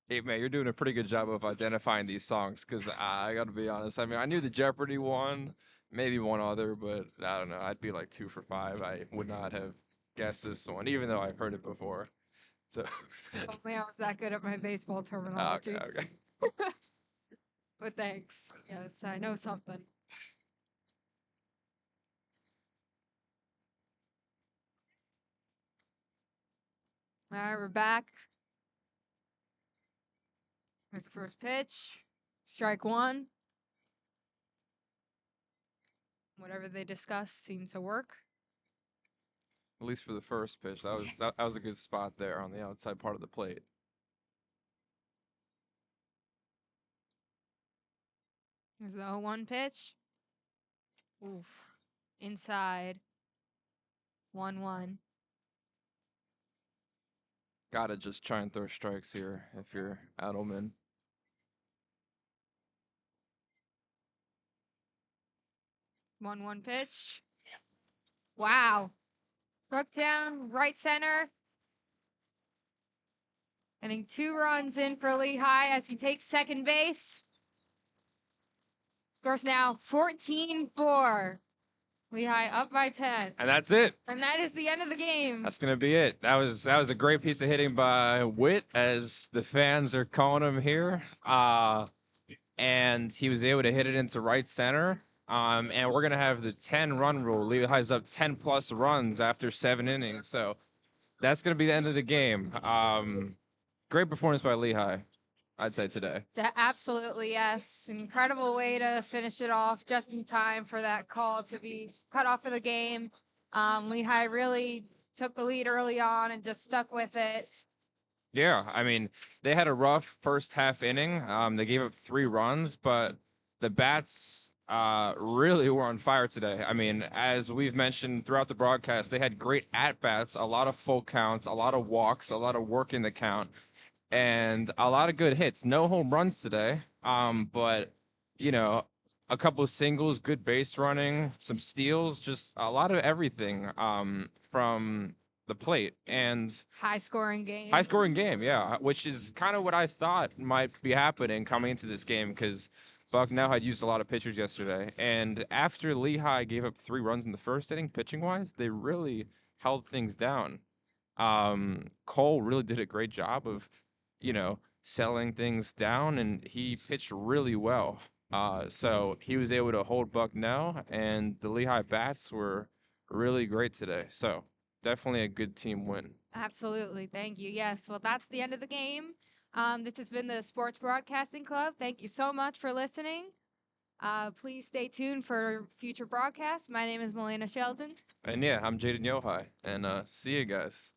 Hey, man, you're doing a pretty good job of identifying these songs because I got to be honest. I mean, I knew the Jeopardy one, maybe one other, but I don't know. I'd be like 2 for 5. I would not have guessed this one, even though I've heard it before. So. Only I was that good at my baseball terminology. Okay. But thanks. Yes, I know something. All right, we're back. Here's the first pitch. Strike 1. Whatever they discussed seemed to work. At least for the first pitch, that was a good spot there on the outside part of the plate. Here's the 0-1 pitch. Oof. Inside. 1-1. Gotta just try and throw strikes here if you're Adelman. 1-1 pitch. Wow. Struck down right center. Getting 2 runs in for Lehigh as he takes second base. Scores now 14-4. Lehigh up by 10. And that's it. And that is the end of the game. That's gonna be it. That was a great piece of hitting by Witt, as the fans are calling him here. And he was able to hit it into right center. And we're gonna have the 10-run rule. Lehigh's up 10+ runs after 7 innings. So that's gonna be the end of the game. Great performance by Lehigh, I'd say today. Absolutely, yes. Incredible way to finish it off just in time for that call to be cut off for the game. Lehigh really took the lead early on and just stuck with it. Yeah, I mean, they had a rough first half inning. They gave up 3 runs, but the bats really were on fire today. I mean, as we've mentioned throughout the broadcast, they had great at-bats, a lot of full counts, a lot of walks, a lot of work in the count, and a lot of good hits. No home runs today, but you know, a couple of singles, good base running, some steals, just a lot of everything from the plate. And High scoring game. high scoring game, yeah, which is kind of what I thought might be happening coming into this game because Bucknell had used a lot of pitchers yesterday. And after Lehigh gave up 3 runs in the first inning, pitching wise, they really held things down. Cole really did a great job of, selling things down, and he pitched really well. So he was able to hold Bucknell, and the Lehigh Bats were really great today. So definitely a good team win. Absolutely. Thank you. Yes. Well, that's the end of the game. This has been the Sports Broadcasting Club. Thank you so much for listening. Please stay tuned for future broadcasts. My name is Melina Sheldon. And yeah, I'm Jaden Yohai, and see you guys.